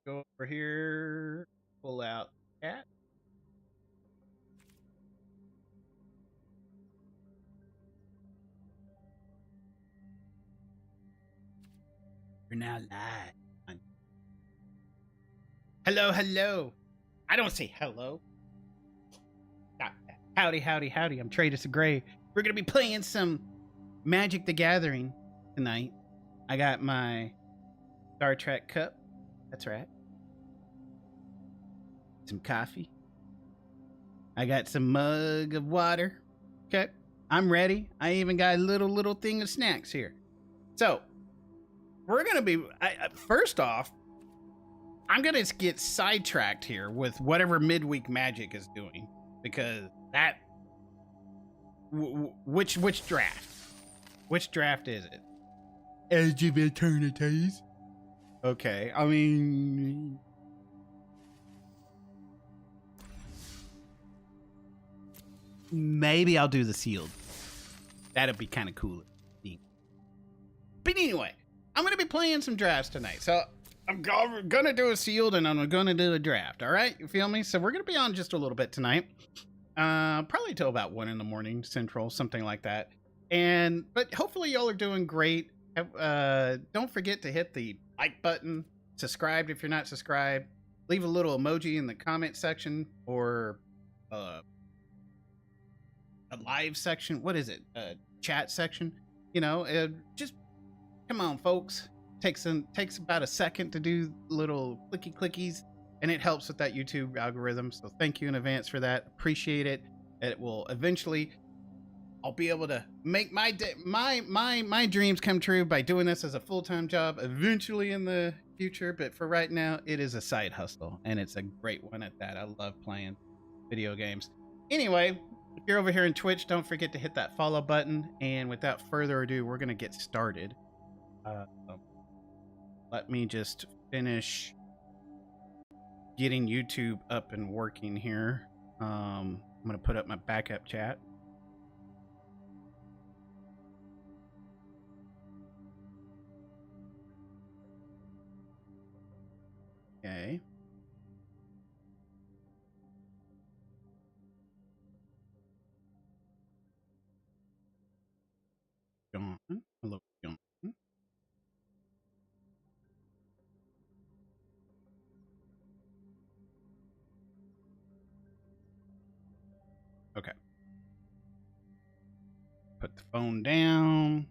Go over here, pull out cat. We're now live. Hello, hello. I don't say hello. Howdy, howdy, howdy. I'm Tratus Gray. We're going to be playing some Magic the Gathering tonight. I got my Star Trek cup. That's right. Some coffee. I got some mug of water. Okay. I'm ready. I even got a little thing of snacks here. So, we're going to be... first off, I'm going to get sidetracked here with whatever midweek Magic is doing. Because that... which draft? Which draft is it? Edge of Eternities. Okay, I mean... maybe I'll do the sealed. That'd be kind of cool. But anyway, I'm going to be playing some drafts tonight. So I'm going to do a sealed and I'm going to do a draft. All right? You feel me? So we're going to be on just a little bit tonight. Probably till about 1 in the morning Central, something like that. But hopefully y'all are doing great. Don't forget to hit the like button, subscribe if you're not subscribed, leave a little emoji in the comment section or a live section. What is it? Chat section. You know, just come on, folks. Takes about a second to do little clickies, and it helps with that YouTube algorithm. So thank you in advance for that. Appreciate it. It will eventually. I'll be able to make my dreams come true by doing this as a full-time job eventually in the future. But for right now, it is a side hustle, and it's a great one at that. I love playing video games. Anyway, if you're over here in Twitch, don't forget to hit that follow button. And without further ado, we're going to get started. Let me just finish getting YouTube up and working here. I'm going to put up my backup chat. Okay. John. Hello, John. Okay. Put the phone down.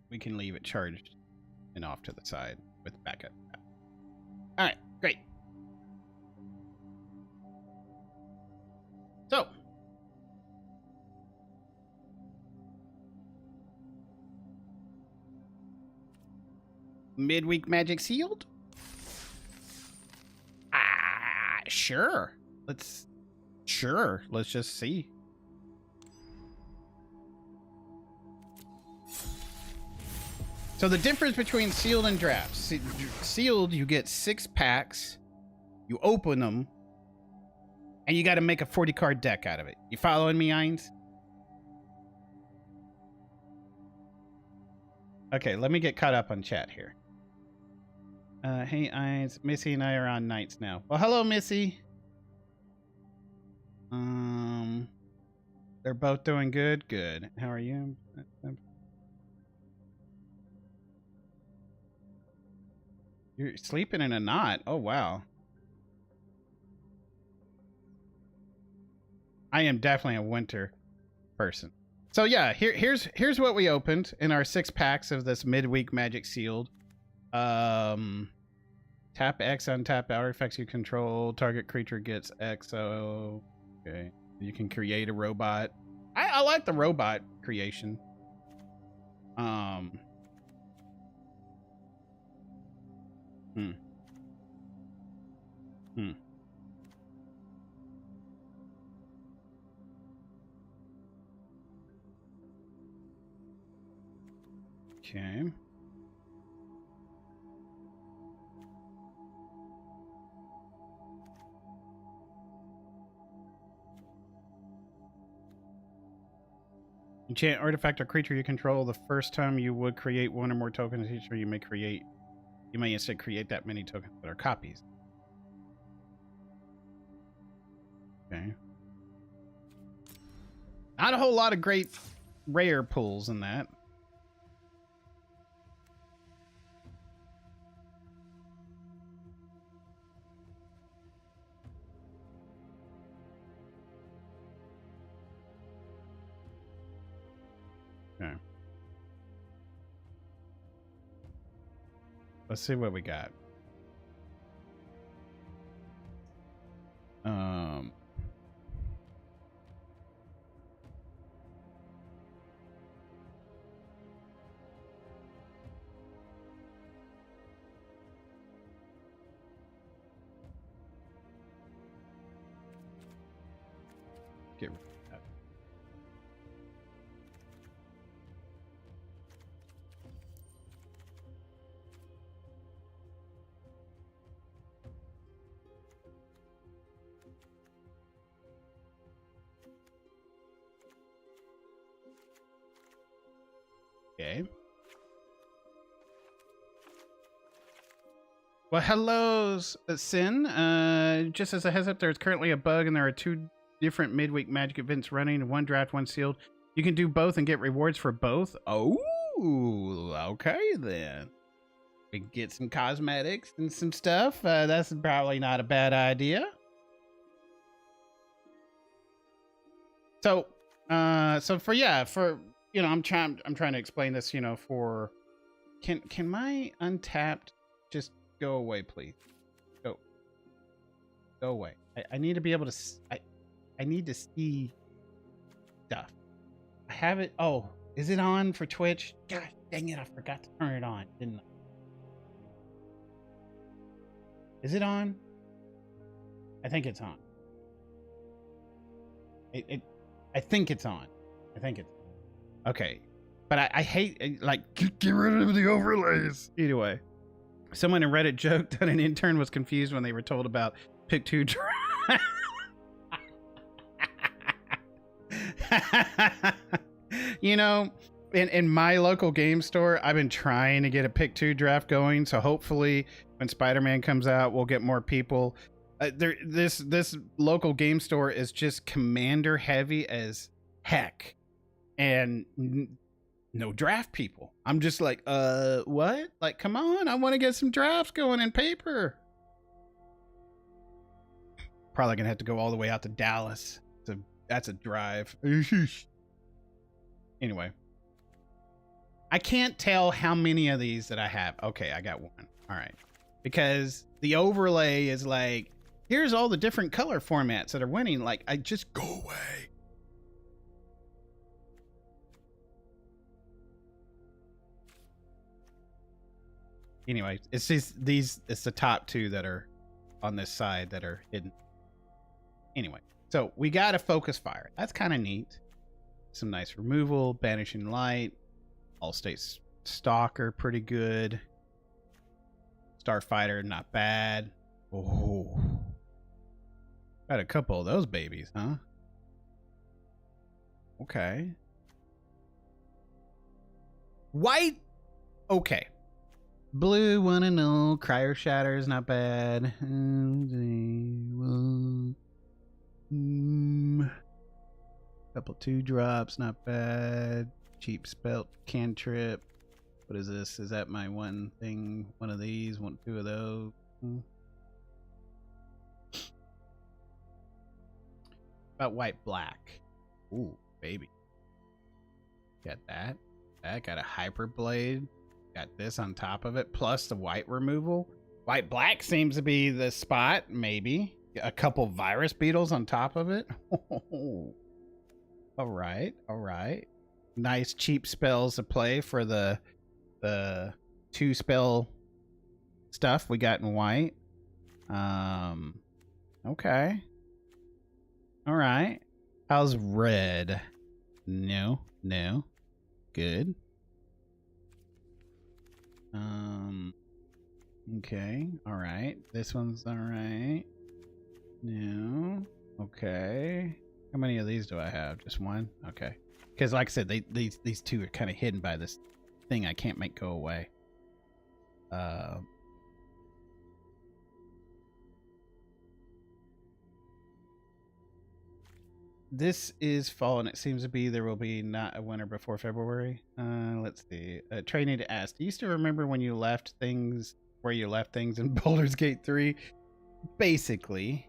We can leave it charged and off to the side with backup. All right, great. So, midweek Magic sealed? Sure. Let's just see. So the difference between sealed and drafts. Sealed, you get 6 packs. You open them. And you got to make a 40-card deck out of it. You following me, Ines? Okay, let me get caught up on chat here. Hey, Ines. Missy and I are on nights now. Well, hello, Missy. They're both doing good. Good. How are you? You're sleeping in a knot. Oh, wow. I am definitely a winter person. So yeah, here's what we opened in our 6 packs of this midweek Magic sealed. Tap X, untap artifacts you control. Target creature gets XO. Okay. You can create a robot. I like the robot creation. Okay. Enchant artifact or creature you control. The first time you would create 1 or more tokens each, or you may create You may instead create that many tokens that are copies. Okay. Not a whole lot of great rare pulls in that. Okay. Let's see what we got. Get rid of that. Okay. Well, hello, Sin. Just as a heads up, there's currently a bug and there are 2 different midweek magic events running, 1 draft, 1 sealed. You can do both and get rewards for both. Oh, okay then. We can get some cosmetics and some stuff. That's probably not a bad idea. So, for I'm trying to explain this, for can my untapped just go away, please? Go away. I need to be able to I need to see stuff. I have it. Oh, is it on for Twitch? God dang it, I forgot to turn it on, didn't I? Is it on? I think it's on. I think it's on. I think it's okay. But I hate, like, get rid of the overlays. Anyway, someone in Reddit joked that an intern was confused when they were told about pick 2 draft. In my local game store, I've been trying to get a pick 2 draft going. So hopefully when Spider-Man comes out, we'll get more people. This local game store is just commander heavy as heck, and no draft people. I'm just like, what? Like, come on, I want to get some drafts going in paper. Probably gonna have to go all the way out to Dallas. So that's a drive. Anyway, I can't tell how many of these that I have. Okay, I got 1. All right, because the overlay is like, here's all the different color formats that are winning. Like, I just go away. Anyway, it's it's the top 2 that are on this side that are hidden. Anyway, so we got a focus fire. That's kind of neat. Some nice removal, banishing light, all states stalker, pretty good. Starfighter, not bad. Oh, got a couple of those babies, huh? Okay. White. Okay. Blue, wanna know. Cryo Shatter is not bad. Couple 2 drops, not bad. Cheap spelt cantrip. What is this? Is that my one thing? One of these? 1, 2 of those? About white black. Ooh, baby. Got that. That got a hyper blade. Got this on top of it, plus the white removal. White black seems to be the spot, maybe. A couple virus beetles on top of it. All right, all right. Nice cheap spells to play for the 2 spell stuff we got in white. Okay. All right. How's red? No. Good. Okay. All right. This one's all right. No. Okay. How many of these do I have? Just 1? Okay. Because like I said, these 2 are kind of hidden by this thing I can't make go away. This is fall, and it seems to be there will be not a winter before February. Let's see. Trey need to ask. Do you still remember when you left things where you left things in Baldur's Gate 3? Basically.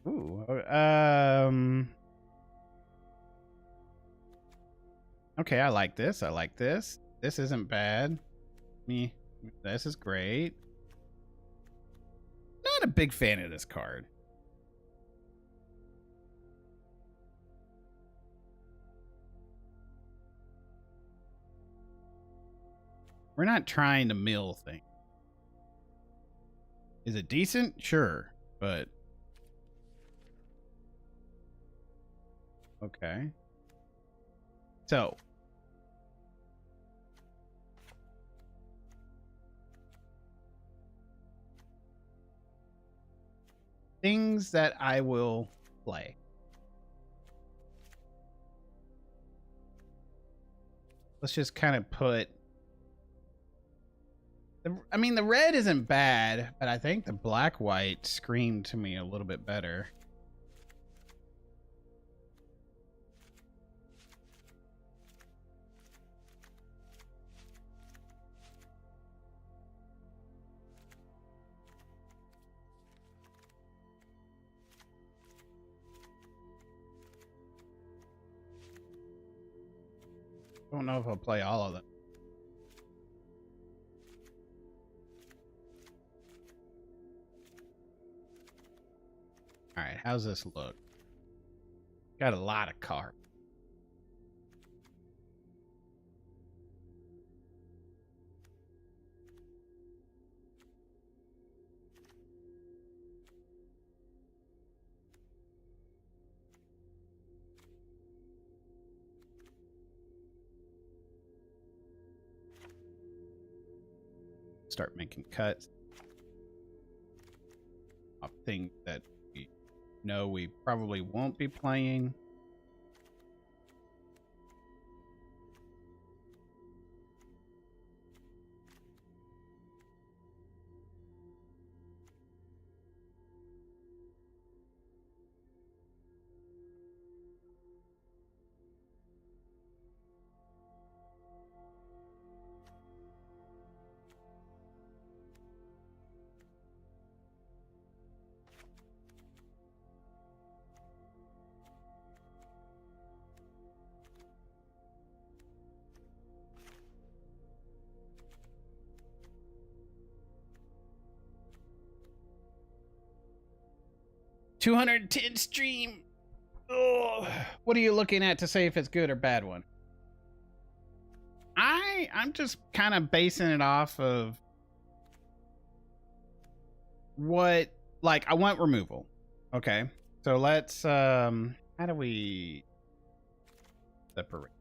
Ooh. Okay, I like this. I like this. This isn't bad. Me. This is great. Not a big fan of this card. We're not trying to mill things. Is it decent? Sure, but okay. So things that I will play. Let's just kind of put. I mean, the red isn't bad, but I think the black-white screamed to me a little bit better. Don't know if I'll play all of them. All right, how's this look? Got a lot of cards. Start making cuts of things that we know we probably won't be playing. $210 stream. Oh, what are you looking at to say if it's good or bad one? I'm just kind of basing it off of what, like, I want removal. Okay, so let's how do we separate?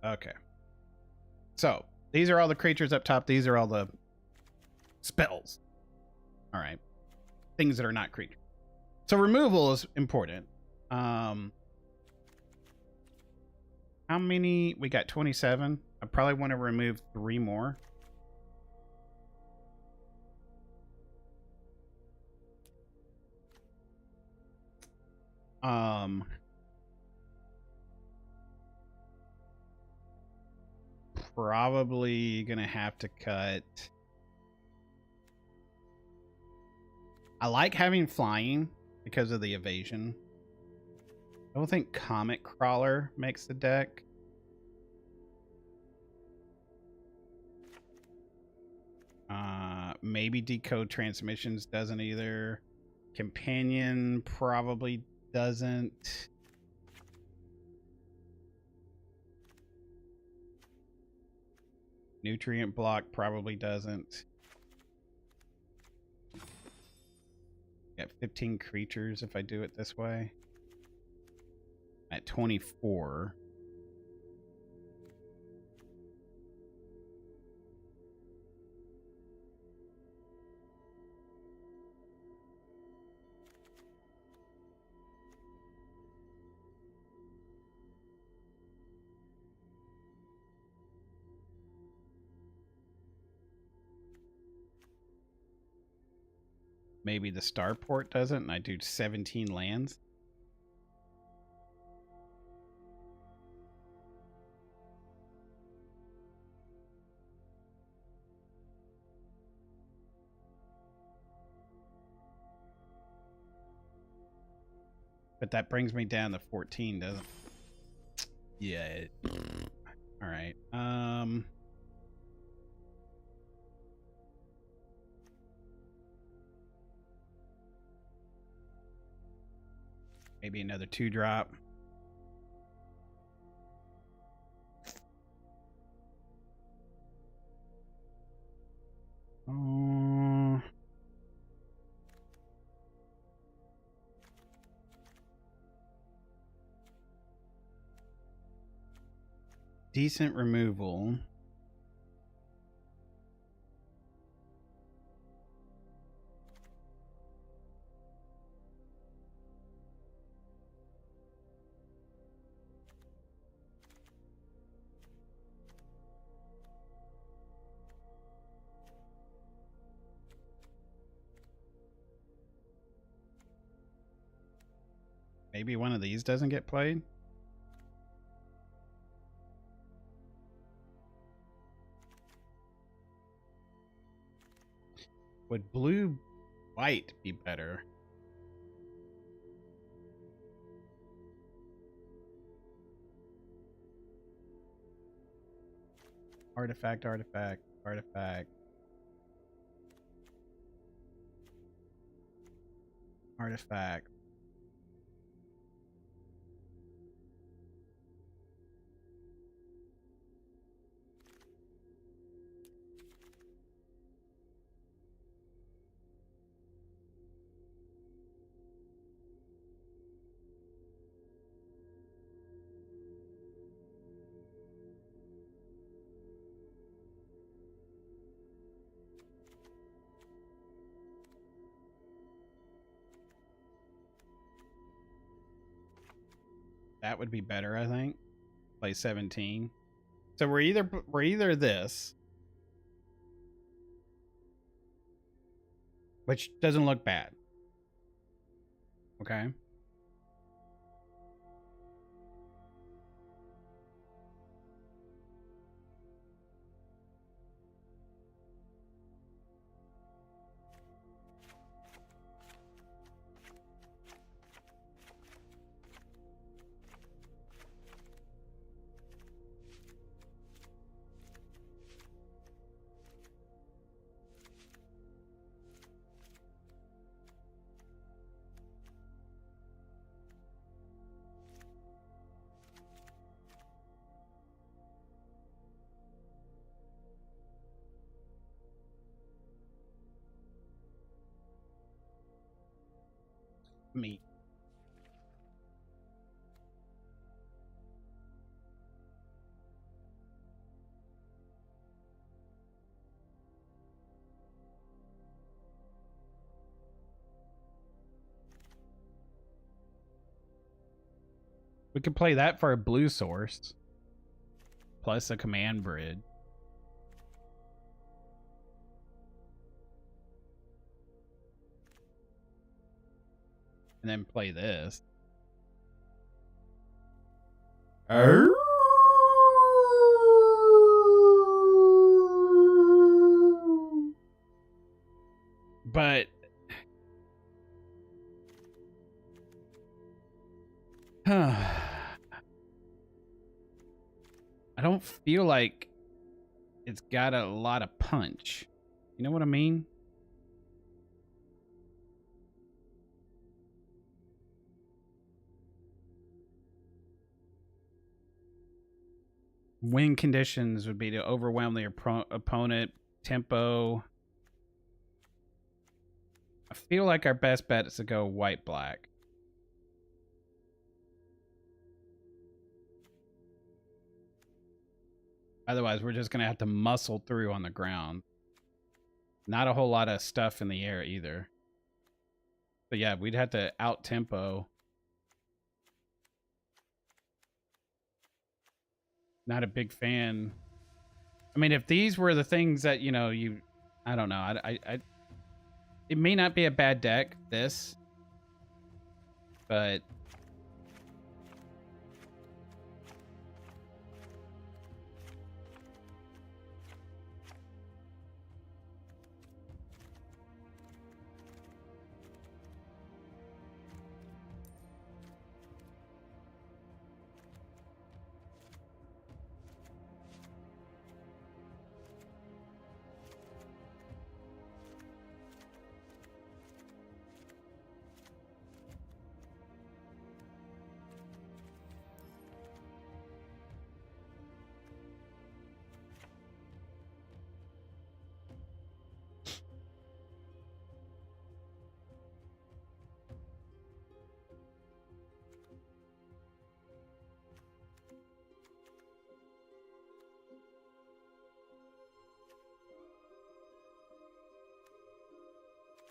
Okay, so these are all the creatures up top. These are all the spells. All right, things that are not creatures. So removal is important. How many? We got 27. I probably want to remove 3 more. Probably gonna have to cut. I like having flying because of the evasion. I don't think Comet Crawler makes the deck. Maybe Decode Transmissions doesn't either. Companion probably doesn't. Nutrient Block probably doesn't. Got 15 creatures if I do it this way. At 24. maybe the starport doesn't, and I do 17 lands. But that brings me down to 14, doesn't it? Yeah. All right. Maybe another 2-drop. Decent removal. Maybe one of these doesn't get played. Would blue-white be better? Artifact, artifact, artifact. Artifact. That would be better, I think. Play 17. So we're either this, which doesn't look bad. Okay. Me. We could play that for a blue source. Plus a command bridge. And then play this. But I don't feel like it's got a lot of punch. You know what I mean? Win conditions would be to overwhelm the opponent. Tempo. I feel like our best bet is to go white-black. Otherwise, we're just going to have to muscle through on the ground. Not a whole lot of stuff in the air either. But yeah, we'd have to out-tempo. Not a big fan. I mean, if these were the things that, you know, I don't know. it may not be a bad deck, this, but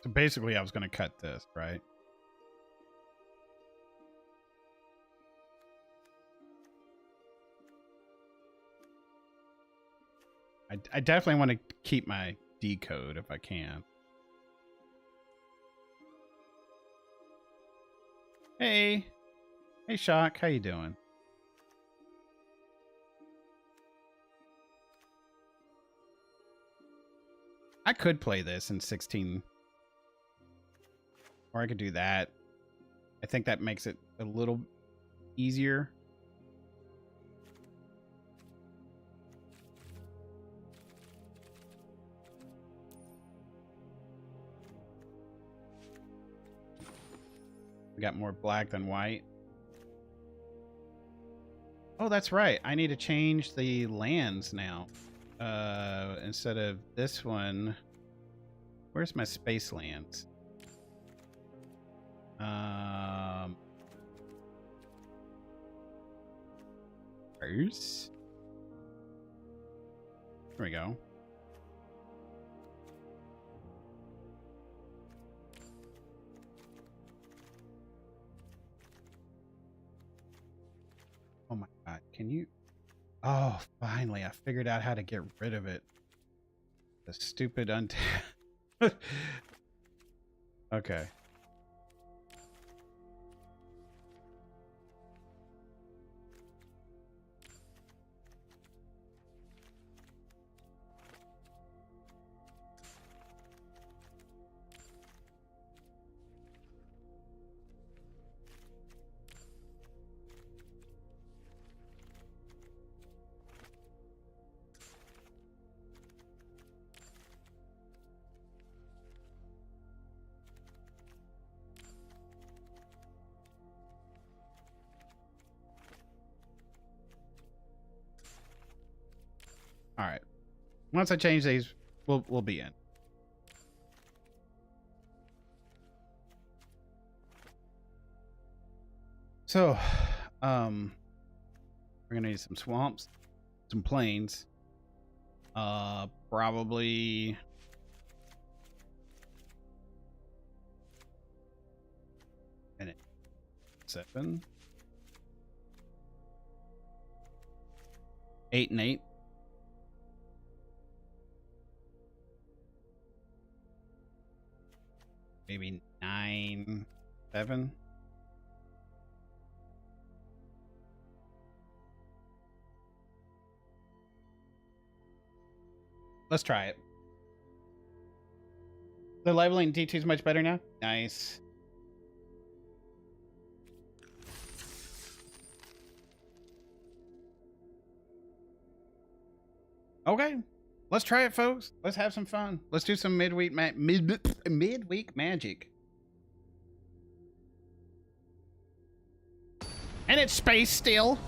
so basically I was going to cut this, right? I definitely want to keep my decode if I can. Hey. Hey, Shock. How you doing? I could play this in 16. Or I could do that. I think that makes it a little easier. We got more black than white. Oh, that's right. I need to change the lands now. Instead of this one, where's my space lands? First. There we go. Oh my god, can you... Oh, finally, I figured out how to get rid of it. The stupid untap. Okay. All right. Once I change these, we'll be in. So, we're gonna need some swamps, some plains, probably minute 7, 8 and 8. Maybe 9, 7. Let's try it. The leveling D2 is much better now. Nice. Okay. Let's try it, folks. Let's have some fun. Let's do some midweek magic. And it's space still.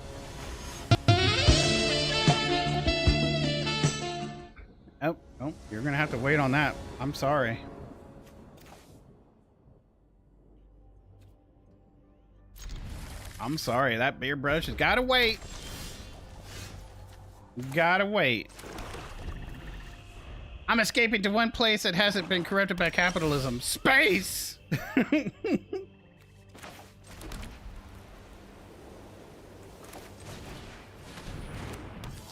Oh, you're gonna have to wait on that. I'm sorry. I'm sorry. That beer brush has gotta wait. Gotta wait. I'm escaping to one place that hasn't been corrupted by capitalism. Space!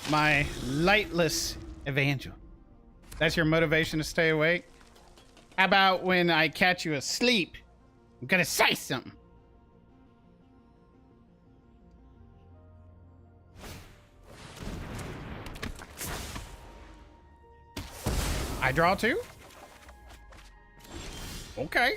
My lightless evangel. That's your motivation to stay awake? How about when I catch you asleep? I'm gonna say something. I draw two? Okay.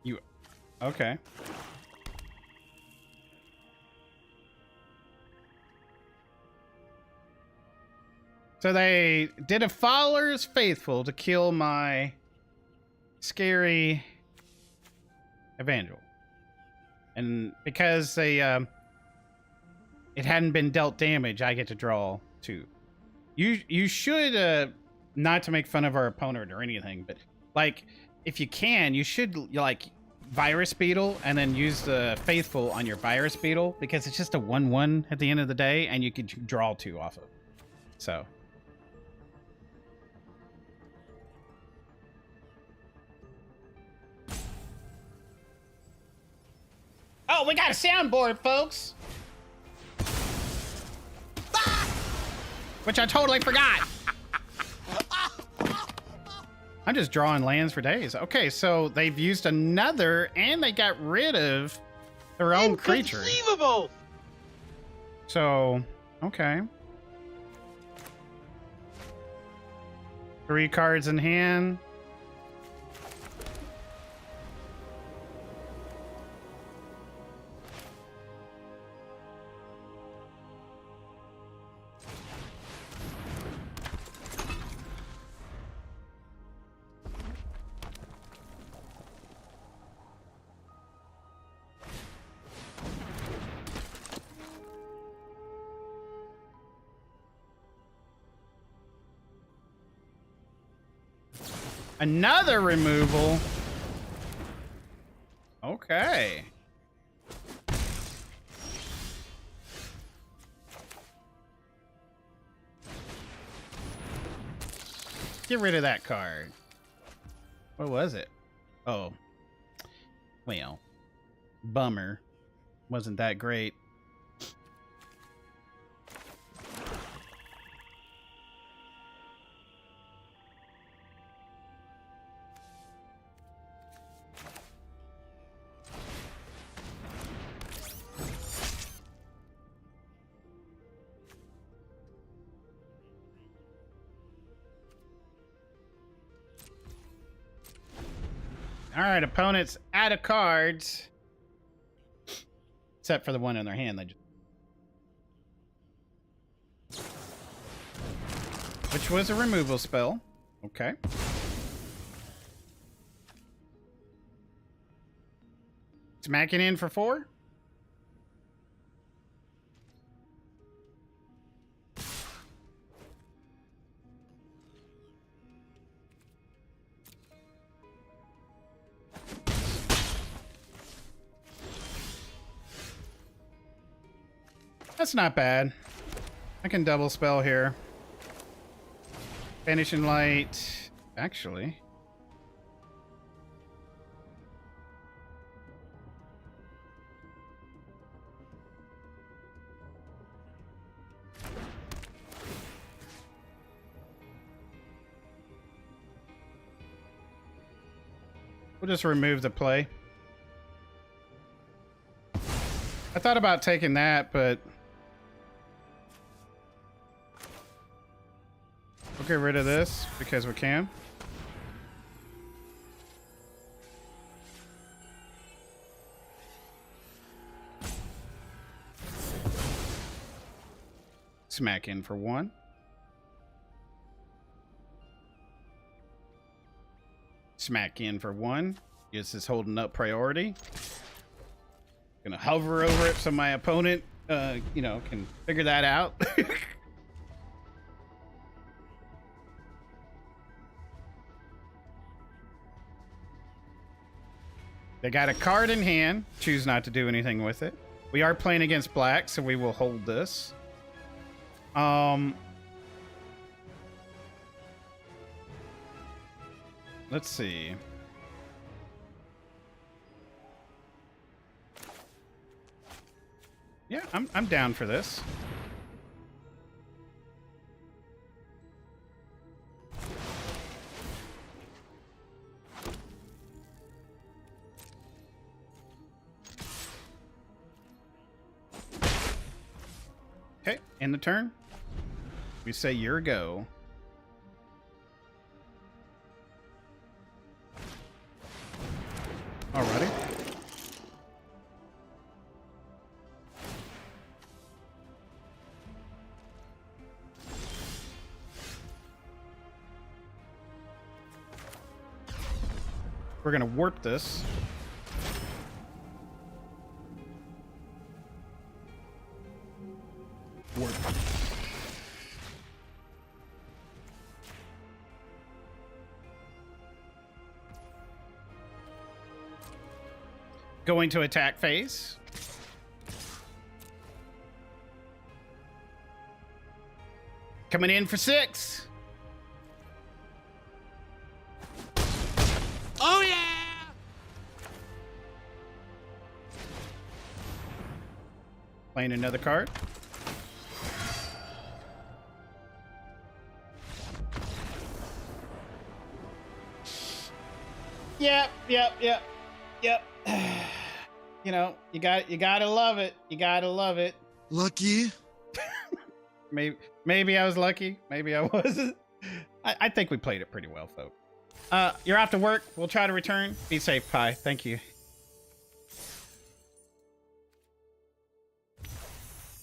You... Okay. So they did a Fowler's Faithful to kill my scary Evangel. And because they, it hadn't been dealt damage, I get to draw two. You should, not to make fun of our opponent or anything, but, like, if you can, you should, like, Virus Beetle and then use the Faithful on your Virus Beetle, because it's just a 1/1 at the end of the day, and you could draw two off of it. So... Oh, we got a soundboard, folks! Which I totally forgot! I'm just drawing lands for days. Okay, so they've used another, and they got rid of their own creature. Inconceivable! So, okay. 3 cards in hand. Another removal. Okay. Get rid of that card. What was it? Oh. Well. Bummer. Wasn't that great. All right, opponents out of cards. Except for the one in their hand. They just... Which was a removal spell. Okay. Smacking in for 4. That's not bad. I can double spell here. Vanishing Light. Actually. We'll just remove the play. I thought about taking that, but we'll get rid of this because we can. Smack in for 1. Smack in for 1. Guess it's holding up priority. Gonna hover over it so my opponent, you know, can figure that out. They got a card in hand. Choose not to do anything with it. We are playing against black, so we will hold this. Let's see. Yeah, I'm down for this. Okay, end the turn. We say your go. Alrighty. We're gonna warp this. Warp. Going to attack phase. Coming in for 6. Oh yeah! Playing another card. Yep. You know, you gotta love it. You gotta love it. Lucky. Maybe I was lucky. Maybe I wasn't. I think we played it pretty well, folks. You're off to work. We'll try to return. Be safe, Pi. Thank you.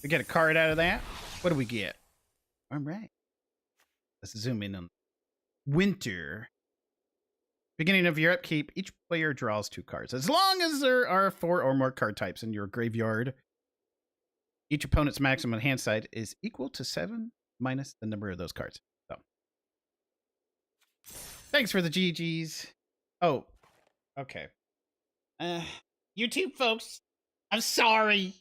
We get a card out of that. What do we get? All right. Let's zoom in on winter. Beginning of your upkeep, each player draws 2 cards. As long as there are 4 or more card types in your graveyard, each opponent's maximum hand side is equal to 7 minus the number of those cards. So, thanks for the GGs. Oh, okay. YouTube folks, I'm sorry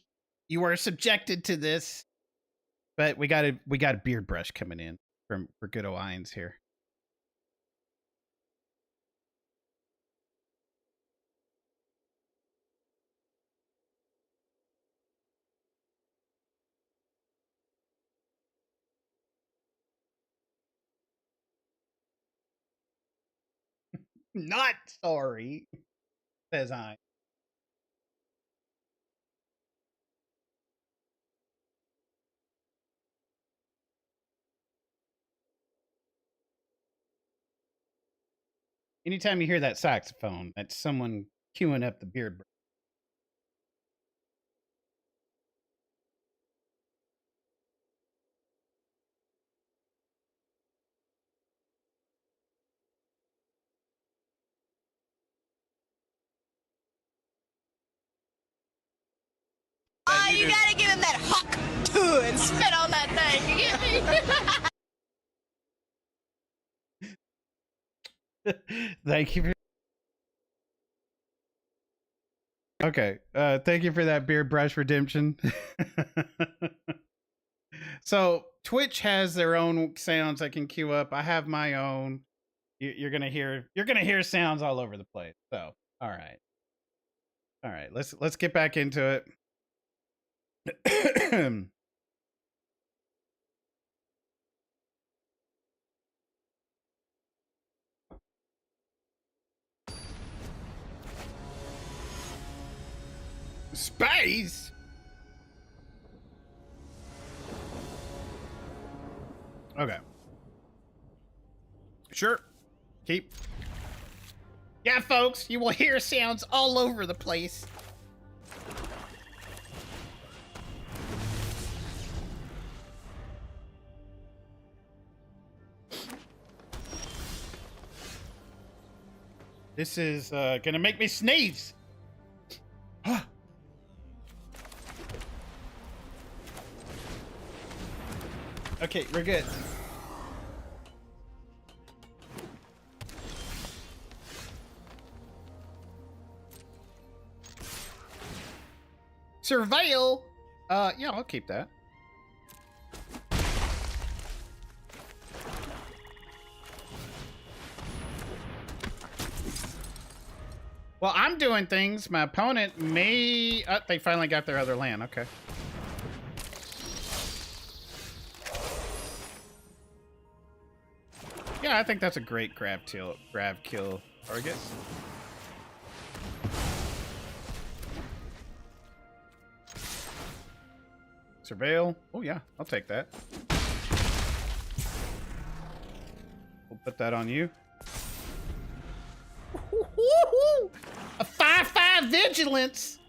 you were subjected to this, but we got a beard brush coming in for good old Irons here. Not sorry, says I. Anytime you hear that saxophone, that's someone queuing up the beard brush. Oh, you gotta give him that huck too and spit on that thing. You get me? Thank you. Okay. Thank you for that beard brush redemption. So Twitch has their own sounds I can queue up. I have my own. You're gonna hear sounds all over the place. So all right. Let's get back into it. Space. Okay. Sure. Keep. Yeah, folks, you will hear sounds all over the place. This is gonna make me sneeze. Okay, we're good. Surveil. Yeah, I'll keep that. Well, I'm doing things. My opponent may... they finally got their other land. Okay. Yeah, I think that's a great grab kill target. Surveil. Oh yeah, I'll take that. We'll put that on you. A 5/5 vigilance.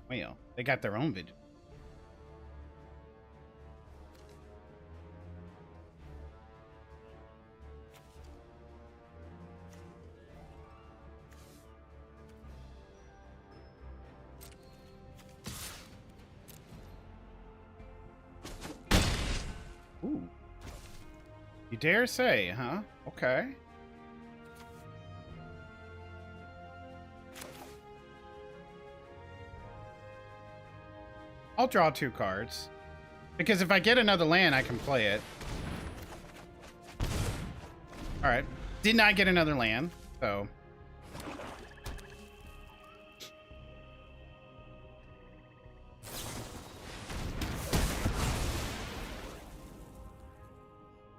Well, they got their own vigilance. Ooh. You dare say, huh? Okay. I'll draw 2 cards. Because if I get another land, I can play it. Alright. Did not get another land, so...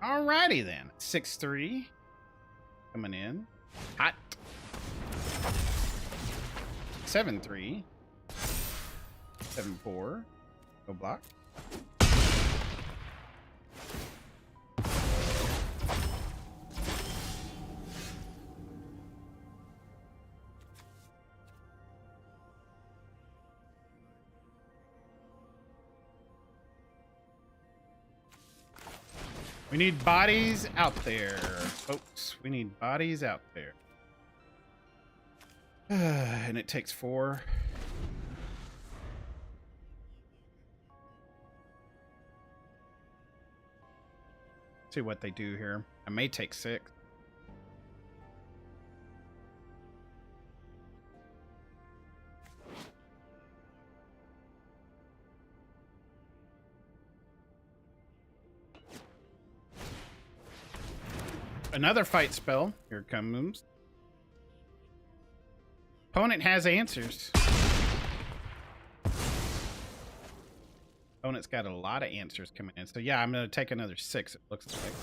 Alrighty then. 6/3. Coming in. Hot. 7/3. 7/4. No block. We need bodies out there, folks. We need bodies out there. And it takes 4. See what they do here. I may take 6. Another fight spell. Here it comes. Opponent has answers. Opponent's got a lot of answers coming in. So yeah, I'm going to take another 6, it looks like.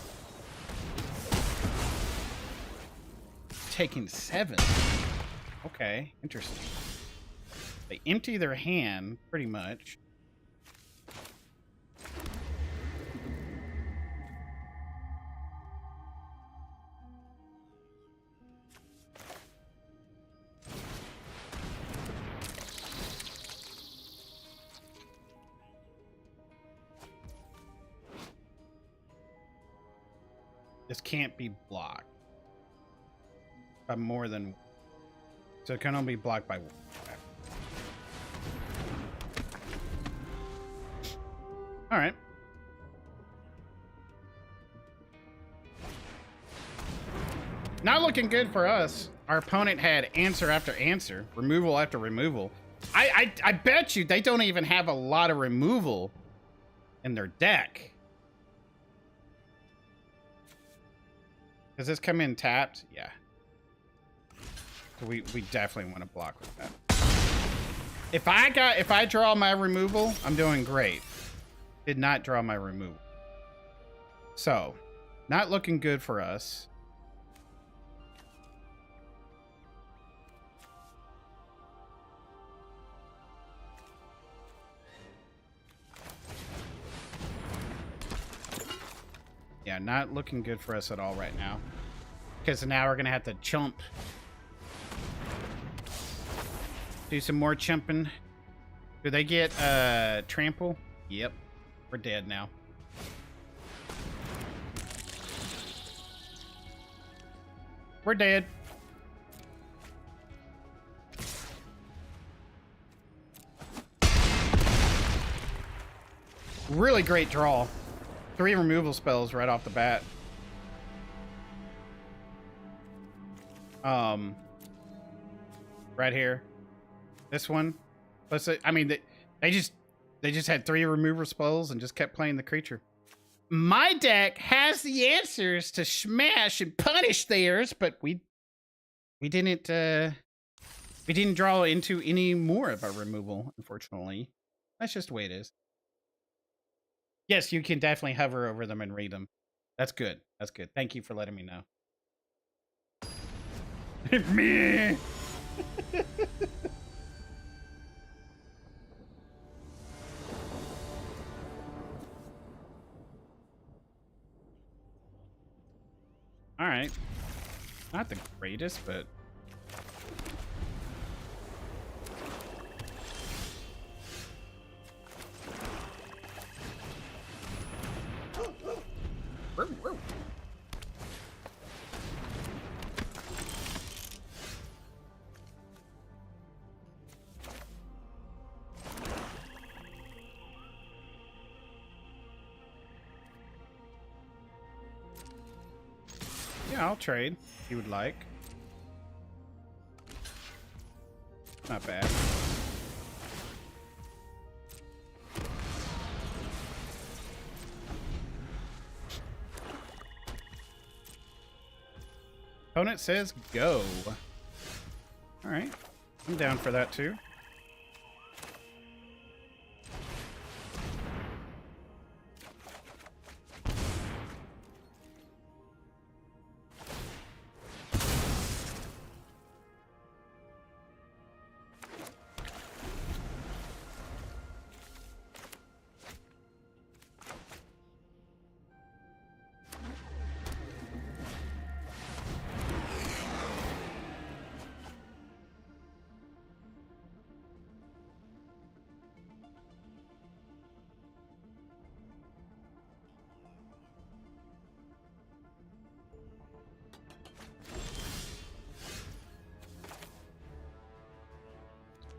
Taking 7. Okay, interesting. They empty their hand, pretty much. This can't be blocked by more than... So it can only be blocked by 1. Okay. All right. Not looking good for us. Our opponent had answer after answer, removal after removal. I bet you they don't even have a lot of removal in their deck. Does this come in tapped? Yeah. So we definitely want to block with that. If I draw my removal, I'm doing great. Did not draw my removal. So, not looking good for us. Yeah, not looking good for us at all right now. Because now we're going to have to chump. Do some more chumping. Do they get trample? Yep. We're dead now. We're dead. Really great draw. 3 removal spells right off the bat. Right here. This one. Let's say, I mean, they just had 3 removal spells and just kept playing the creature. My deck has the answers to smash and punish theirs, but we didn't We didn't draw into any more of our removal, unfortunately. That's just the way it is. Yes, you can definitely hover over them and read them. That's good. That's good. Thank you for letting me know. Me. All right. Not the greatest, but yeah, I'll trade if you would like. Not bad. Opponent says go. All right. I'm down for that too.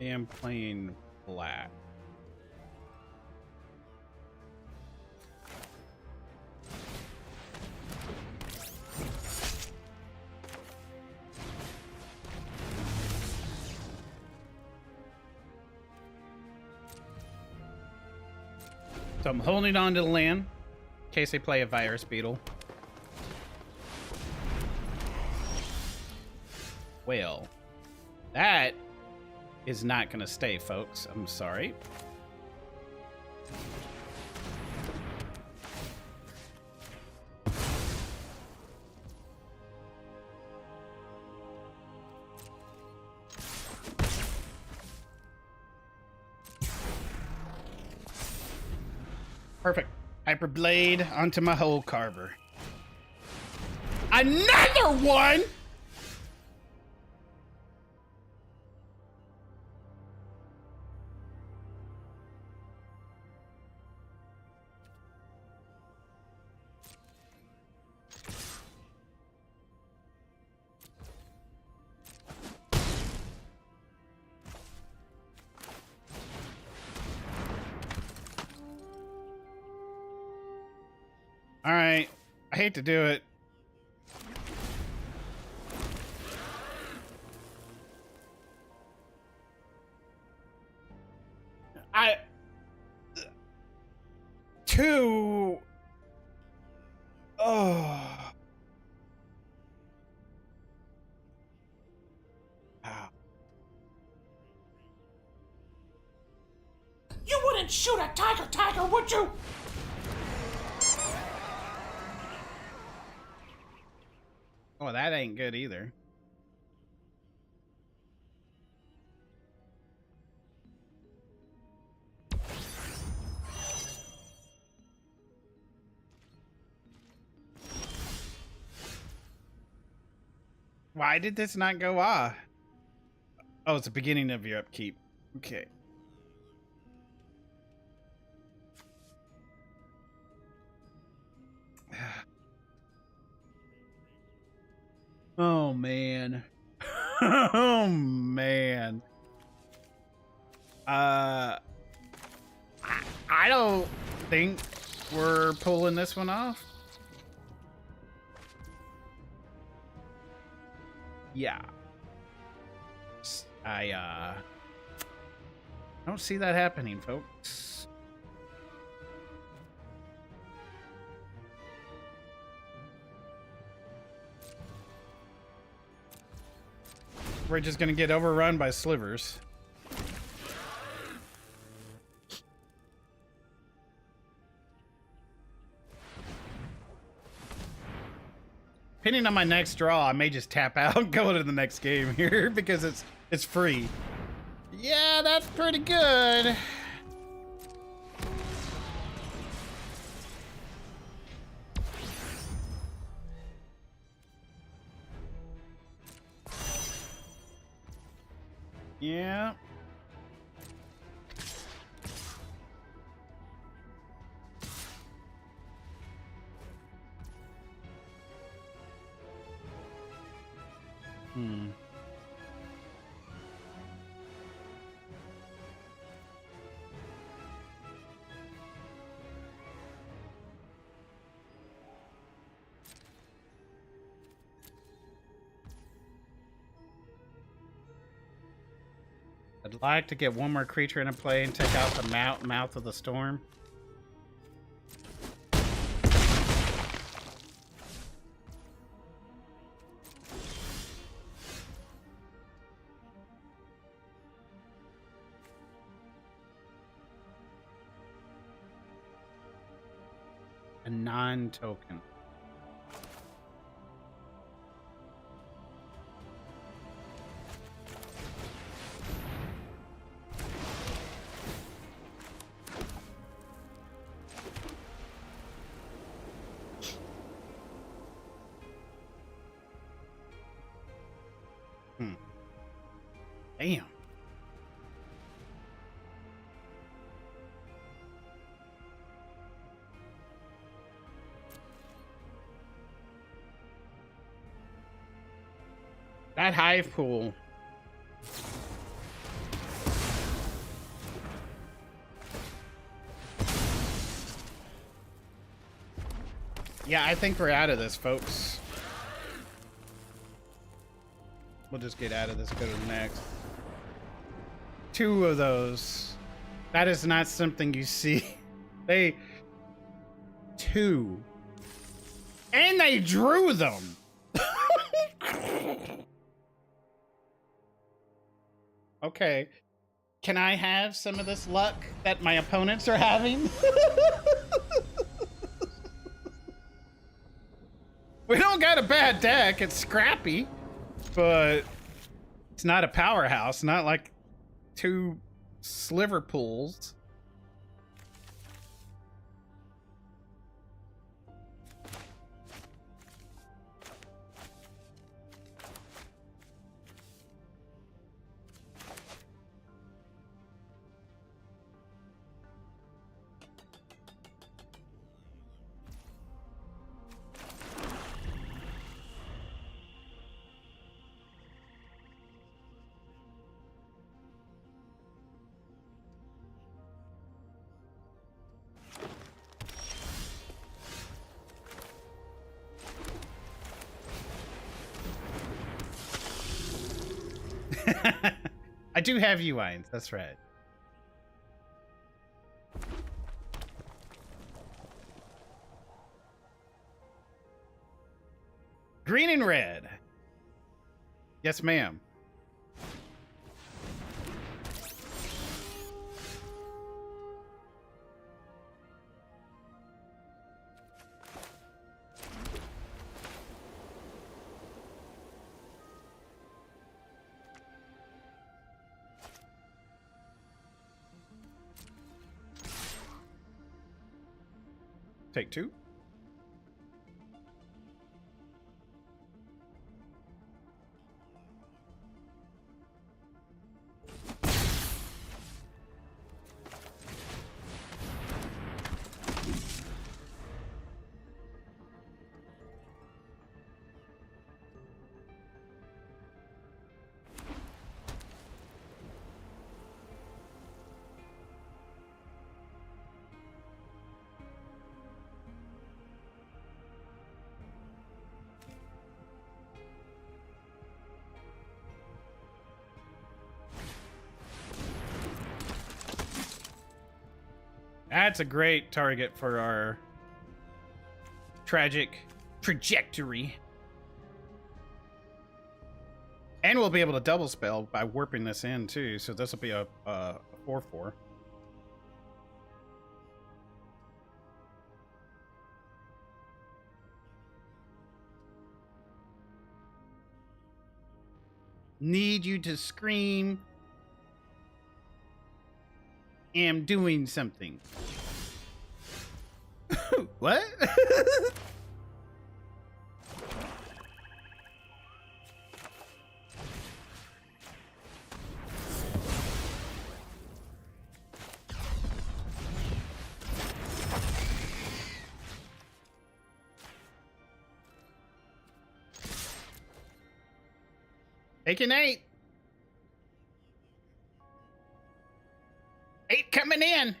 I am playing black. So I'm holding on to the land in case they play a virus beetle. Well, that is not going to stay, folks. I'm sorry. Perfect. Hyper Blade onto my Hole Carver. Another one! All right. I hate to do it. Two. Oh. Wow. You wouldn't shoot a tiger, would you? Oh, that ain't good either. Why did this not go off? Oh, it's the beginning of your upkeep. Okay. Oh, man. Oh, man. I don't think we're pulling this one off. Yeah. I don't see that happening, folks. we're just gonna get overrun by slivers. Depending on my next draw, I may just tap out and go to the next game here because it's free. Yeah, that's pretty good. Yeah. I'd like to get one more creature into play and take out the mouth of the storm. A non-token. Damn. That hive pool. Yeah, I think we're out of this, folks. We'll just get out of this, go to the next. 2 of those. That is not something you see. 2. And they drew them. Okay. Can I have some of this luck that my opponents are having? We don't got a bad deck. It's scrappy, but it's not a powerhouse. Not like 2 sliver pools. I do have U-Wines, that's right. Green and red. Yes, ma'am. Take 2. That's a great target for our tragic trajectory. And we'll be able to double spell by warping this in too. So this will be a 4/4. Need you to scream. Am doing something. What? Taking 8. 8 coming in.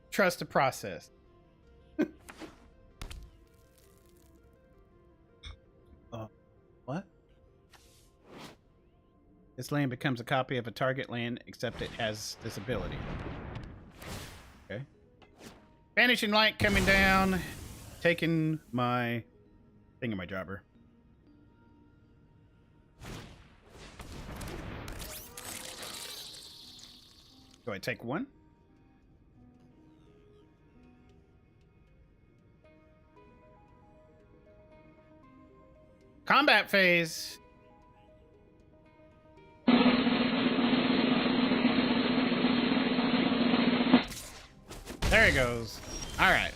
Trust the process. What? This land becomes a copy of a target land, except it has this ability. Okay. Vanishing light coming down, taking my thingamajobber. Do I take 1? Combat phase. There he goes. All right.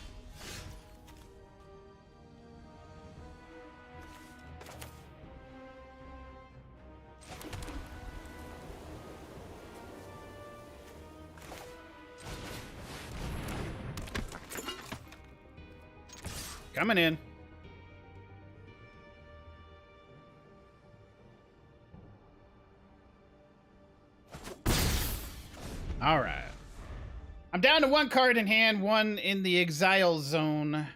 Coming in. All right. I'm down to 1 card in hand, 1 in the exile zone.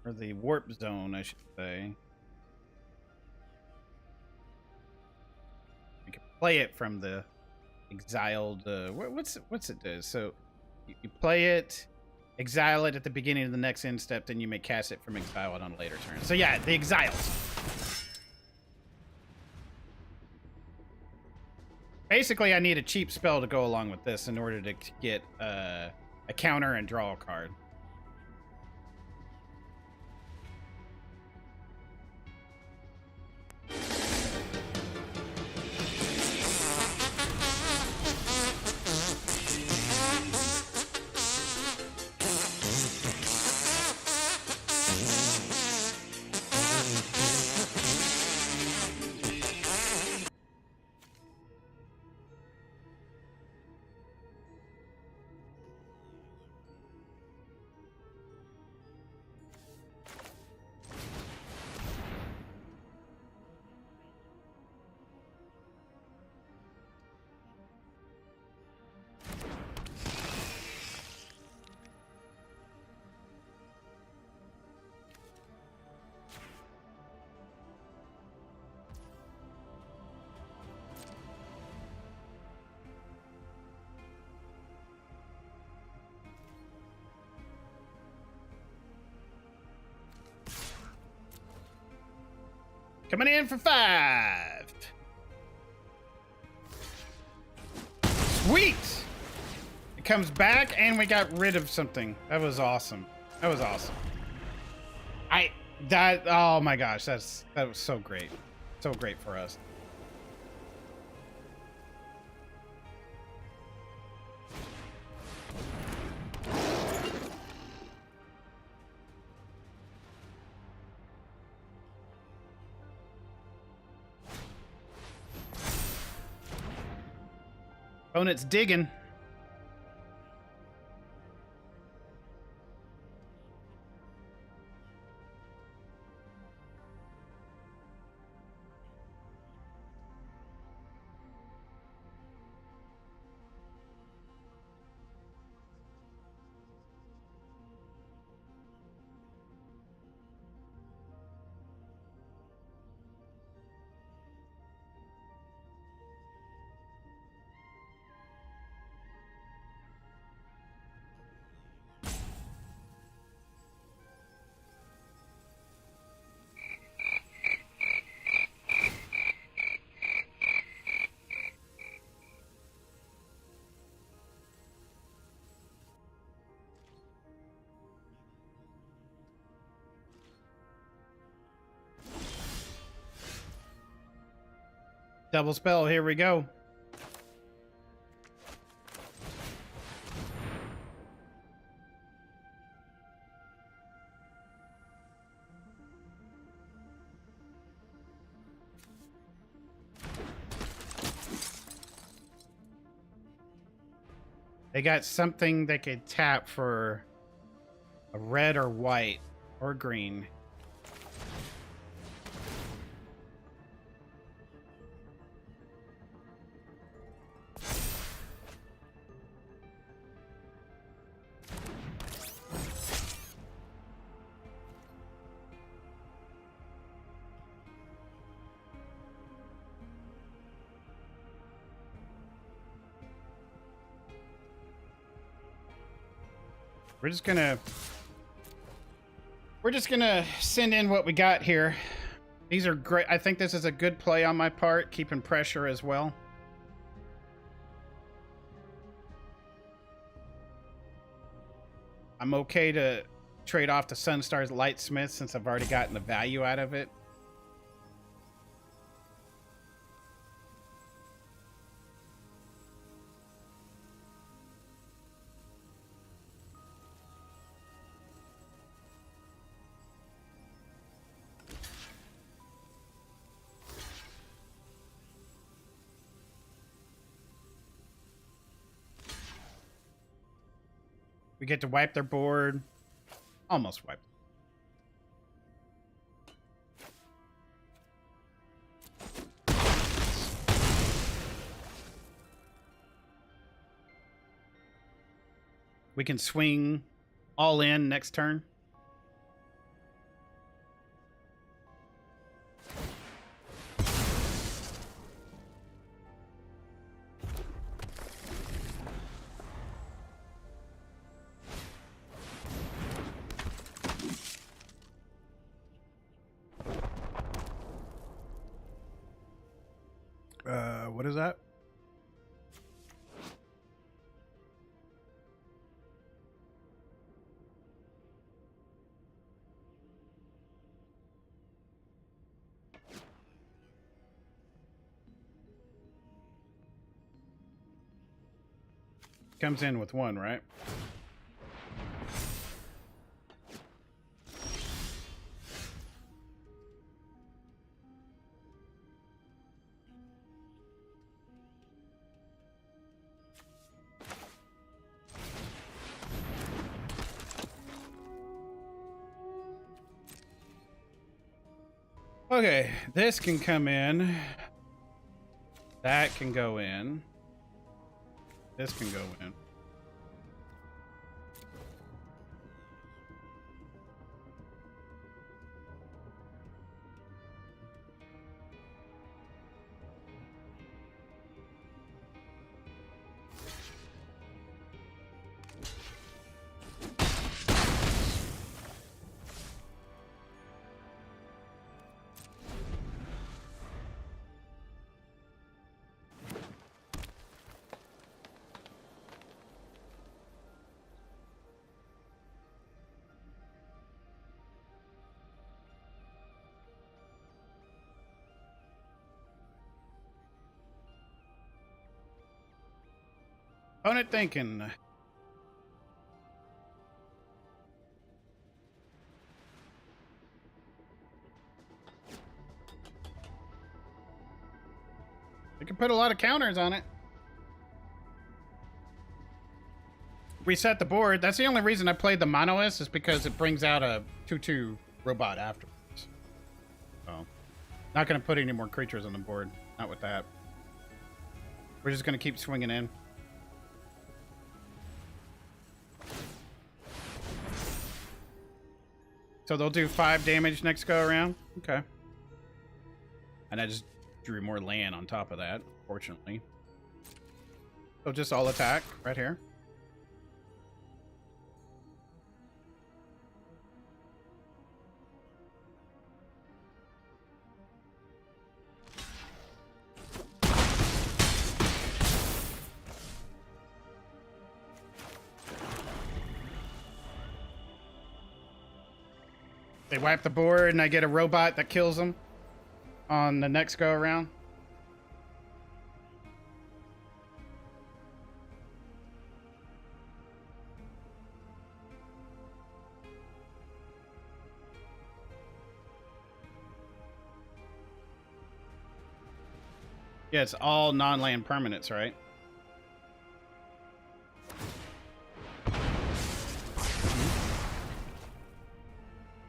Or the warp zone, I should say. I can play it from the exiled... what's it do? So, you play it, exile it at the beginning of the next end step, then you may cast it from exile it on a later turn. So yeah, the exiles. Basically, I need a cheap spell to go along with this in order to get a counter and draw a card. Coming in for 5. Sweet! It comes back and we got rid of something. That was awesome. That was awesome. Oh my gosh, that was so great. So great for us. Opponent's digging. Double spell, here we go. They got something they could tap for a red or white or green. We're just gonna send in what we got here. These are great. I think this is a good play on my part, keeping pressure as well. I'm okay to trade off the Sunstar's Lightsmith since I've already gotten the value out of it. We get to wipe their board. Almost wiped. We can swing all in next turn. What is that? Comes in with one, right? Okay, this can come in. That can go in. This can go in. Opponent thinking. They can put a lot of counters on it. Reset the board. That's the only reason I played the Monoist is because it brings out a 2/2 robot afterwards. So, not going to put any more creatures on the board. Not with that. We're just going to keep swinging in. So they'll do 5 damage next go around? Okay. And I just drew more land on top of that, fortunately. So just all attack right here. They wipe the board and I get a robot that kills them on the next go around. Yeah, it's all non-land permanents, right?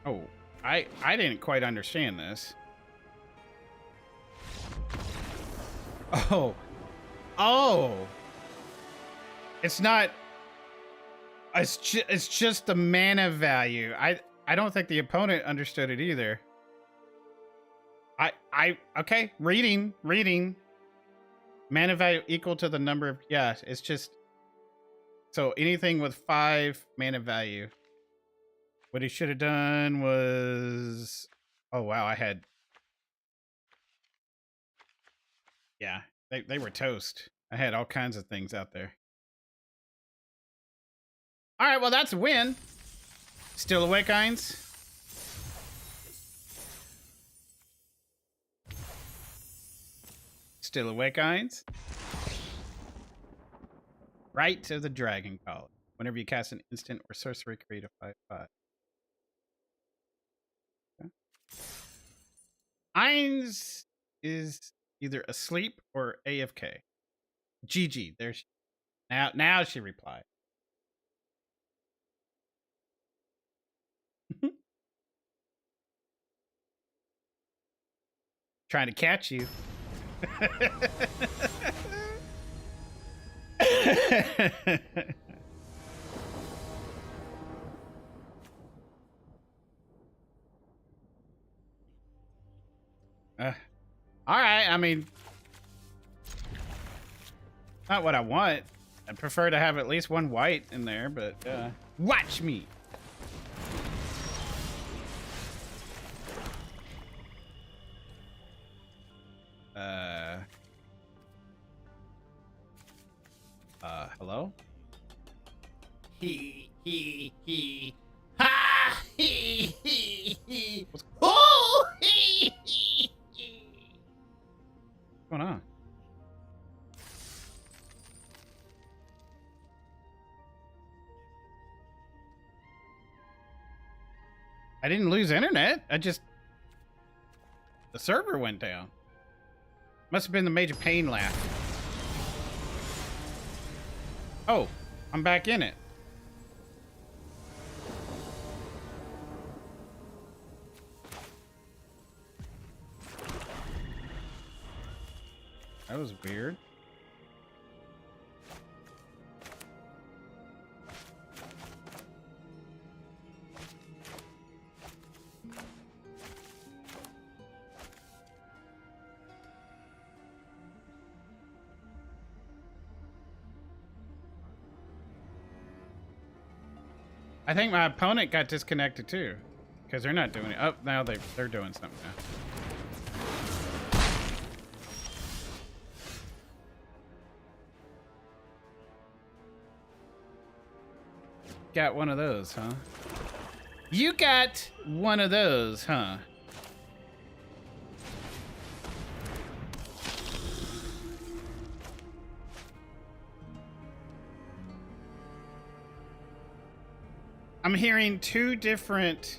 Oh, I didn't quite understand this. Oh, it's not. It's just the mana value. I don't think the opponent understood it either. Okay, reading. Mana value equal to the number of, yeah, it's just, so anything with 5 mana value. What he should have done was, oh wow, yeah, they were toast. I had all kinds of things out there. All right, well, that's a win. Still awake, Heinz? Still awake, Heinz? Right of the Dragon Collar. Whenever you cast an instant or sorcery, create a 5/5. Okay. Heinz is either asleep or AFK. GG. There she. Now she replied. Trying to catch you. All right. I mean, not what I want. I'd prefer to have at least one white in there, but watch me. Hello? He. Ha! He. Oh! What's going on? I didn't lose internet. The server went down. Must have been the Major Pain laugh. Oh, I'm back in it. That was weird. I think my opponent got disconnected too, because they're not doing it. Oh, now they're doing something now. Got one of those, huh? You got one of those, huh? I'm hearing 2 different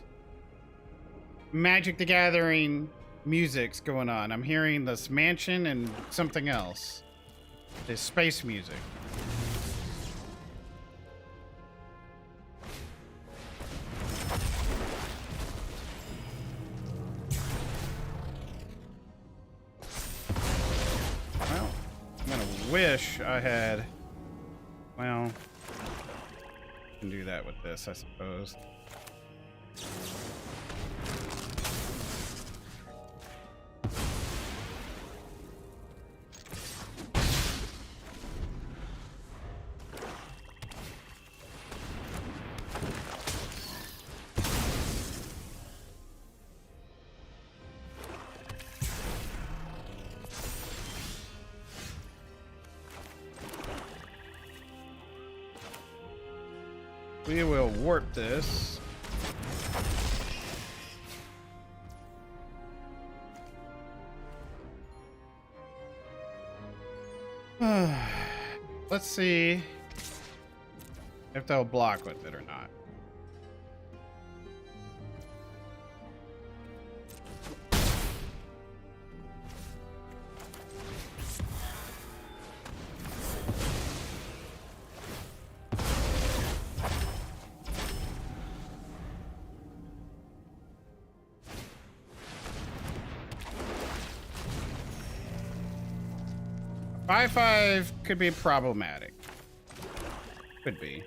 Magic the Gathering musics going on. I'm hearing this mansion and something else. This space music. Well, I'm gonna wish I had, well, can do that with this, I suppose. We will warp this. Let's see if they'll block with it or not. 5-5 could be problematic. Could be.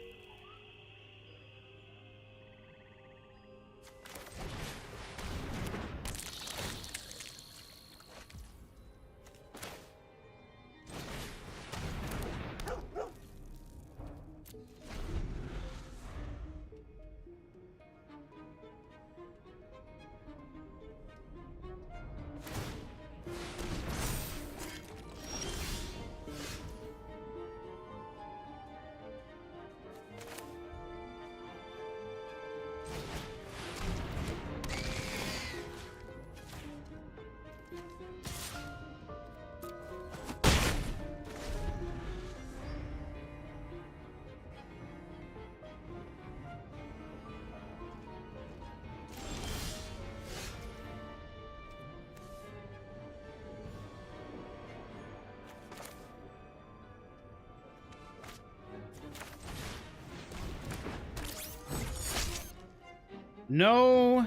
No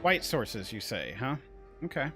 white sources, you say, huh? Okay.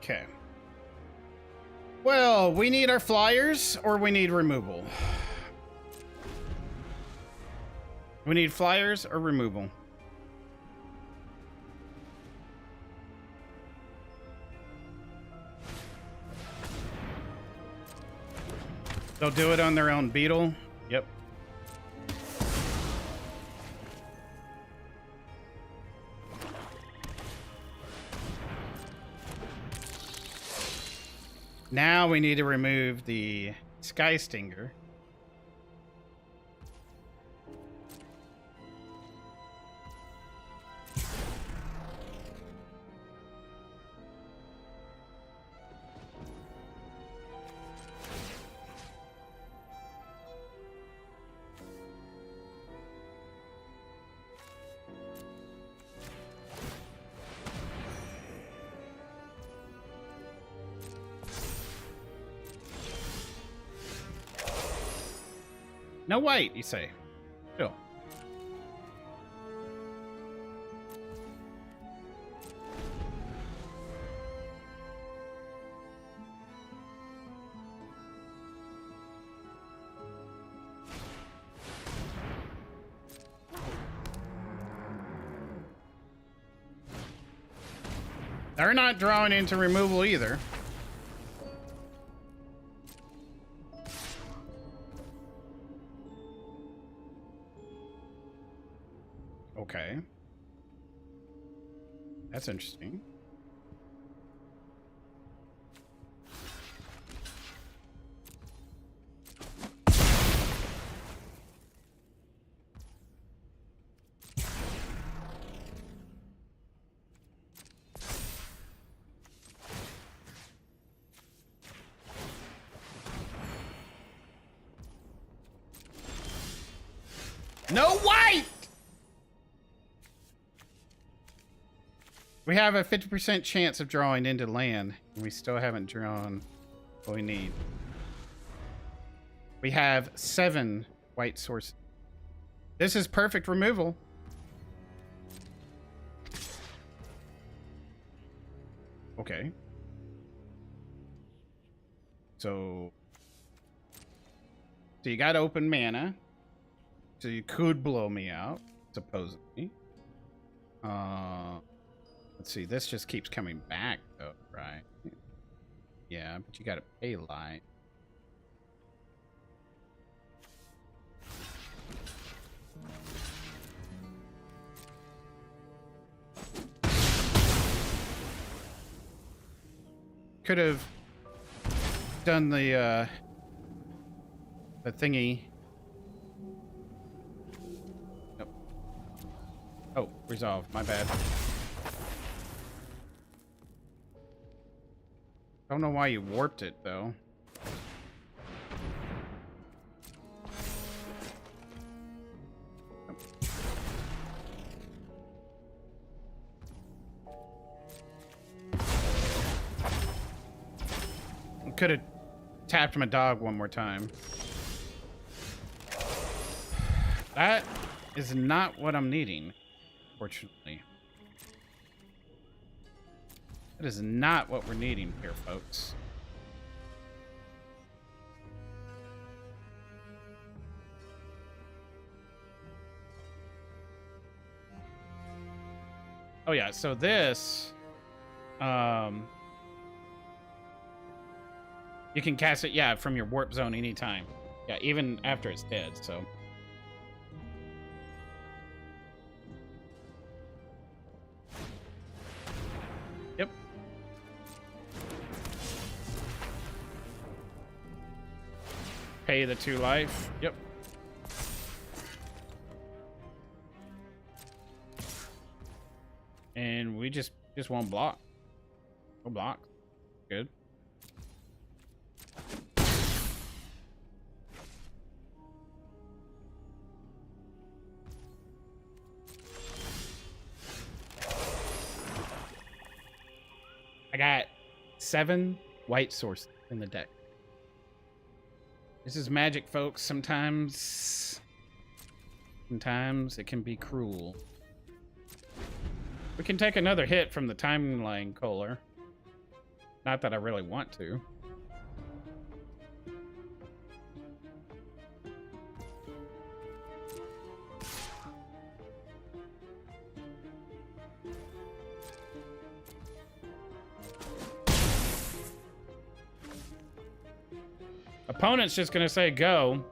Okay. Well, we need our flyers or we need removal. We need flyers or removal. They'll do it on their own beetle. Yep. Now we need to remove the Sky Stinger. No white, you say? Sure. They're not drawing into removal either. Okay. That's interesting. No white! We have a 50% chance of drawing into land, and we still haven't drawn what we need. We have 7 white sources. This is perfect removal. Okay. So you got open mana. So you could blow me out, supposedly. Let's see. This just keeps coming back, though, right? Yeah, but you got to pay light. Could have done the thingy. Nope. Oh, resolve. My bad. Don't know why you warped it, though. Could have tapped my dog one more time. That is not what I'm needing, fortunately. That is not what we're needing here, folks. Oh yeah, so this you can cast it, yeah, from your warp zone anytime. Yeah, even after it's dead, so. Yep. Pay the 2 life. Yep. And we just won't block. No block. Good. I got 7 white sources in the deck. This is Magic, folks. Sometimes it can be cruel. We can take another hit from the timeline Kohler. Not that I really want to. Opponent's just gonna say go,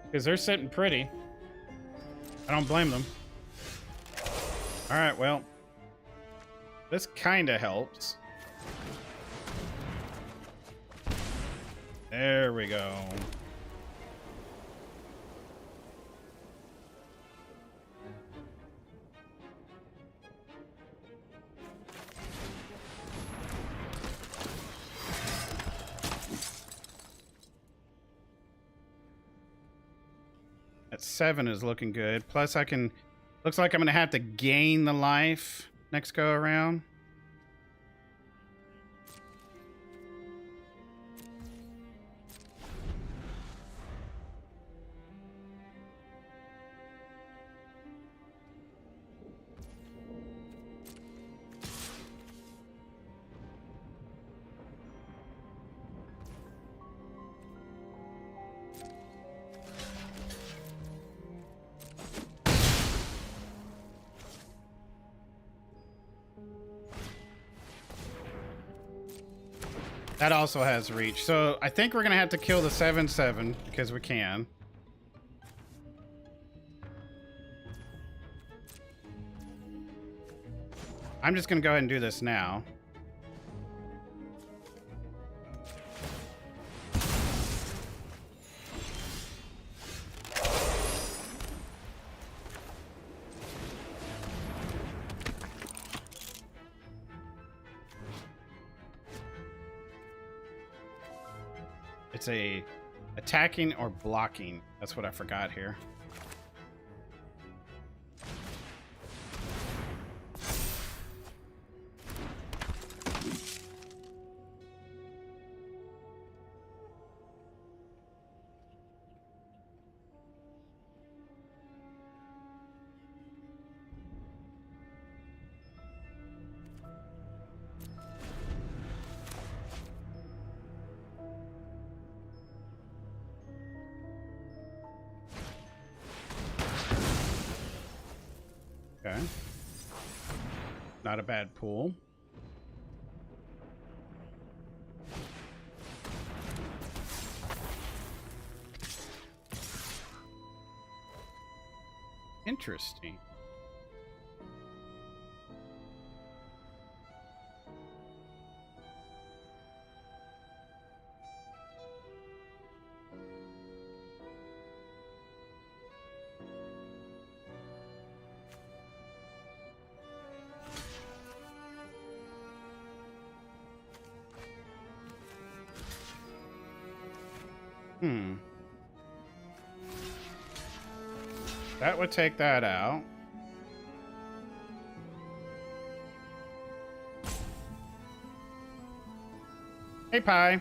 because they're sitting pretty. I don't blame them. All right, well, this kind of helps. There we go. That 7 is looking good. Plus I can, looks like I'm gonna have to gain the life next go around. That also has reach. So I think we're going to have to kill the 7/7 because we can. I'm just going to go ahead and do this now. It's a attacking or blocking. That's what I forgot here. Okay. Not a bad pool. Interesting. That would take that out. Hey, Pie.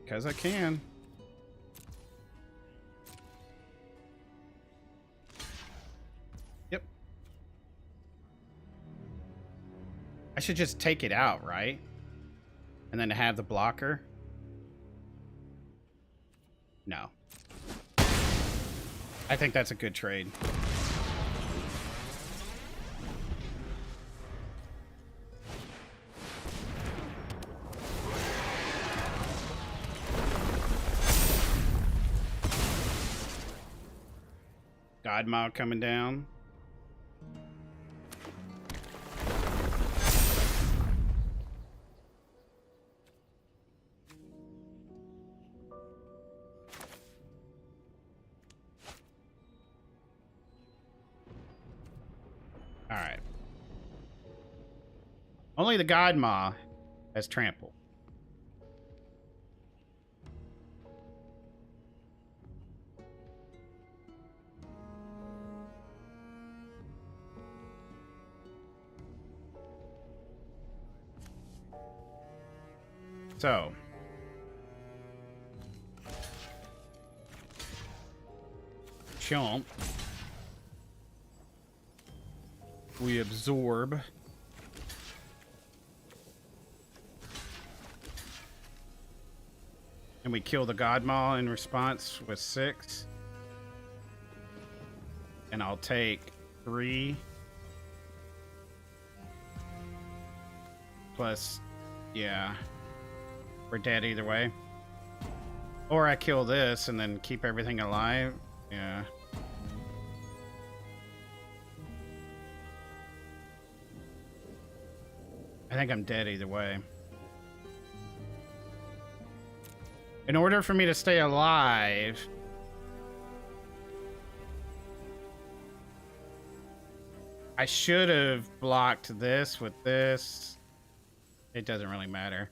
Because I can. Yep. I should just take it out, right? And then have the blocker? No. I think that's a good trade. God Mile coming down. All right. Only the God Maw has trample. So, chomp. We absorb. And we kill the God Maw in response with 6. And I'll take 3. Plus, yeah. We're dead either way. Or I kill this and then keep everything alive. Yeah. I think I'm dead either way. In order for me to stay alive, I should have blocked this with this. It doesn't really matter.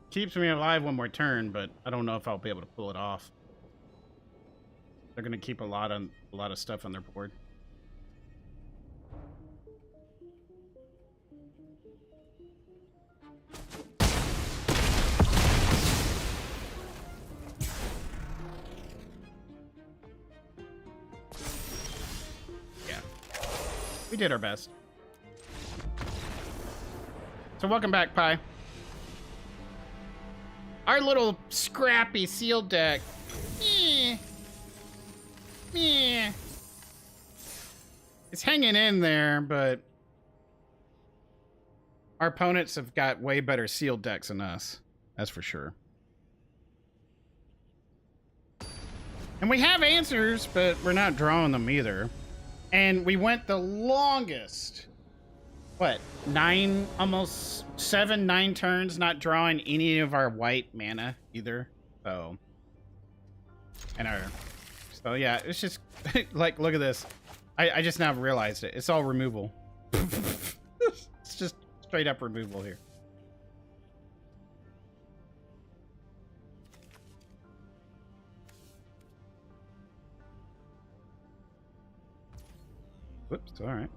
Keeps me alive one more turn, but I don't know if I'll be able to pull it off. They're gonna keep a lot of stuff on their board. Yeah, we did our best. So welcome back, Pie. Our little scrappy seal deck. It's hanging in there, but Our opponents have got way better sealed decks than us. That's for sure. And we have answers, but we're not drawing them either. And we went the longest, what, 9, almost 7, 9 turns not drawing any of our white mana either. So, so yeah, it's just, like, look at this. I just now realized it. It's all removal. It's just straight up removal here. Whoops, all right.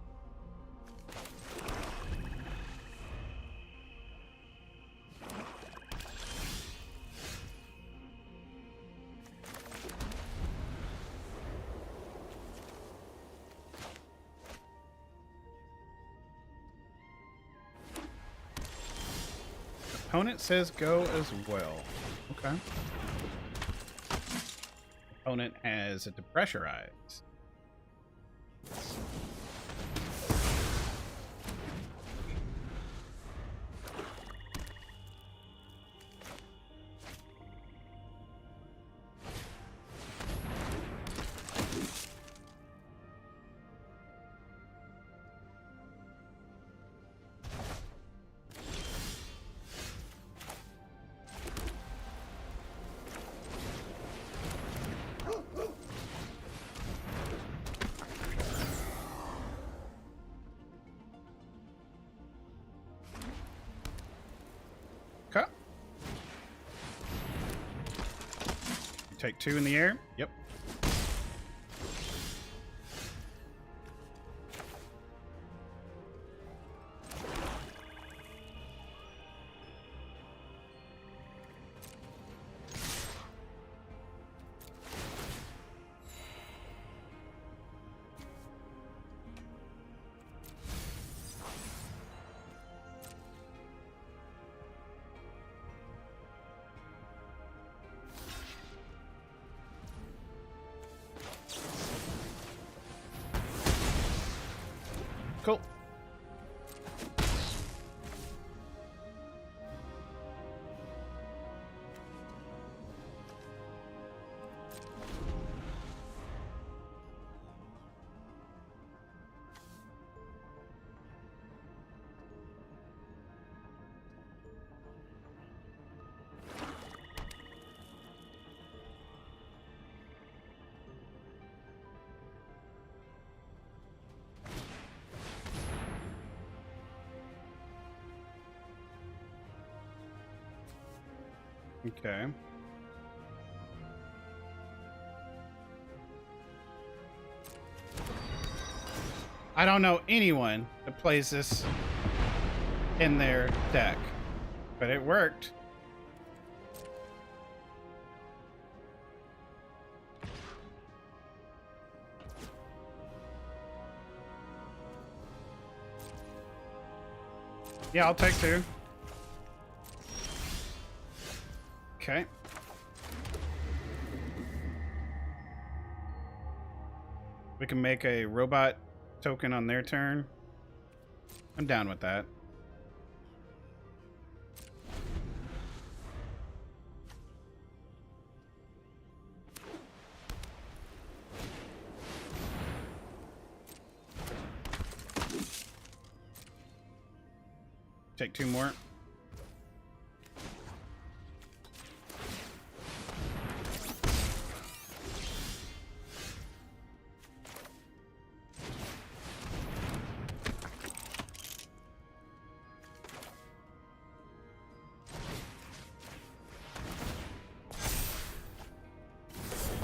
Opponent says go as well. Okay. Opponent has a depressurize. Okay. Take 2 in the air. Yep. Cool. Okay. I don't know anyone that plays this in their deck, but it worked. Yeah, I'll take 2. Okay. We can make a robot token on their turn. I'm down with that. Take 2 more.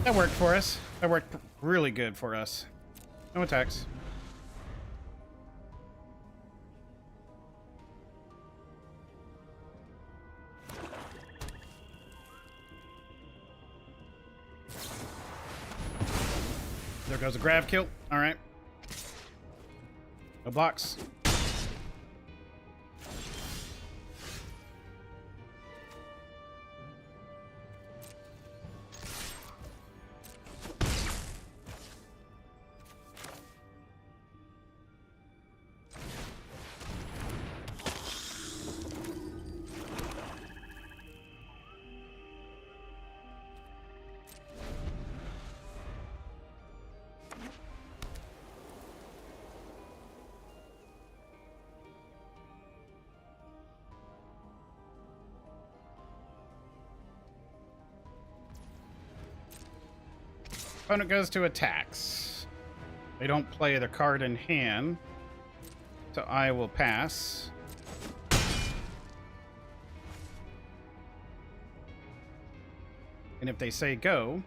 That worked for us. That worked really good for us. No attacks. There goes a grab kill. All right. No blocks. Opponent goes to attacks. They don't play their card in hand, so I will pass. And if they say go,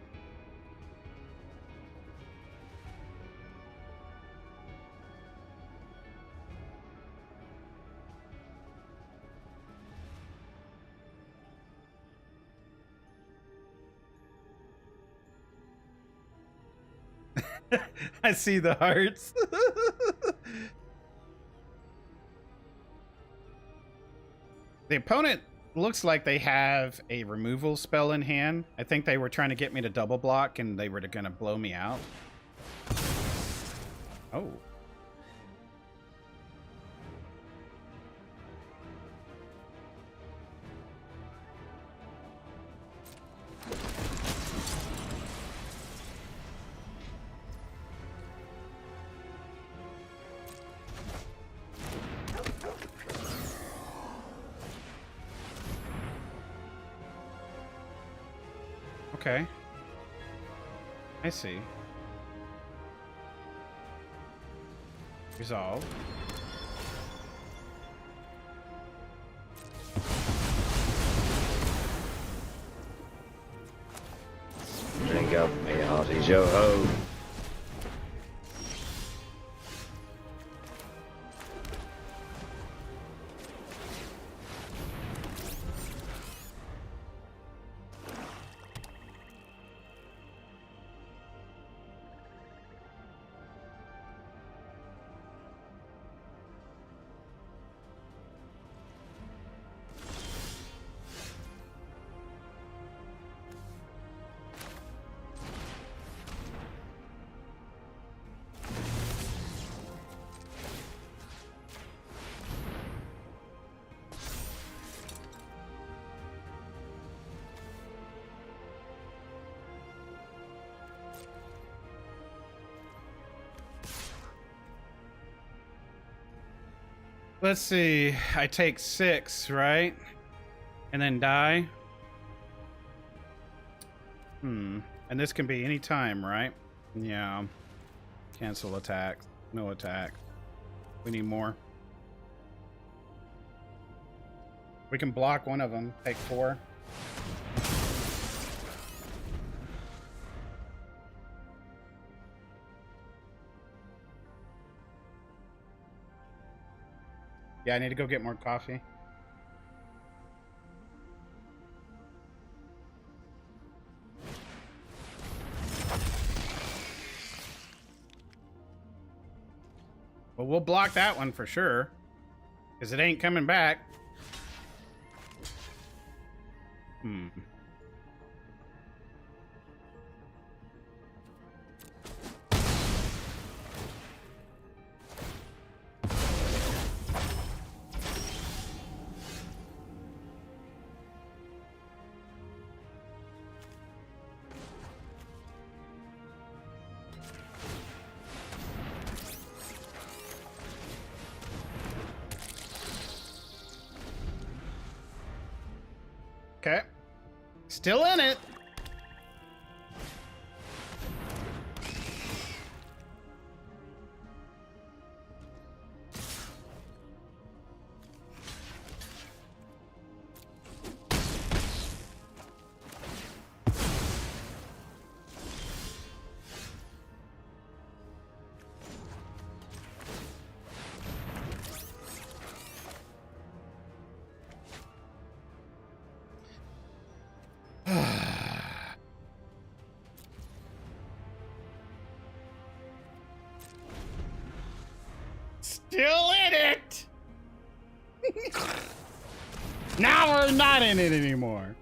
I see the hearts. The opponent looks like they have a removal spell in hand. I think they were trying to get me to double block and they were going to blow me out. Oh. Okay. I see. Resolve. Drink up, me hearties, yo ho. Let's see. I take 6, right? And then die. And this can be any time, right? Yeah. Cancel attack. No attack. We need more. We can block one of them. Take 4. Yeah, I need to go get more coffee. Well, we'll block that one for sure, because it ain't coming back. Okay. Still in it. Still in it. Now we're not in it anymore.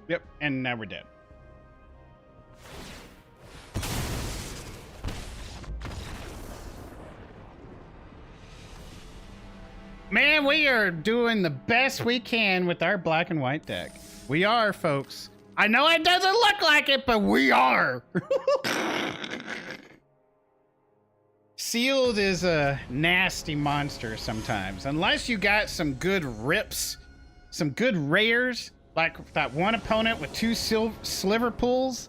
Yep, and now we're dead. Man, we are doing the best we can with our black and white deck. We are, folks. I know it doesn't look like it, but we are. sealed is a nasty monster sometimes. Unless you got some good rips, some good rares, like that one opponent with 2 sliver pulls.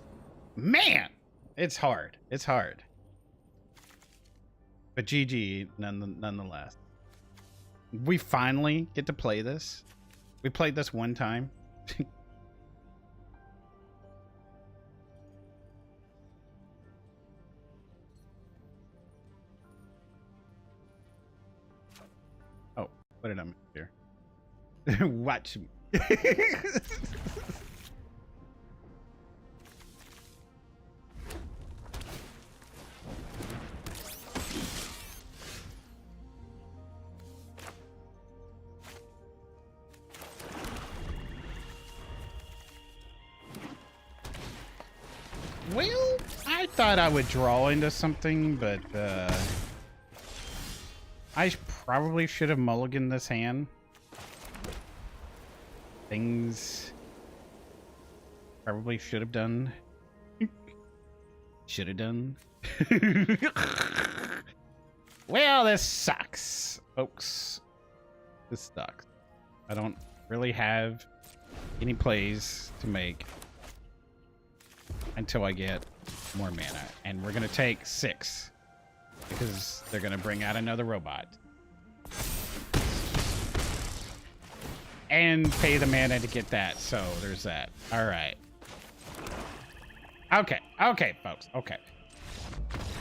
Man, it's hard. It's hard. But GG nonetheless. We finally get to play this. We played this one time. Oh, what did I miss here? Watch me. Well, I thought I would draw into something, but I probably should have mulliganed this hand. Things probably should have done. Should have done. Well, this sucks, folks. This sucks. I don't really have any plays to make until I get more mana. And we're gonna take 6 because they're gonna bring out another robot. And pay the mana to get that, so there's that. Alright. Okay, folks, okay.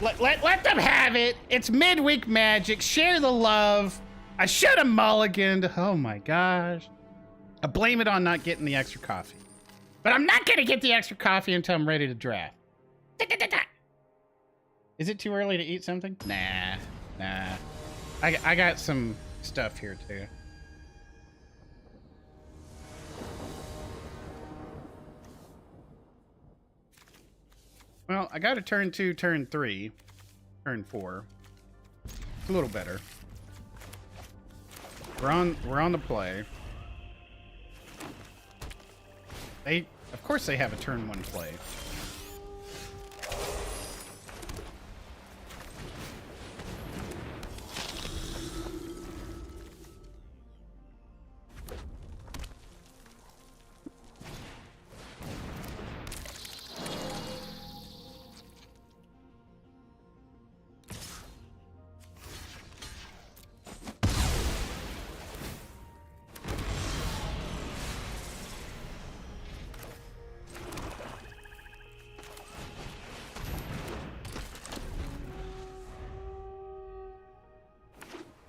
Let them have it. It's midweek magic. Share the love. I should have mulliganed. Oh my gosh. I blame it on not getting the extra coffee. But I'm not gonna get the extra coffee until I'm ready to draft. Is it too early to eat something? Nah. I got some stuff here too. Well, I got a turn 2, turn 3, turn 4. It's a little better. We're on the play. Of course they have a turn 1 play.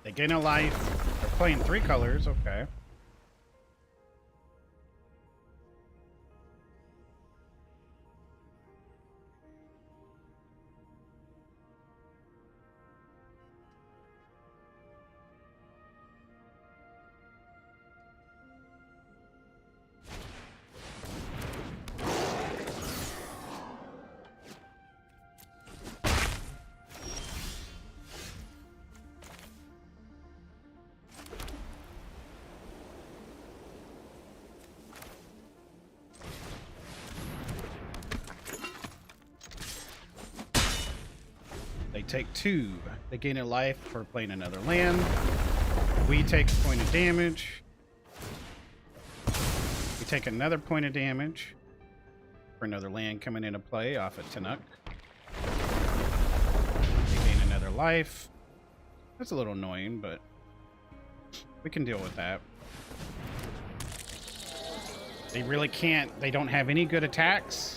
They gain a life. They're playing 3 colors, okay. They take 2. They gain a life for playing another land. We take a point of damage. We take another point of damage for another land coming into play off of Tanuk. They gain another life. That's a little annoying, but we can deal with that. They really can't. They don't have any good attacks.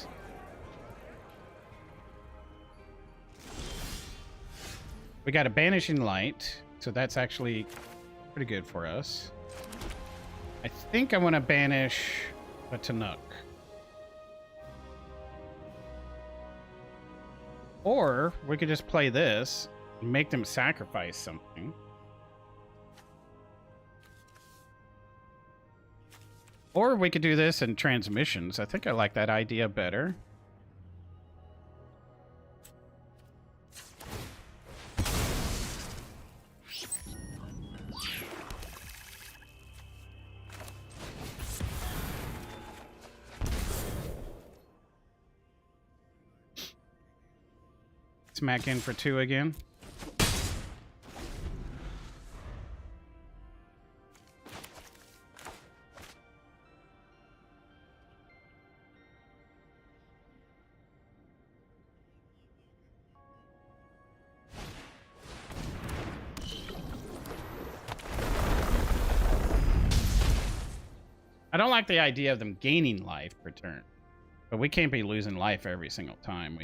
We got a Banishing Light, so that's actually pretty good for us. I think I want to banish a Tanuk. Or we could just play this and make them sacrifice something. Or we could do this in transmissions. I think I like that idea better. Smack in for 2 again. I don't like the idea of them gaining life per turn. But we can't be losing life every single time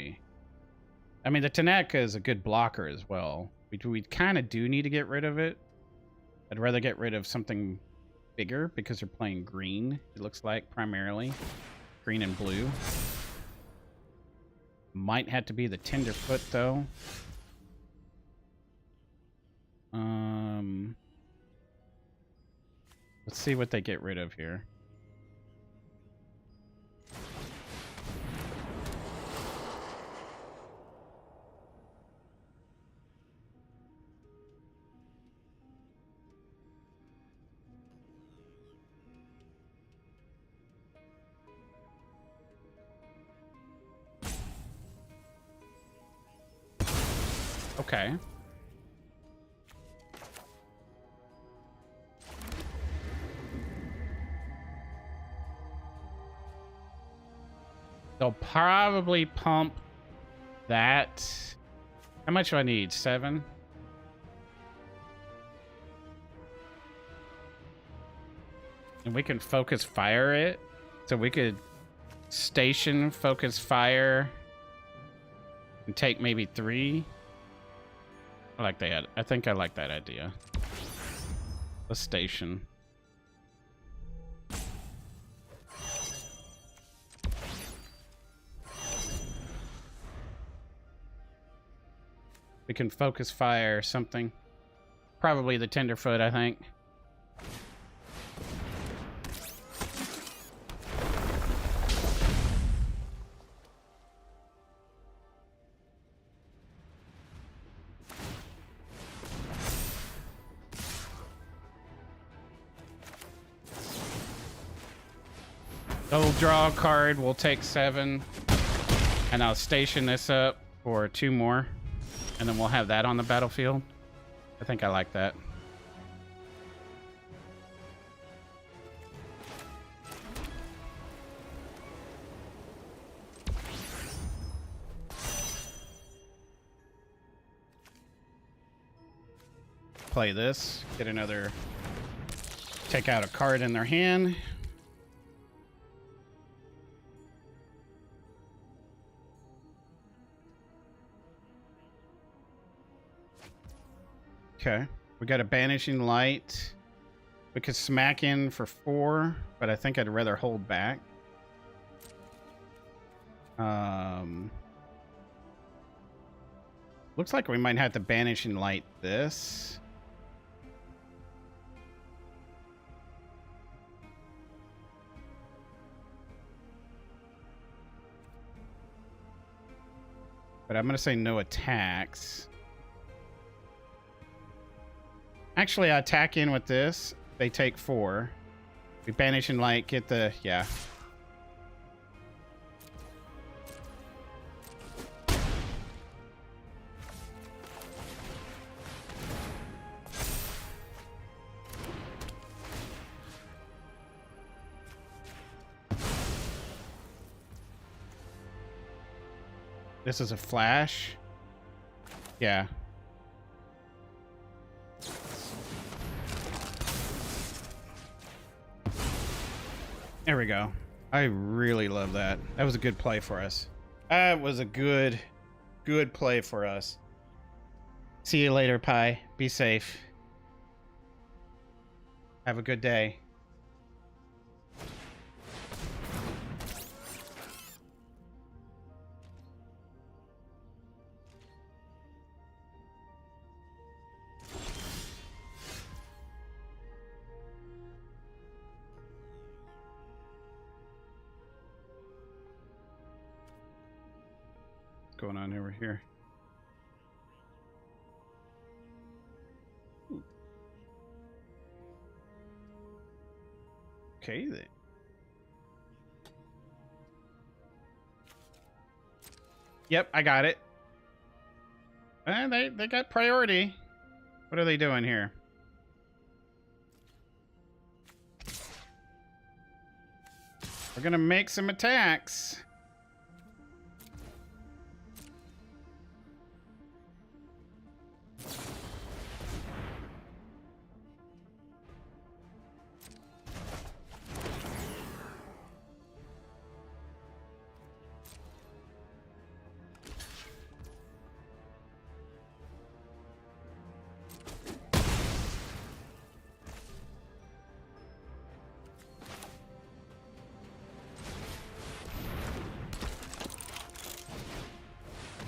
I mean, the Tanaka is a good blocker as well. We kind of do need to get rid of it. I'd rather get rid of something bigger because they're playing green, it looks like, primarily. Green and blue. Might have to be the Tenderfoot, though. Let's see what they get rid of here. Okay. They'll probably pump that. How much do I need? 7? And we can focus fire it. So we could station focus fire and take maybe 3. I like that. I think I like that idea. A station. We can focus fire something. Probably the Tenderfoot, I think. I'll draw a card. We'll take 7. And I'll station this up for 2 more. And then we'll have that on the battlefield. I think I like that. Play this. Get another... Take out a card in their hand. Okay, we got a Banishing Light. We could smack in for 4, but I think I'd rather hold back. Looks like we might have to Banishing Light this. But I'm gonna say no attacks. Actually, I attack in with this. They take 4. We banish and light, get the... Yeah. This is a flash. Yeah. There we go. I really love that. That was a good play for us. That was a good play for us. See you later, Pi. Be safe. Have a good day. Going on over here? Ooh. Okay then. Yep, I got it. And they got priority. What are they doing here? We're gonna make some attacks.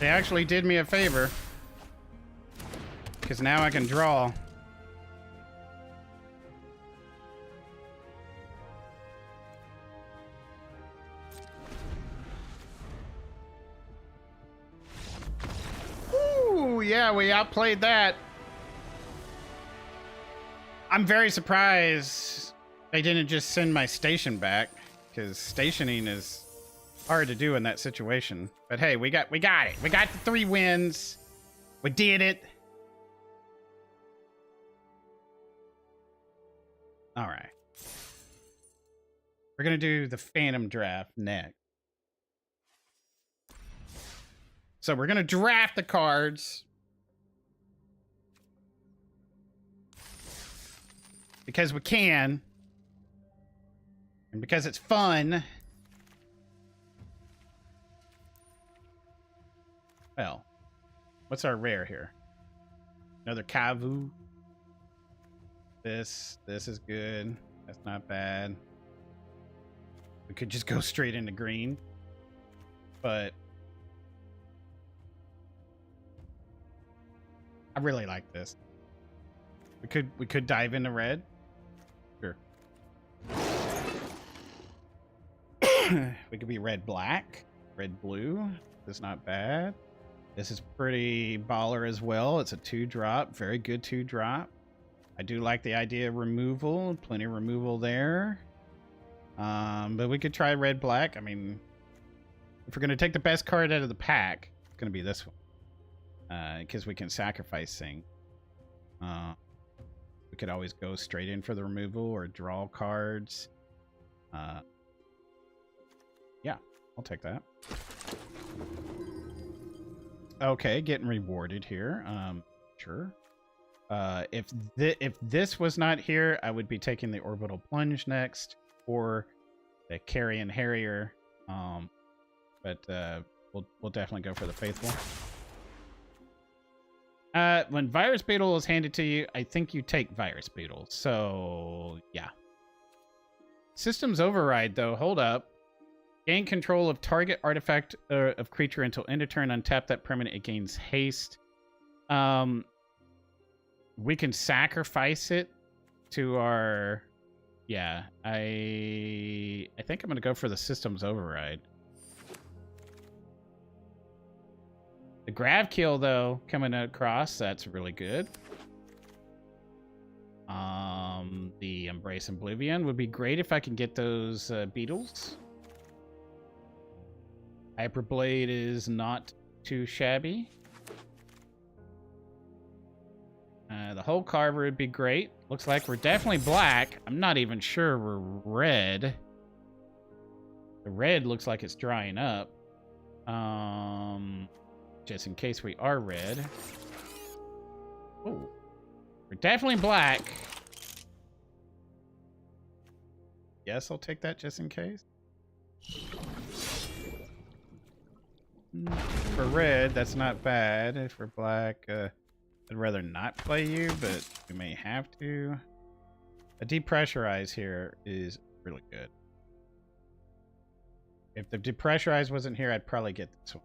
They actually did me a favor. Because now I can draw. Ooh, yeah, we outplayed that. I'm very surprised they didn't just send my station back, because stationing is hard to do in that situation. But hey, we got it. We got the 3 wins. We did it. All right. We're going to do the Phantom Draft next. So we're going to draft the cards. Because we can. And because it's fun. Well, what's our rare here? Another Kavu. This is good. That's not bad. We could just go straight into green. But I really like this. We could dive into red. Sure. We could be red black, red blue. That's not bad. This is pretty baller as well. It's a 2-drop, very good 2-drop. I do like the idea of removal, plenty of removal there. But we could try red black. I mean, if we're gonna take the best card out of the pack, it's gonna be this one. Because we can sacrifice things. We could always go straight in for the removal or draw cards. Yeah, I'll take that. Okay, getting rewarded here. Sure. If this was not here, I would be taking the Orbital Plunge next, or the Carrion Harrier. But we'll definitely go for the Faithful. When Virus Beetle is handed to you, I think you take Virus Beetle. So, yeah. Systems Override, though. Hold up. Gain control of target artifact of creature until end of turn. Untap that permanent. It gains haste. We can sacrifice it to our... Yeah, I think I'm going to go for the Systems Override. The Grav Kill, though, coming across, that's really good. The Embrace Oblivion would be great if I can get those beetles. Hyperblade is not too shabby. The Whole Carver would be great. Looks like we're definitely black. I'm not even sure we're red. The red looks like it's drying up. Just in case we are red. Oh, we're definitely black. Yes, I'll take that just in case. For red, that's not bad. If we're black, I'd rather not play you, but we may have to. A depressurize here is really good. If the depressurize wasn't here, I'd probably get this one.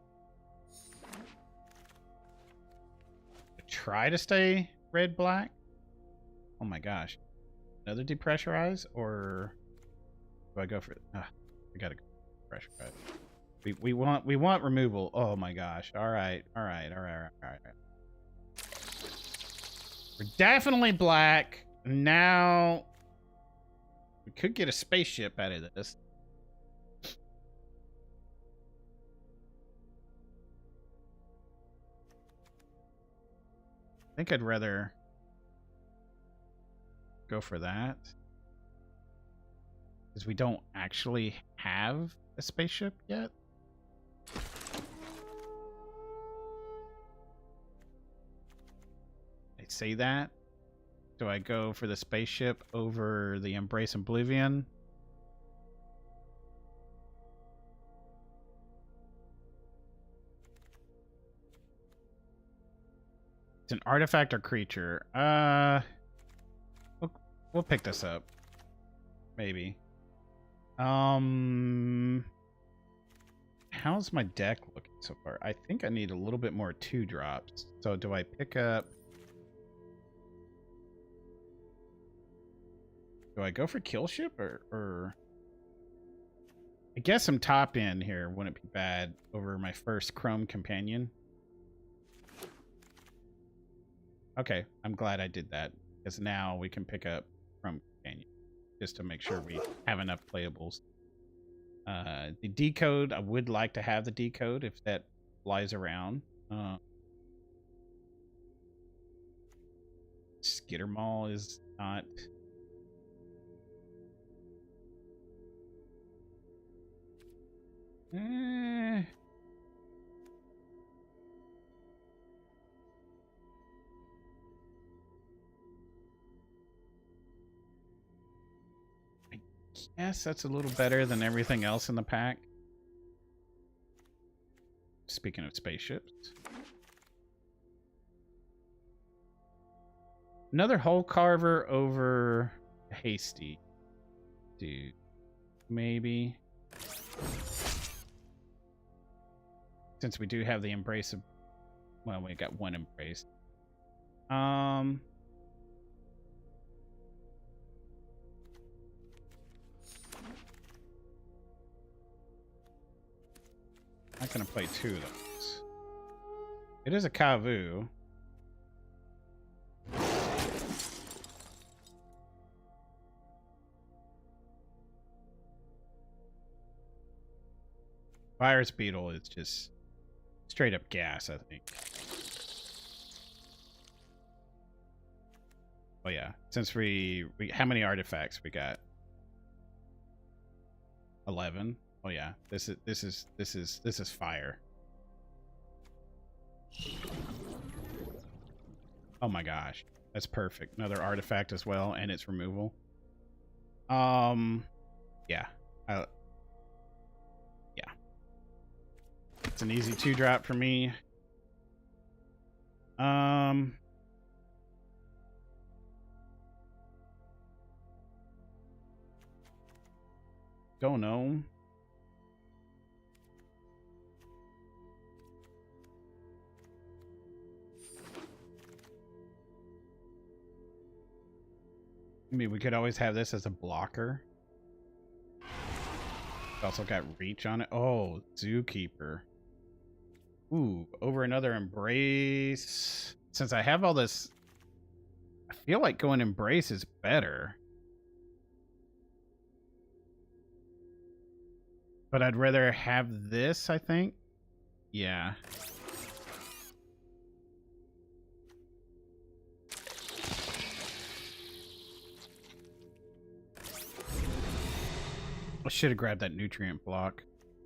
Try to stay red black. Oh my gosh, another depressurize, or do I go for it? We gotta go depressurize. We want removal. Oh my gosh. All right. We're definitely black. Now we could get a spaceship out of this. I think I'd rather go for that, because we don't actually have a spaceship yet. I say that. Do I go for the spaceship over the Embrace Oblivion? It's an artifact or creature. We'll pick this up. Maybe. How how's my deck looking so far? I think I need a little bit more 2-drops. So do I pick up... Do I go for kill ship or... I guess I'm top end here. Wouldn't be bad over my first Chrome companion. Okay, I'm glad I did that. Because now we can pick up Chrome companion. Just to make sure we have enough playables. The decode, I would like to have the decode if that flies around. Skittermaul is not... I guess that's a little better than everything else in the pack. Speaking of spaceships. Another hole carver over hasty. Dude. Maybe. Since we do have the embrace of... Well, we got one embrace. Not gonna play 2 of those. It is a Kavu. Virus Beetle is just straight up gas, I think. Oh yeah, since we how many artifacts we got? 11. Oh yeah, this is fire. Oh my gosh, that's perfect. Another artifact as well, and its removal. Yeah. It's an easy 2-drop for me. Don't know. I mean, we could always have this as a blocker. Also got reach on it. Oh, Zookeeper. Ooh, over another embrace. Since I have all this, I feel like going embrace is better. But I'd rather have this, I think. Yeah. I should have grabbed that nutrient block.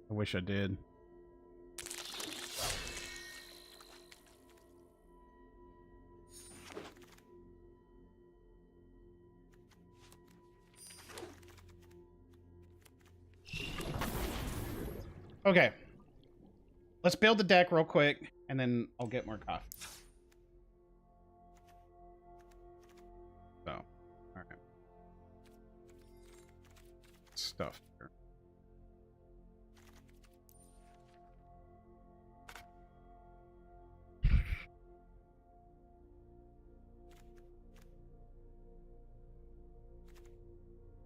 I wish I did. Okay. Let's build the deck real quick, and then I'll get more coffee. So, alright. Stuff here.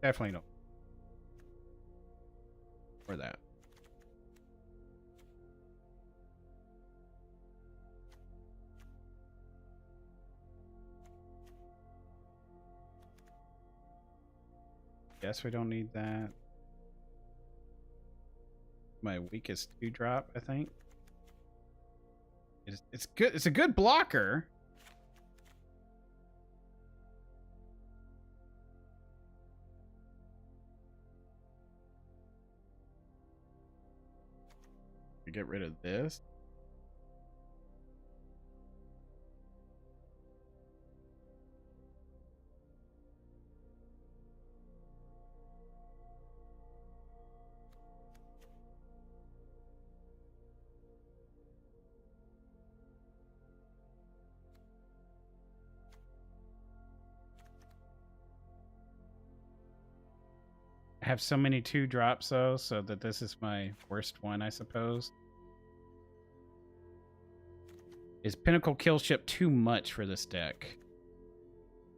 Definitely no. For that. Guess we don't need that. My weakest 2-drop, I think. It's good. It's a good blocker. Get rid of this. I have so many 2-drops though, so that this is my worst one, I suppose. Is Pinnacle Kill Ship too much for this deck?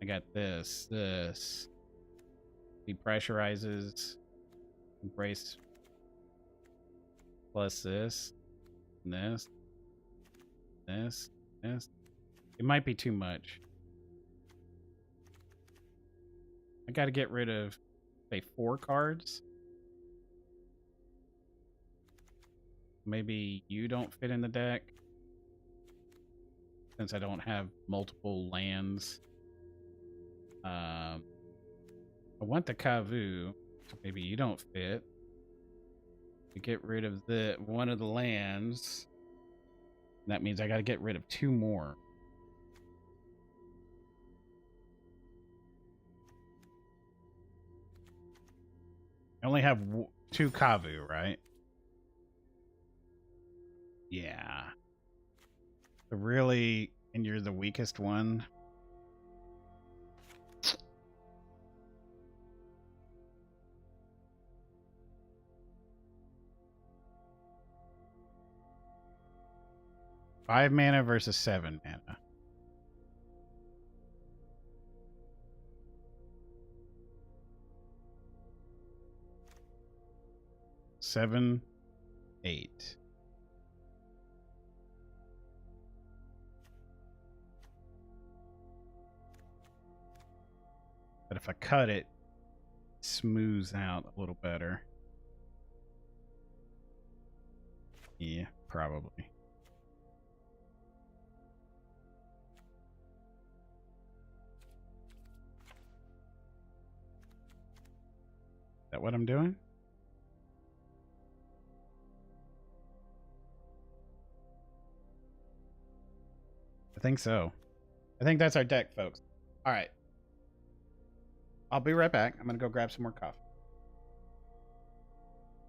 I got this. Depressurizes. Embrace. Plus this. And this. This. It might be too much. I gotta get rid of, say, 4 cards. Maybe you don't fit in the deck. Since I don't have multiple lands. I want the Kavu. So maybe you don't fit. To get rid of one of the lands. That means I gotta get rid of 2 more. I only have 2 Kavu, right? Yeah. Really, and you're the weakest one. Five mana versus 7 mana. Seven, 8. But if I cut it, it smooths out a little better. Yeah, probably. Is that what I'm doing? I think so. I think that's our deck, folks. All right. I'll be right back. I'm going to go grab some more coffee.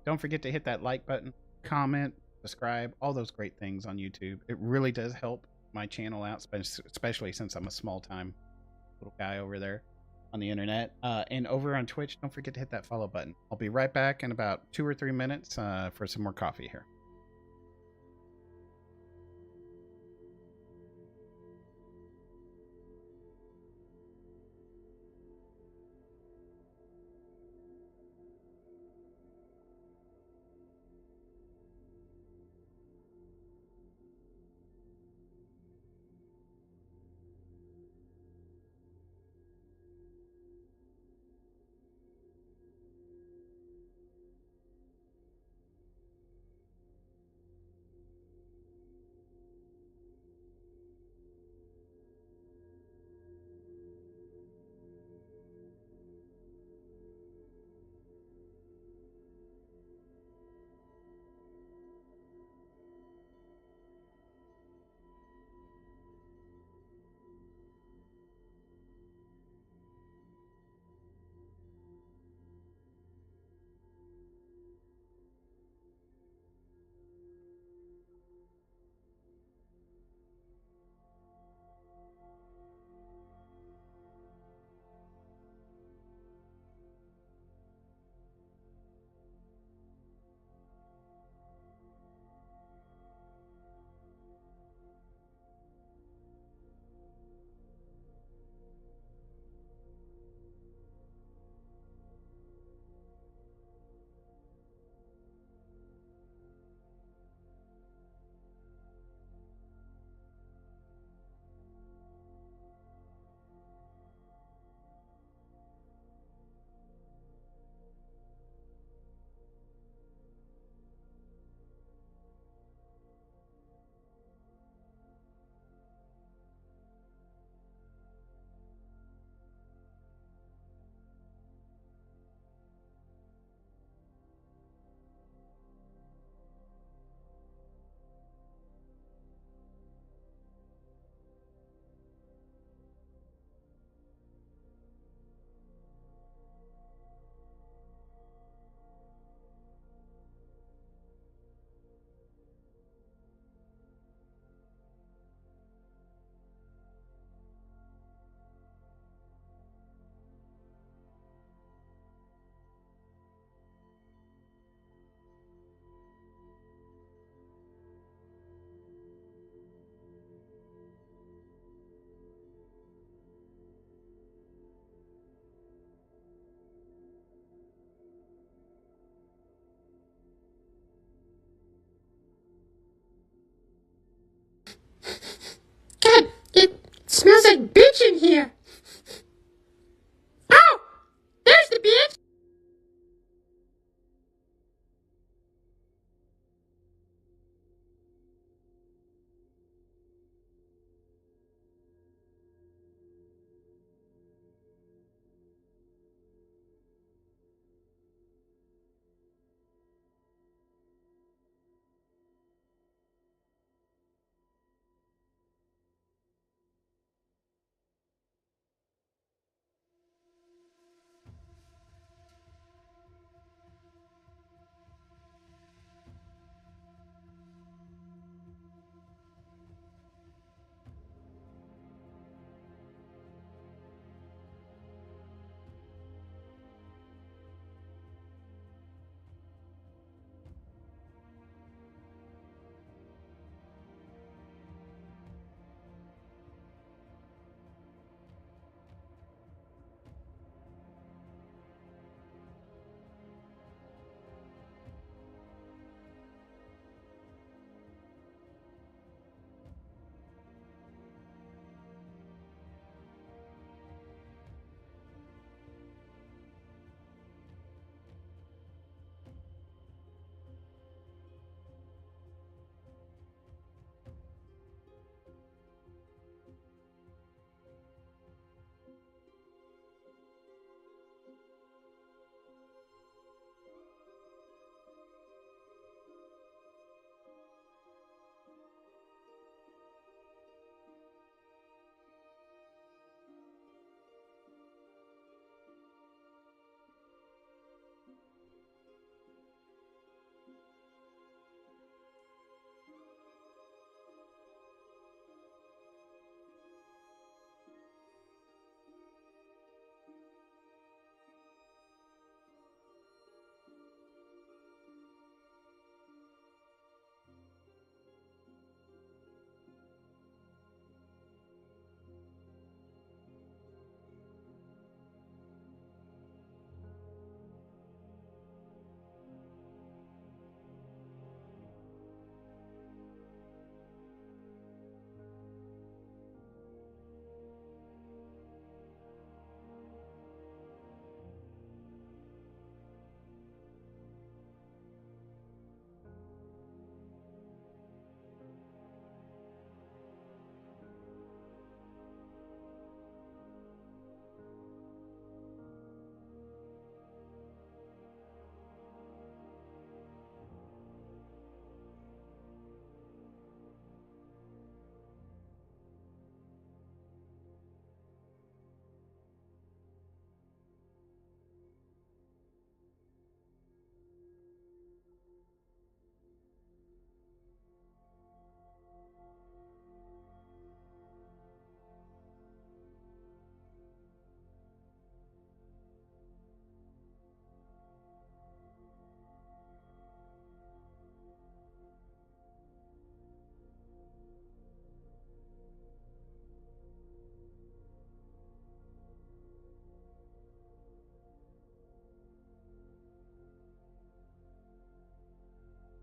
Don't forget to hit that like button, comment, subscribe, all those great things on YouTube. It really does help my channel out, especially since I'm a small-time little guy over there on the internet. And over on Twitch, don't forget to hit that follow button. I'll be right back in about 2 or 3 minutes for some more coffee here.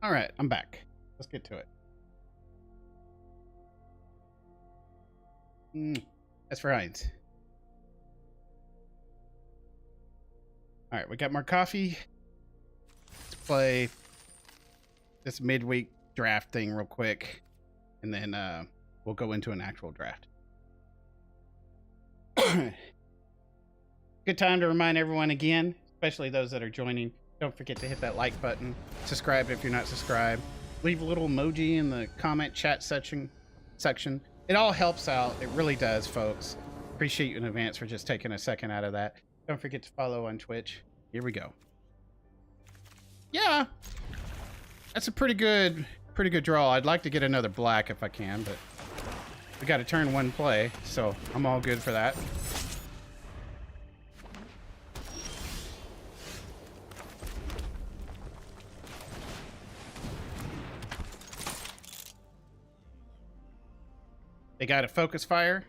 All right, I'm back. Let's get to it. That's for Heinz. All right, we got more coffee. Let's play this midweek draft thing real quick, and then we'll go into an actual draft. Good time to remind everyone again, especially those that are joining, don't forget to hit that like button, subscribe if you're not subscribed, leave a little emoji in the comment chat section. It all helps out. It really does, folks. Appreciate you in advance for just taking a second out of that. Don't forget to follow on Twitch. Here we go. Yeah, that's a pretty good draw. I'd like to get another black if I can, but we got to turn one play, so I'm all good for that. They got a focus fire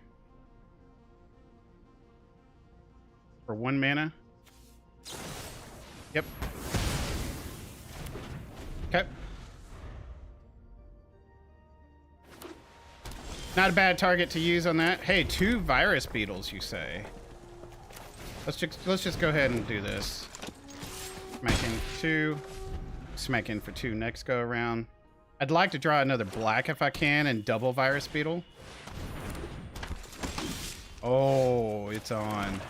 for 1 mana. Yep. Okay. Not a bad target to use on that. Hey, 2 virus beetles, you say? Let's just go ahead and do this. Smack in for 2. Smack in for 2 next go around. I'd like to draw another black if I can and double virus beetle. Oh, it's on.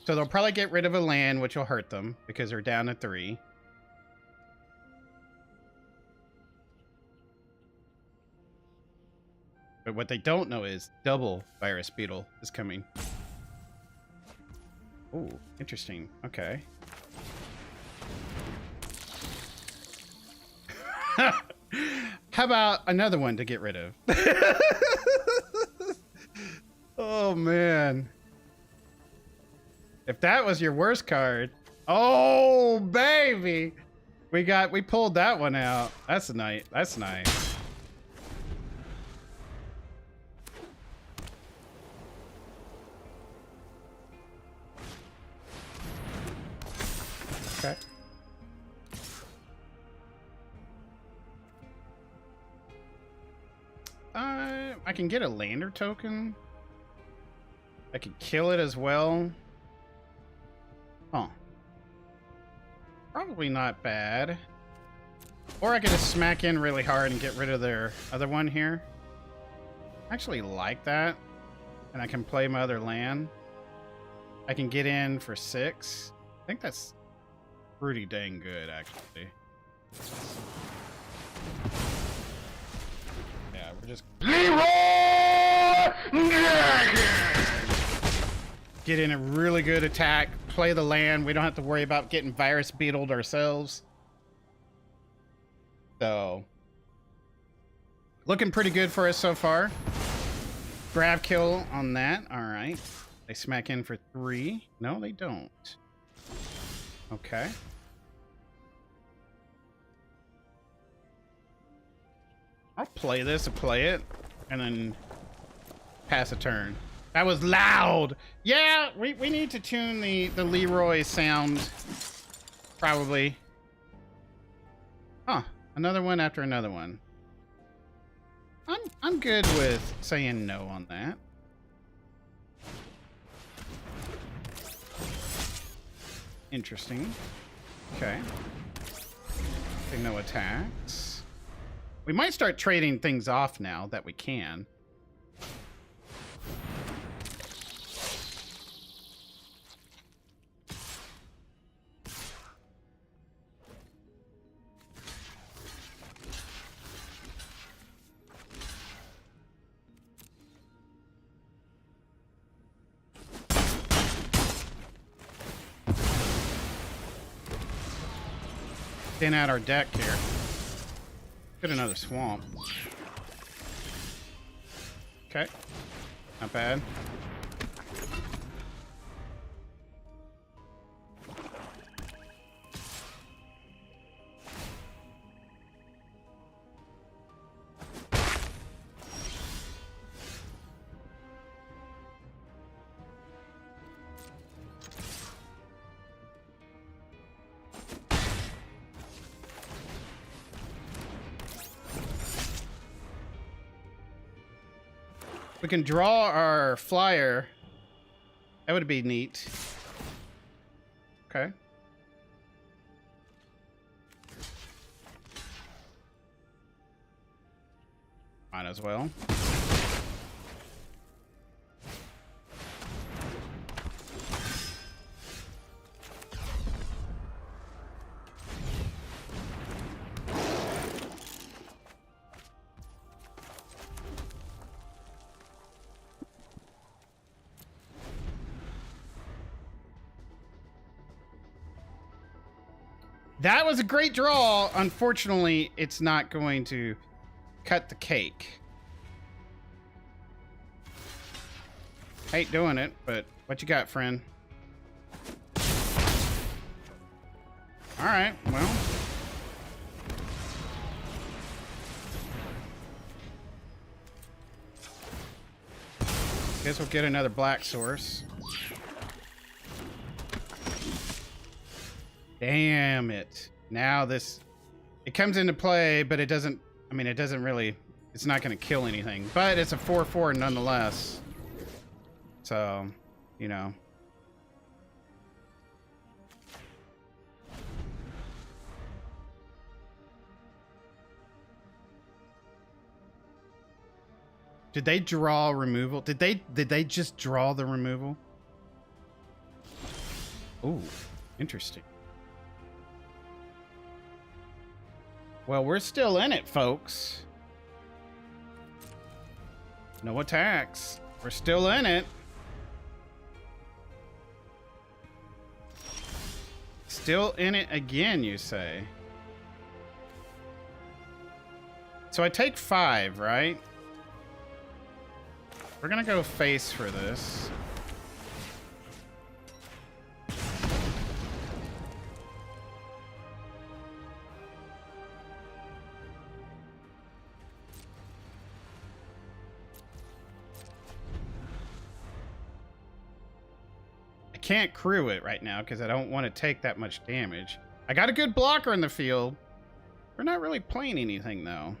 So they'll probably get rid of a land, which will hurt them because they're down to 3. But what they don't know is double virus beetle is coming. Oh, interesting. Okay. How about another one to get rid of? Oh, man. If that was your worst card. Oh, baby. We pulled that one out. That's nice. That's nice. Okay. I can get a lander token. I could kill it as well. Huh. Probably not bad. Or I could just smack in really hard and get rid of their other one here. I actually like that. And I can play my other land. I can get in for 6. I think that's pretty dang good, actually. Yeah, we're just... Get in a really good attack, play the land. We don't have to worry about getting virus beetled ourselves. So, looking pretty good for us so far. Grab kill on that. All right. They smack in for 3. No, they don't. Okay. I'll play this and play it, and then pass a turn. That was loud. Yeah, we need to tune the Leroy sound. Probably. Huh. Another one after another one. I'm good with saying no on that. Interesting. Okay. Okay, no attacks. We might start trading things off now that we can. Thin out our deck here. Get another swamp. Okay. Not bad. We can draw our flyer. That would be neat. Okay. Might as well. That was a great draw. Unfortunately, it's not going to cut the cake. Hate doing it, but what you got, friend? All right, well. Guess we'll get another black source. Damn it. Now this, it comes into play, but it doesn't, I mean, it doesn't really, it's not going to kill anything, but it's a 4/4 nonetheless. So, you know. Did they draw removal? Did they just draw the removal? Ooh, interesting. Well, we're still in it, folks. No attacks. We're still in it. Still in it again, you say? So I take 5, right? We're gonna go face for this. I can't crew it right now because I don't want to take that much damage. I got a good blocker in the field. We're not really playing anything though.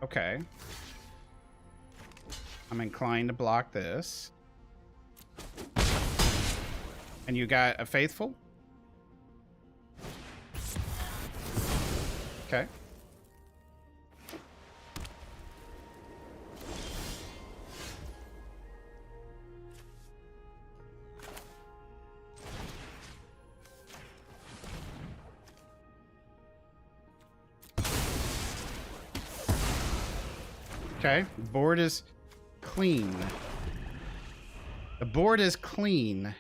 Okay. I'm inclined to block this. And you got a faithful? Okay. Okay, board is clean. The board is clean.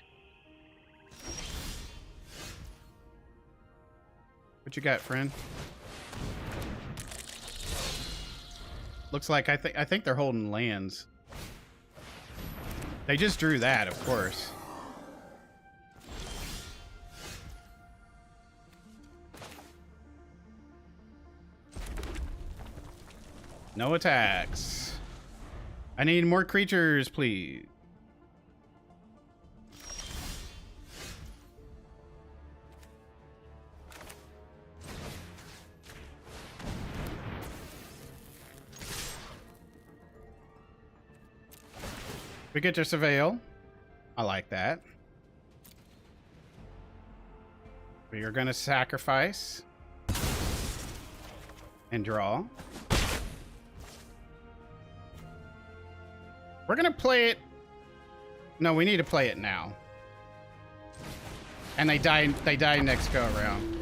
What you got, friend? Looks like I think they're holding lands. They just drew that, of course. No attacks. I need more creatures, please. We get to surveil. I like that. We are going to sacrifice and draw. We're gonna play it. No, we need to play it now. And they die next go around.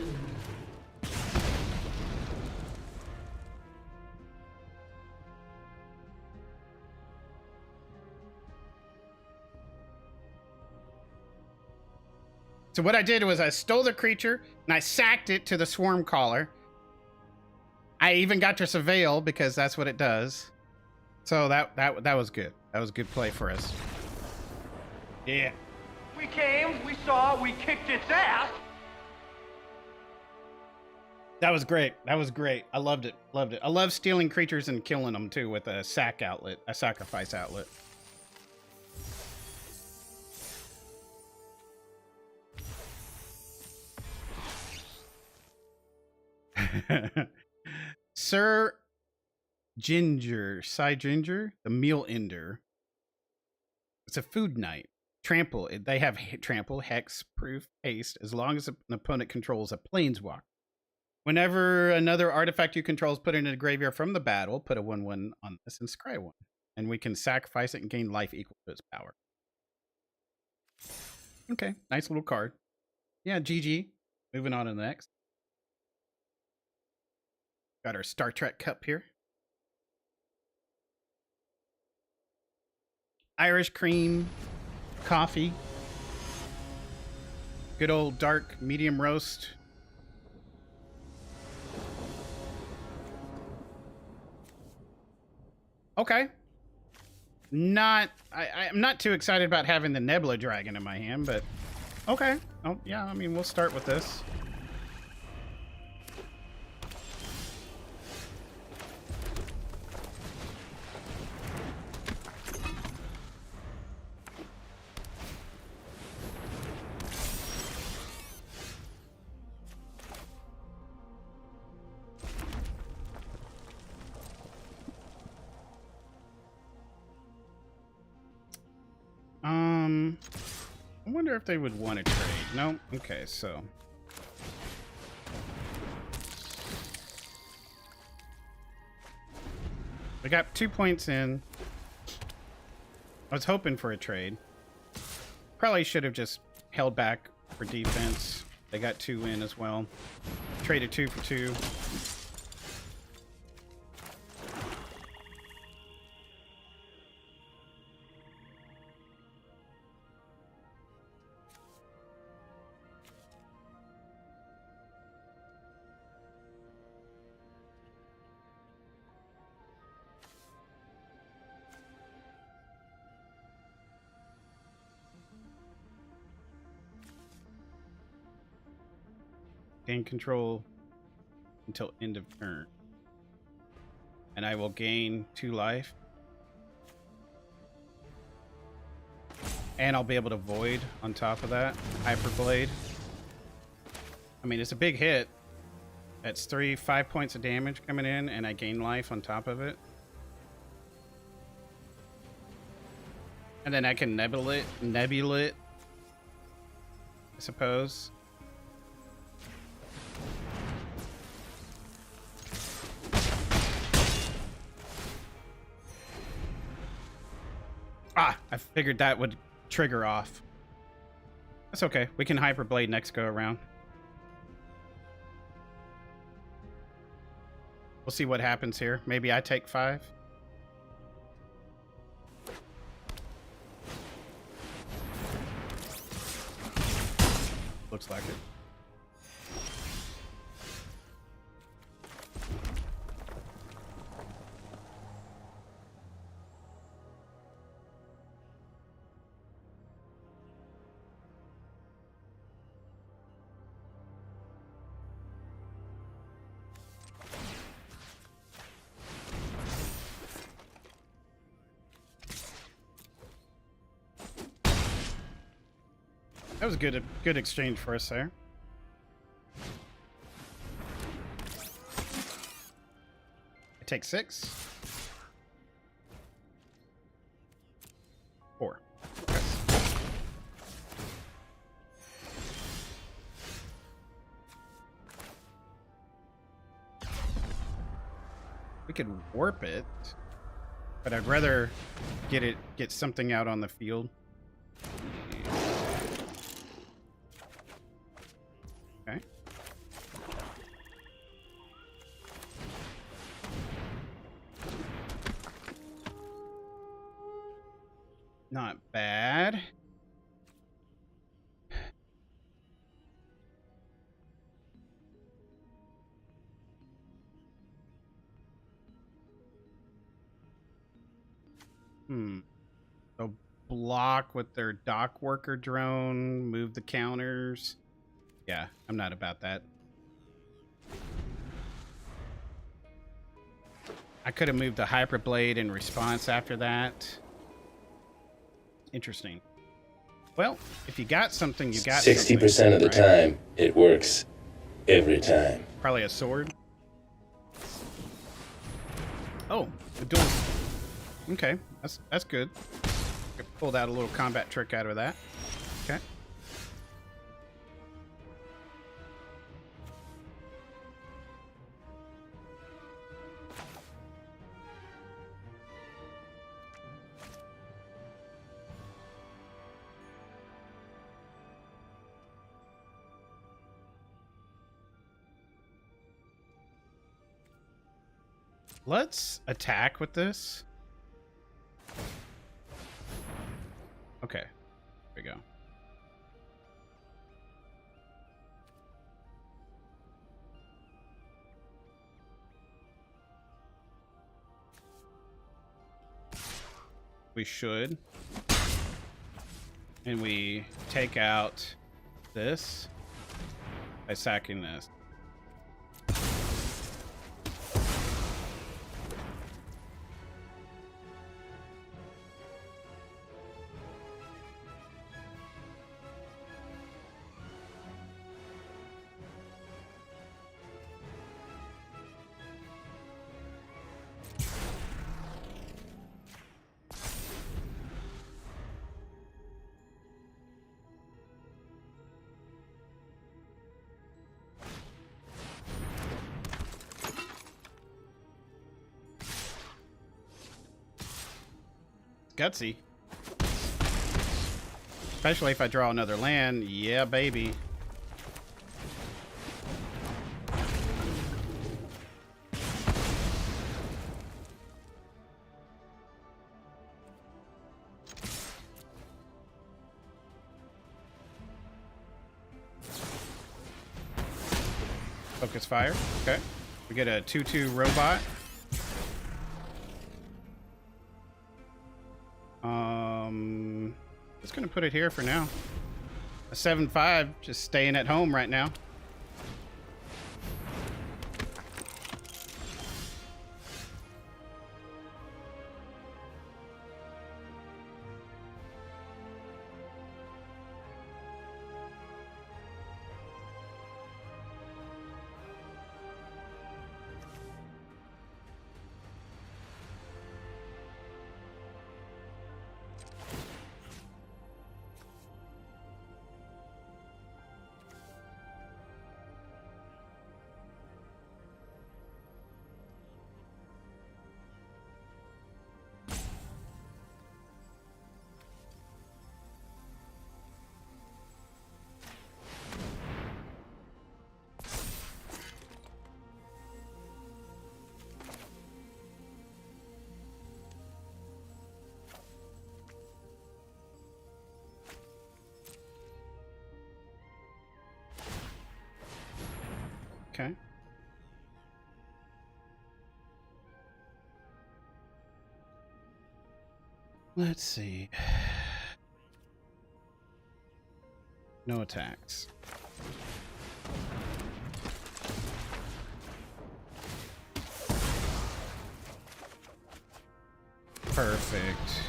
So what I did was I stole the creature and I sacked it to the swarm caller. I even got to surveil because that's what it does. So that was good. That was a good play for us. Yeah. We came, we saw, we kicked its ass. That was great. That was great. I loved it. Loved it. I love stealing creatures and killing them too with a sacrifice outlet. Sir Ginger, the meal ender. It's a food night. Trample. They have trample, hex, proof, haste, as long as an opponent controls a planeswalker. Whenever another artifact you control is put into the graveyard from the battle, put a 1/1 on this and scry 1. And we can sacrifice it and gain life equal to its power. Okay, nice little card. Yeah, GG. Moving on to the next. Got our Star Trek cup here. Irish cream, coffee. Good old dark medium roast. Okay. I'm not too excited about having the Nebula Dragon in my hand, but okay. Oh, yeah, I mean, we'll start with this. I wonder if they would want to trade. No? Okay, so. We got 2 points in. I was hoping for a trade. Probably should have just held back for defense. They got 2 in as well. Traded 2 for 2. Gain control until end of turn. And I will gain 2 life. And I'll be able to void on top of that. Hyperblade. I mean, it's a big hit. That's 5 points of damage coming in, and I gain life on top of it. And then I can nebulate, I suppose. Ah, I figured that would trigger off. That's okay. We can Hyperblade next go around. We'll see what happens here. Maybe I take 5. Looks like it. That was a good exchange for us there. I take 6. 4. Okay. We could warp it, but I'd rather get something out on the field. Okay. Not bad. So block with their dock worker drone, move the counters. Yeah, I'm not about that. I could have moved the Hyperblade in response after that. Interesting. Well, if you got something, you got 60% of the right? time, it works. Every time. Probably a sword. Oh, the dual. Okay, that's good. Pulled out a little combat trick out of that. Okay. Let's attack with this. Okay, there we go. We should. And we take out this by sacking this. Gutsy. Especially if I draw another land. Yeah, baby. Focus fire. Okay. We get a 2/2 robot. Just gonna put it here for now. A 7/5, just staying at home right now. Okay. Let's see. No attacks. Perfect.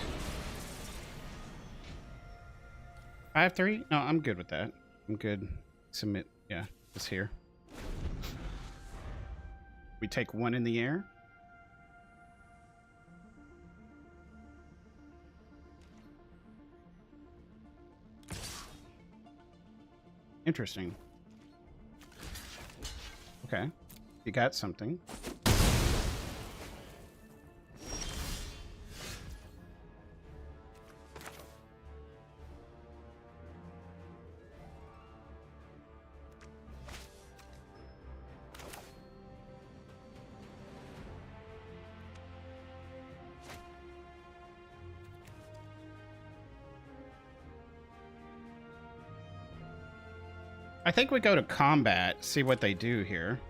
5/3? No, I'm good with that. I'm good. Submit. Yeah, it's here. We take one in the air. Interesting. Okay. You got something. I think we go to combat, see what they do here.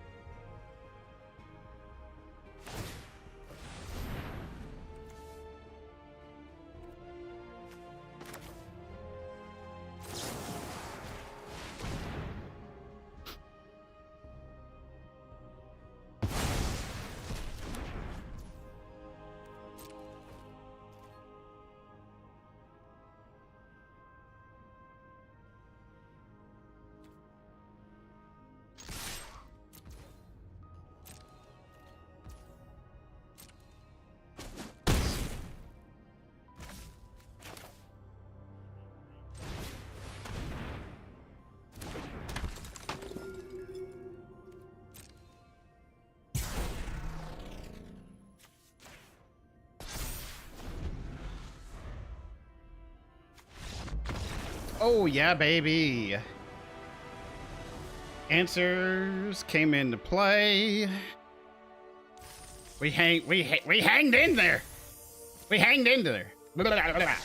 Oh yeah, baby. Answers came into play. We hanged in there. We hanged in there. Blah, blah, blah, blah.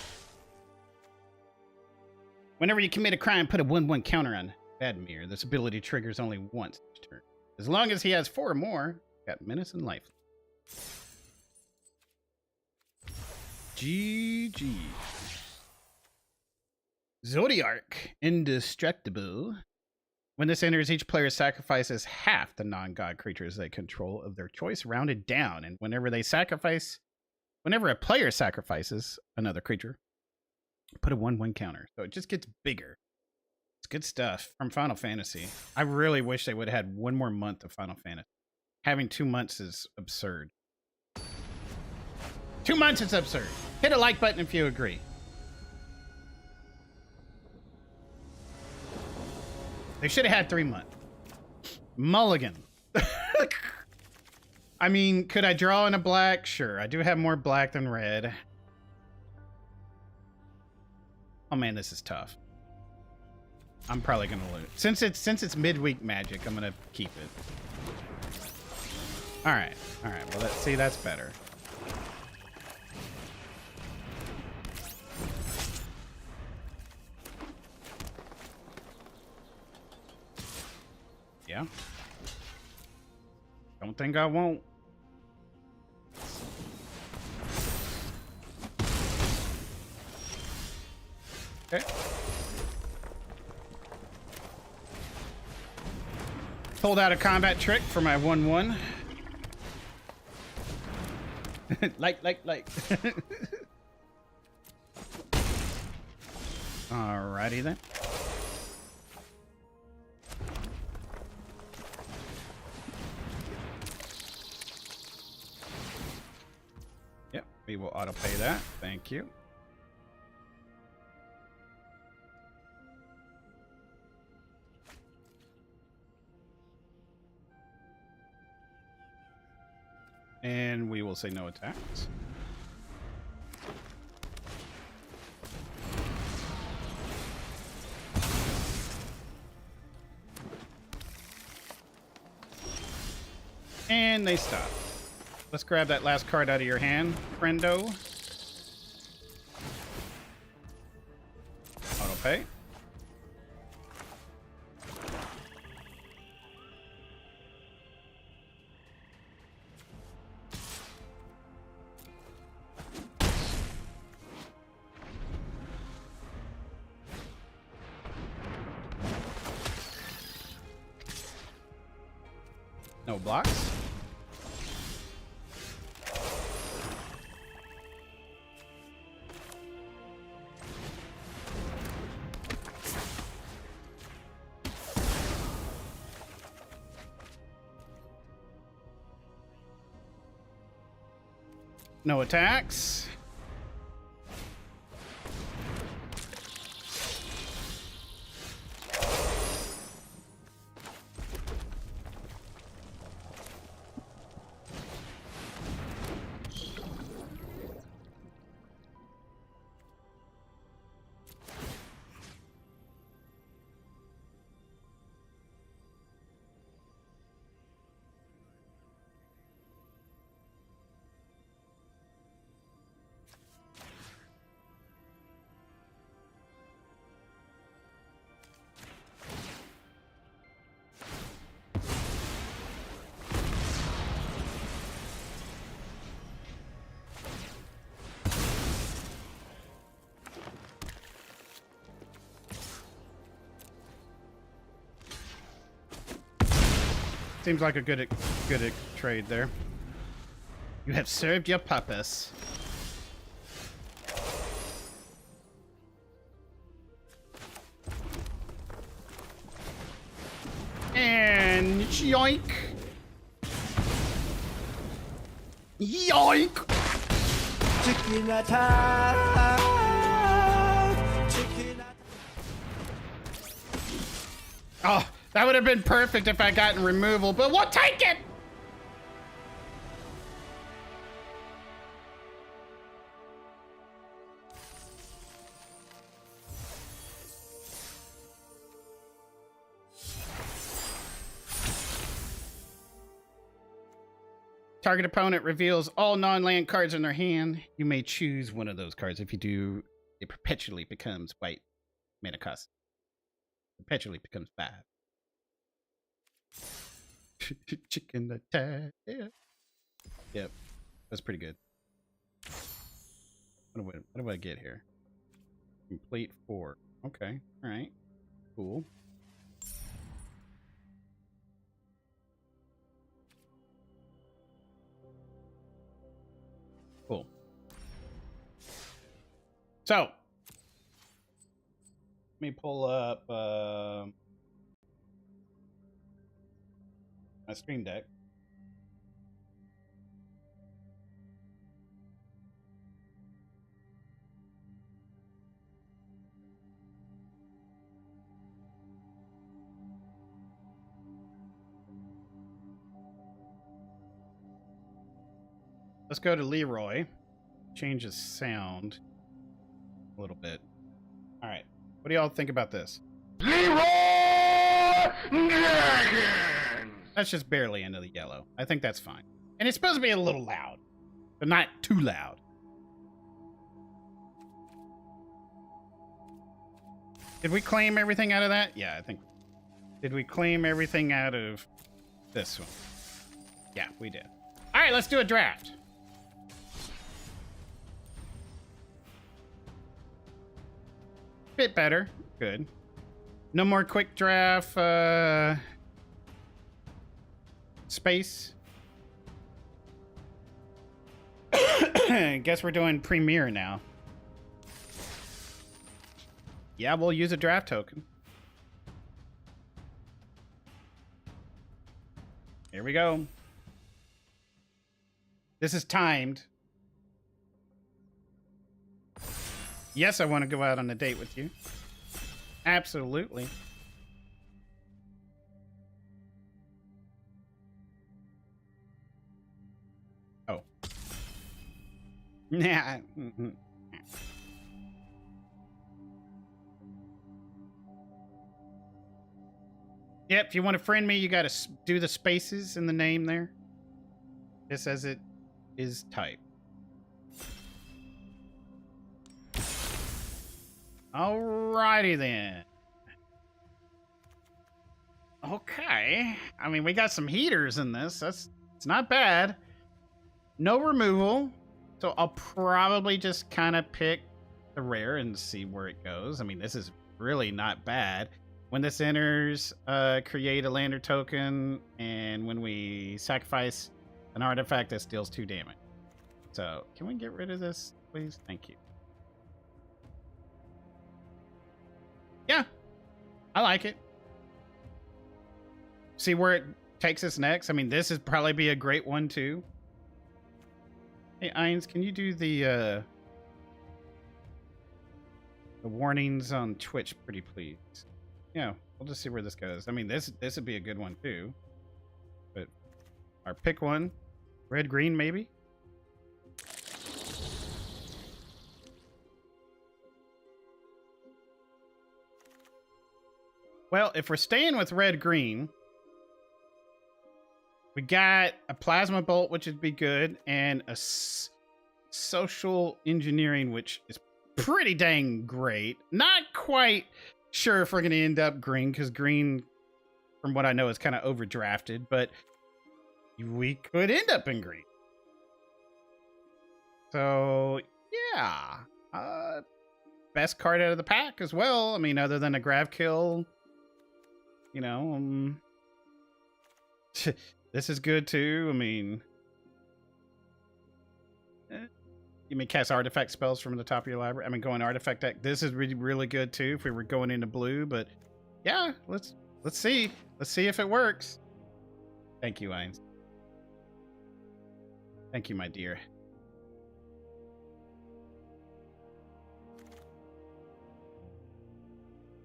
Whenever you commit a crime, put a 1/1 counter on Vadmir. This ability triggers only once each turn. As long as he has 4 or more, got menace and life. GG. Zodiarch, indestructible. When this enters, each player sacrifices half the non-god creatures they control of their choice, rounded down. And whenever a player sacrifices another creature, put a 1/1 counter. So it just gets bigger. It's good stuff from Final Fantasy. I really wish they would have had 1 more month of Final Fantasy. Having 2 months is absurd. 2 months is absurd. Hit a like button if you agree. They should have had 3 months. Mulligan. I mean, could I draw in a black? Sure. I do have more black than red. Oh man, this is tough. I'm probably gonna lose. Since it's midweek magic, I'm gonna keep it. Alright. Alright, well let's see, that's better. Yeah. Don't think I won't. Okay. Pulled out a combat trick for my 1/1. like. Alrighty then. Yep, we will auto pay that. Thank you. And we will say no attacks. And they stop. Let's grab that last card out of your hand, friendo. Auto pay. No blocks. No attacks. Seems like a good trade there. You have served your purpose. And yoink. Yoink. Chicken attack. Chicken attack. Oh, that would have been perfect if I gotten removal, but we'll take it! Target opponent reveals all non-land cards in their hand. You may choose one of those cards. If you do, it perpetually becomes white mana cost. Perpetually becomes 5. Chicken attack. Yeah. Yep. That's pretty good. What do I get here? Complete 4. Okay. All right. Cool. Cool. So, let me pull up my Stream Deck. Let's go to Leroy. Change his sound a little bit. All right. What do y'all think about this? Leroy Jenkins! That's just barely into the yellow. I think that's fine. And it's supposed to be a little loud, but not too loud. Did we claim everything out of that? Yeah, I think. Did we claim everything out of this one? Yeah, we did. All right, let's do a draft. Bit better. Good. No more quick draft space. Guess we're doing Premiere now. Yeah, we'll use a draft token. Here we go. This is timed. Yes, I want to go out on a date with you. Absolutely. Oh. Nah. Yep, if you want to friend me, you got to do the spaces in the name there. Just as it is typed. Alrighty then. Okay. I mean, we got some heaters in this. It's not bad. No removal. So I'll probably just kind of pick the rare and see where it goes. I mean, this is really not bad. When this enters, create a lander token, and when we sacrifice an artifact, that deals 2 damage. So, can we get rid of this, please? Thank you. Yeah, I like it. See where it takes us next. I mean, this would probably be a great one too. Hey, Ines, can you do the warnings on Twitch, pretty please? Yeah, we'll just see where this goes. I mean, this would be a good one too. But our pick one, red, green, maybe. Well, if we're staying with red-green, we got a plasma bolt, which would be good, and a social engineering, which is pretty dang great. Not quite sure if we're going to end up green, because green, from what I know, is kind of overdrafted, but we could end up in green. So, yeah. Best card out of the pack as well. I mean, other than a grab kill. You know, this is good too. I mean, you may cast artifact spells from the top of your library. I mean, going artifact deck. This is really, really good too if we were going into blue. But yeah, let's see. Let's see if it works. Thank you, Ines. Thank you, my dear.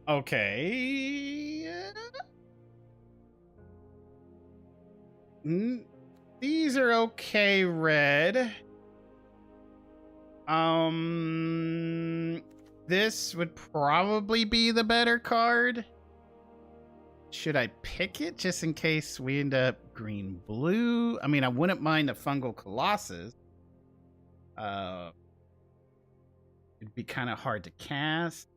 Okay. These are okay, red. This would probably be the better card. Should I pick it just in case we end up green blue? I mean, I wouldn't mind the fungal colossus. It'd be kind of hard to cast.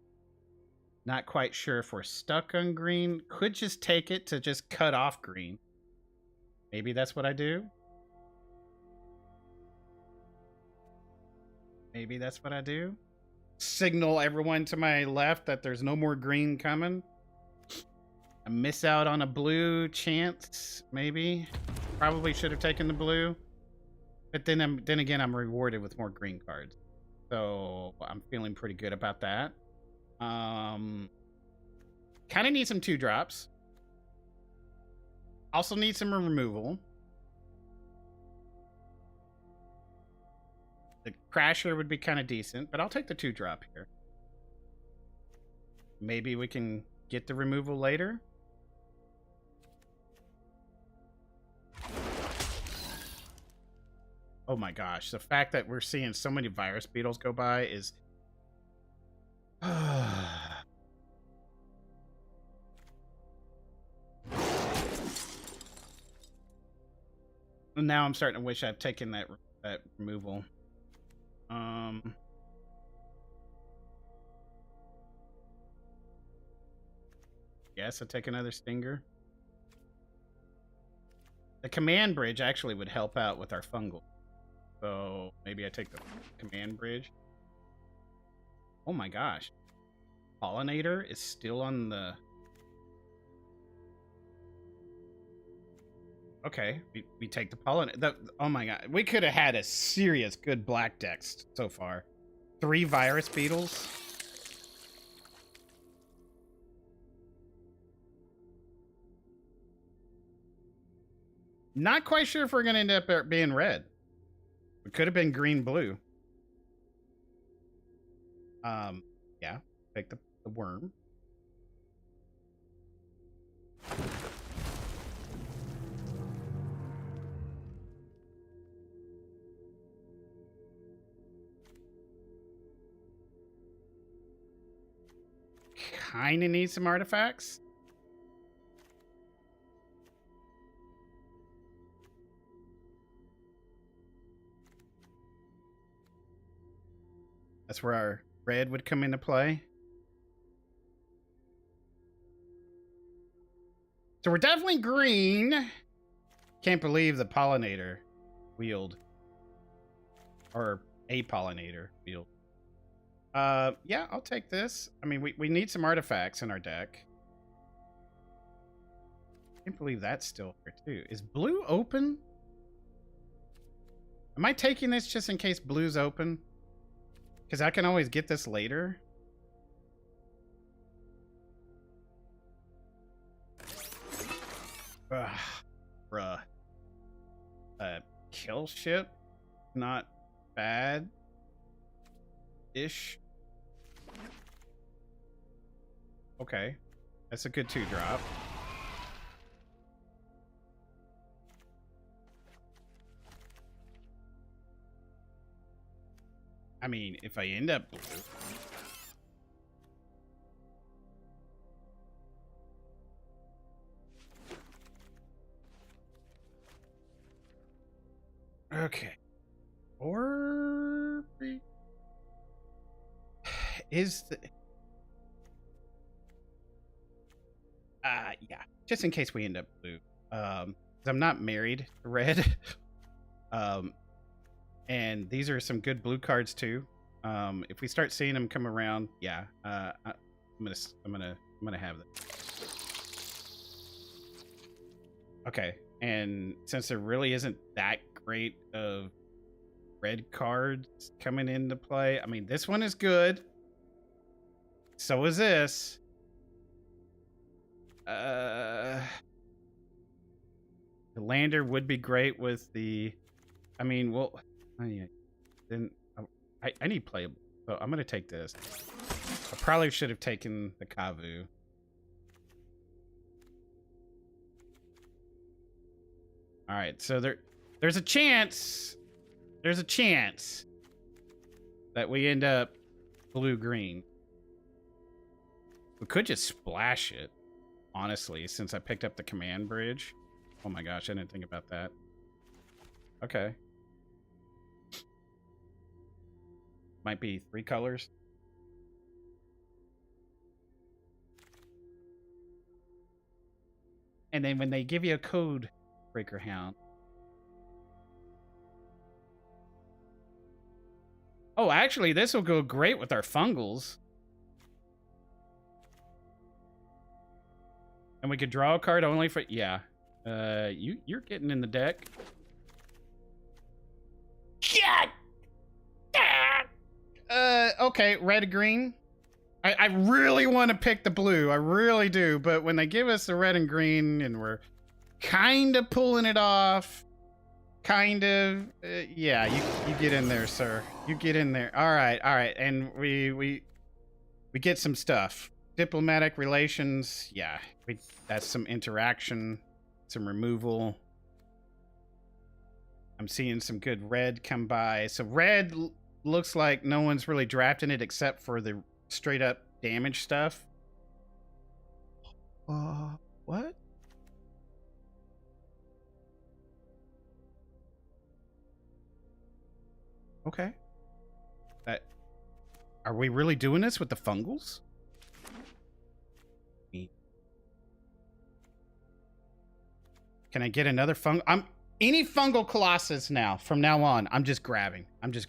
Not quite sure if we're stuck on green. Could just take it to just cut off green. Maybe that's what I do. Maybe that's what I do. Signal everyone to my left that there's no more green coming. I miss out on a blue chance, maybe. Probably should have taken the blue. But then again, I'm rewarded with more green cards. So I'm feeling pretty good about that. Kind of need some 2-drops. Also need some removal. The Crasher would be kind of decent, but I'll take the 2-drop here. Maybe we can get the removal later. Oh my gosh, the fact that we're seeing so many virus beetles go by is... Now I'm starting to wish I've taken that removal. Guess I'll take another stinger. The command bridge actually would help out with our fungal. So maybe I take the command bridge. Oh my gosh. Pollinator is still on the... Okay, we take the pollinator. Oh my god. We could have had a serious good black deck so far. 3 virus beetles. Not quite sure if we're going to end up being red. It could have been green-blue. Yeah. Take the worm. Kinda need some artifacts. That's where our red would come into play. So we're definitely green. Can't believe the pollinator wheeled. Or a pollinator wheeled. Yeah, I'll take this. I mean, we need some artifacts in our deck. Can't believe that's still here too. Is blue open? Am I taking this just in case blue's open? Because I can always get this later. Ugh, bruh. Kill ship? Not bad. Ish. Okay. That's a good 2-drop. I mean, if I end up blue. Okay. Or is the yeah, just in case we end up blue. 'Cause I'm not married to red. And these are some good blue cards too. If we start seeing them come around, yeah, I'm gonna have them. Okay, and since there really isn't that great of red cards coming into play, I mean, this one is good. So is this. The lander would be great with the... I mean, well... Oh, yeah. Then I need playable, so I'm gonna take this. I probably should have taken the Kavu. All right, so there's a chance. There's a chance that we end up blue-green. We could just splash it. honestly, since I picked up the command bridge. Oh my gosh, I didn't think about that. Okay. Might be 3 colors. And then when they give you a code, Breaker Hound. Oh, actually, this will go great with our fungals. And we could draw a card only for... Yeah. You're getting in the deck. Okay, red, green. I really want to pick the blue. I really do. But when they give us the red and green and we're kind of pulling it off, kind of, yeah, you get in there, sir. You get in there. All right. And we get some stuff. Diplomatic relations. Yeah, that's some interaction, some removal. I'm seeing some good red come by. So red looks like no one's really drafting it except for the straight up damage stuff. What? Okay. Are we really doing this with the fungals? Can I get another any fungal colossus now, from now on, I'm just grabbing. I'm just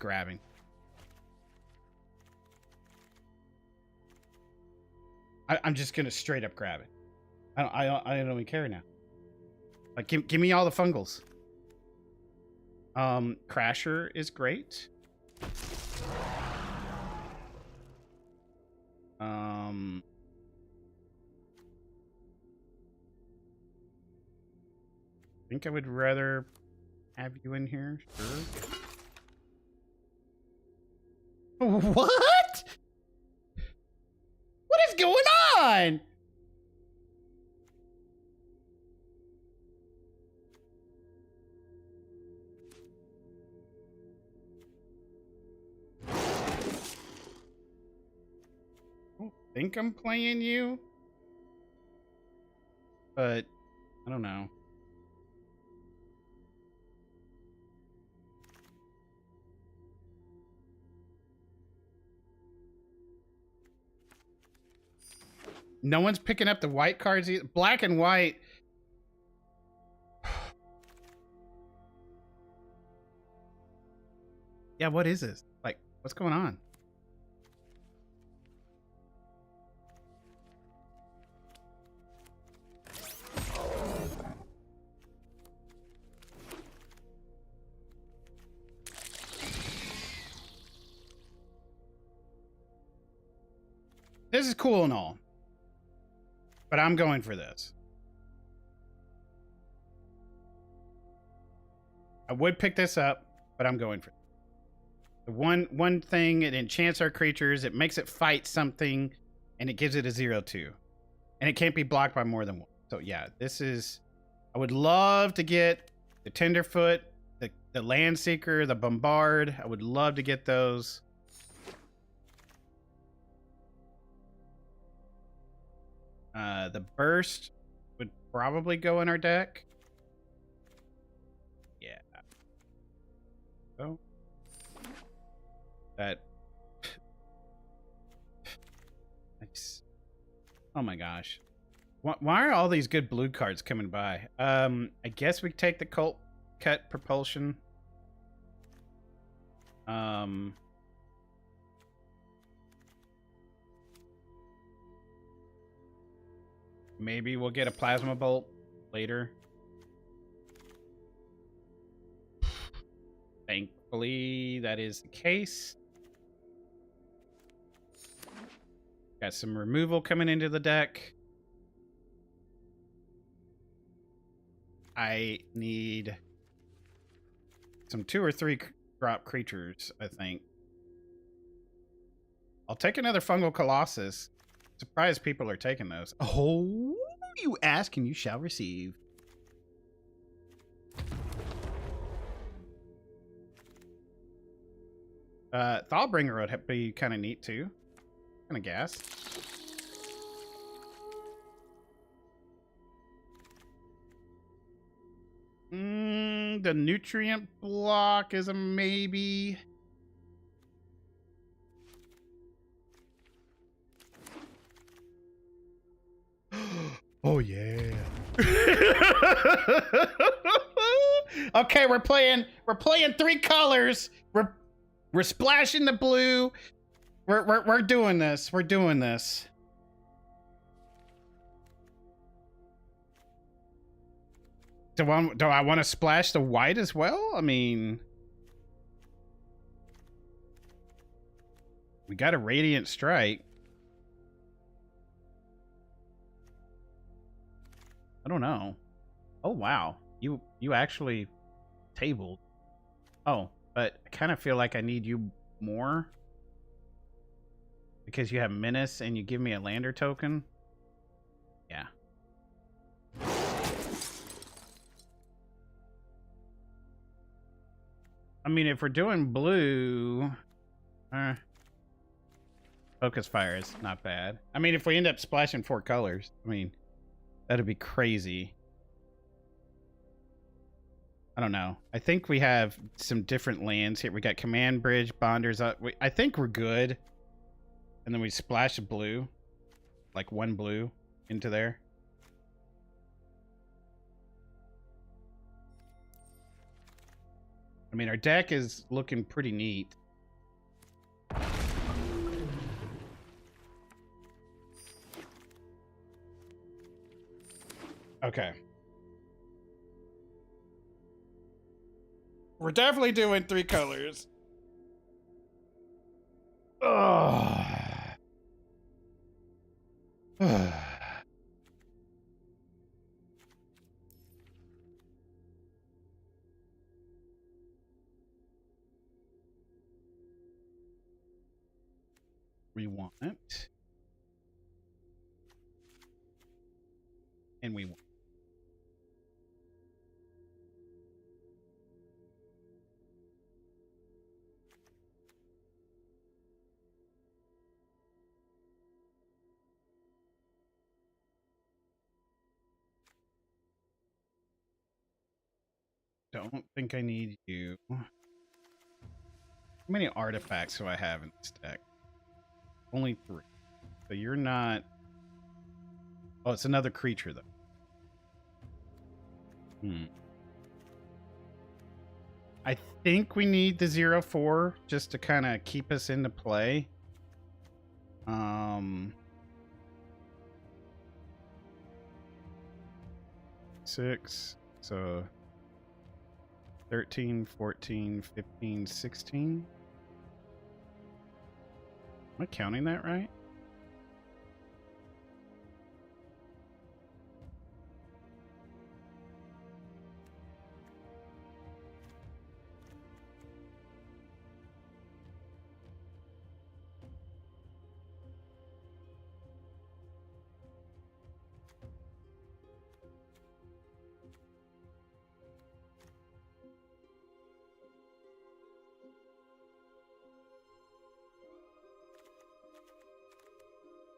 gonna straight up grab it. I don't even care now. Like, give me all the fungals. Crasher is great. I think I would rather have you in here. Sure. What? What is going on? I don't think I'm playing you, but I don't know. No one's picking up the white cards either. Black and white. Yeah, what is this? Like, what's going on? This is cool and all, but I'm going for this. I would pick this up, but I'm going for it. The one thing, it enchants our creatures, it makes it fight something, and it gives it a 0/2. And it can't be blocked by more than one. So yeah, this is... I would love to get the Tenderfoot, the Landseeker, the Bombard. I would love to get those. The Burst would probably go in our deck. Yeah. So that. Nice. Oh my gosh. Why are all these good blue cards coming by? I guess we take the Cult Cut Propulsion. Maybe we'll get a Plasma Bolt later. Thankfully, that is the case. Got some removal coming into the deck. I need some 2 or 3 drop creatures, I think. I'll take another Fungal Colossus. Surprised people are taking those. Oh, you ask and you shall receive. Thawbringer would be kind of neat too. Kind of gas. The nutrient block is a maybe. Oh yeah. Okay, we're playing 3 colors. We're splashing the blue. We're doing this. We're doing this. Do I want to splash the white as well? I mean, we got a radiant strike. I don't know. Oh wow, you actually tabled. Oh, but I kind of feel like I need you more because you have menace and you give me a lander token. Yeah. I mean, if we're doing blue, focus fire is not bad. I mean, if we end up splashing 4 colors, I mean, that'd be crazy. I don't know. I think we have some different lands here. We got command bridge, bonders. I think we're good. And then we splash a blue, like 1 blue into there. I mean, our deck is looking pretty neat. Okay. We're definitely doing 3 colors. Ugh. We want it. And we want. Don't think I need you. How many artifacts do I have in this deck? Only 3. So you're not... Oh, it's another creature, though. I think we need the 0/4 just to kind of keep us into play. 6, so 13, 14, 15, 16. Am I counting that right?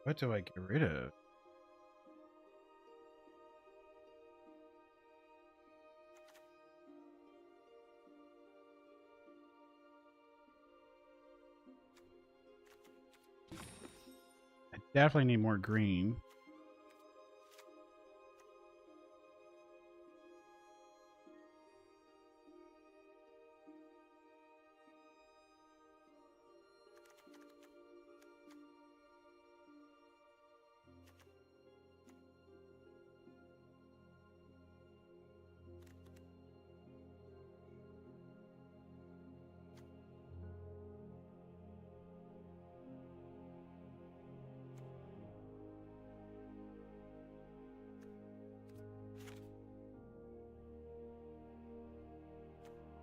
What do I get rid of? I definitely need more green.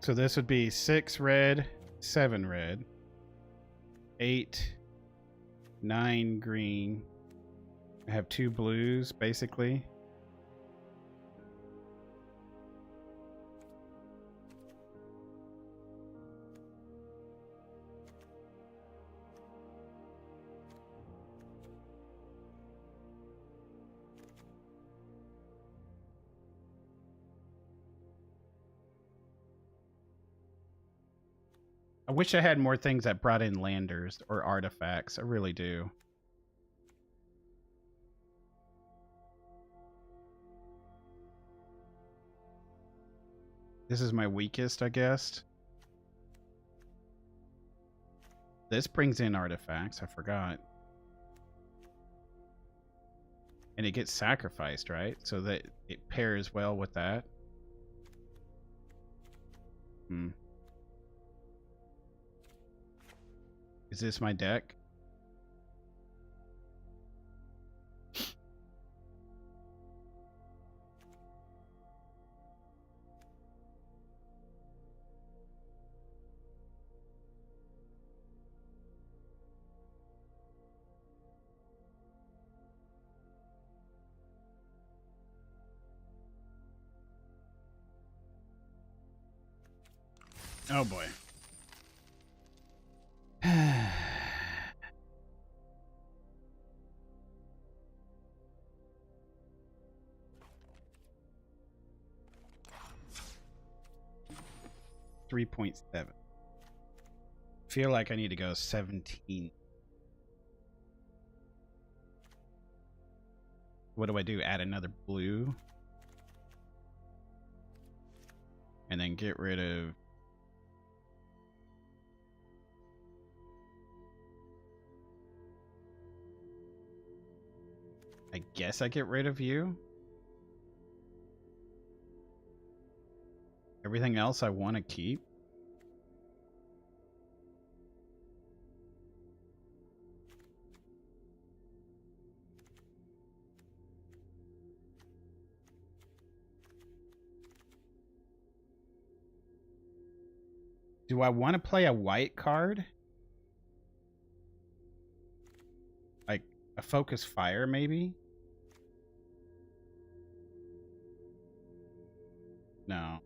So this would be 6 red, 7 red, 8, 9 green. I have 2 blues, basically. I wish I had more things that brought in landers or artifacts. I really do. This is my weakest, I guess. This brings in artifacts. I forgot. And it gets sacrificed, right? So that it pairs well with that. Is this my deck? Oh boy. 3.7. Feel like I need to go 17. What do I do? Add another blue? And then get rid of... I guess I get rid of you. Everything else I want to keep. Do I want to play a white card? Like a focus fire, maybe? No.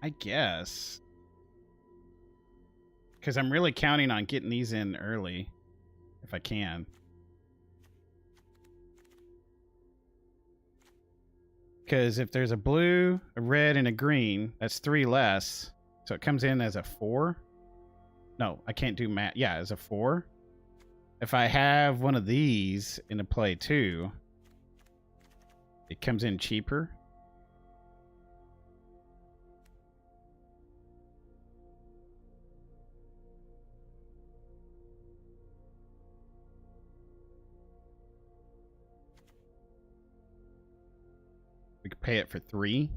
I guess. Because I'm really counting on getting these in early. If I can. Because if there's a blue, a red, and a green, that's 3 less. So it comes in as a 4. No, I can't do math. Yeah, as a 4. If I have one of these in a play too, it comes in cheaper. We could pay it for 3.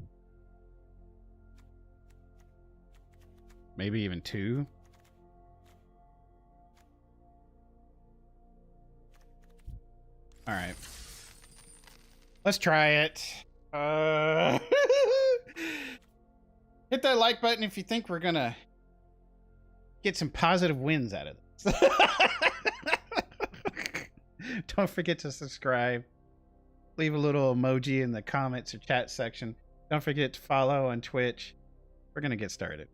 Maybe even 2. All right. Let's try it. Hit that like button if you think we're gonna get some positive wins out of this. Don't forget to subscribe. Leave a little emoji in the comments or chat section. Don't forget to follow on Twitch. We're gonna get started.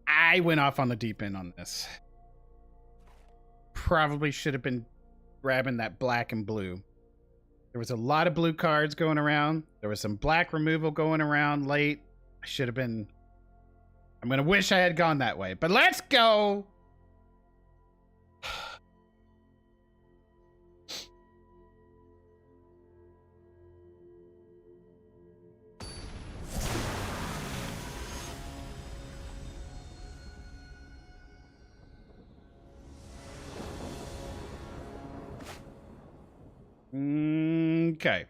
I went off on the deep end on this. Probably should have been grabbing that black and blue. There was a lot of blue cards going around. There was some black removal going around late. I should have been... I'm gonna wish I had gone that way. But let's go! Okay.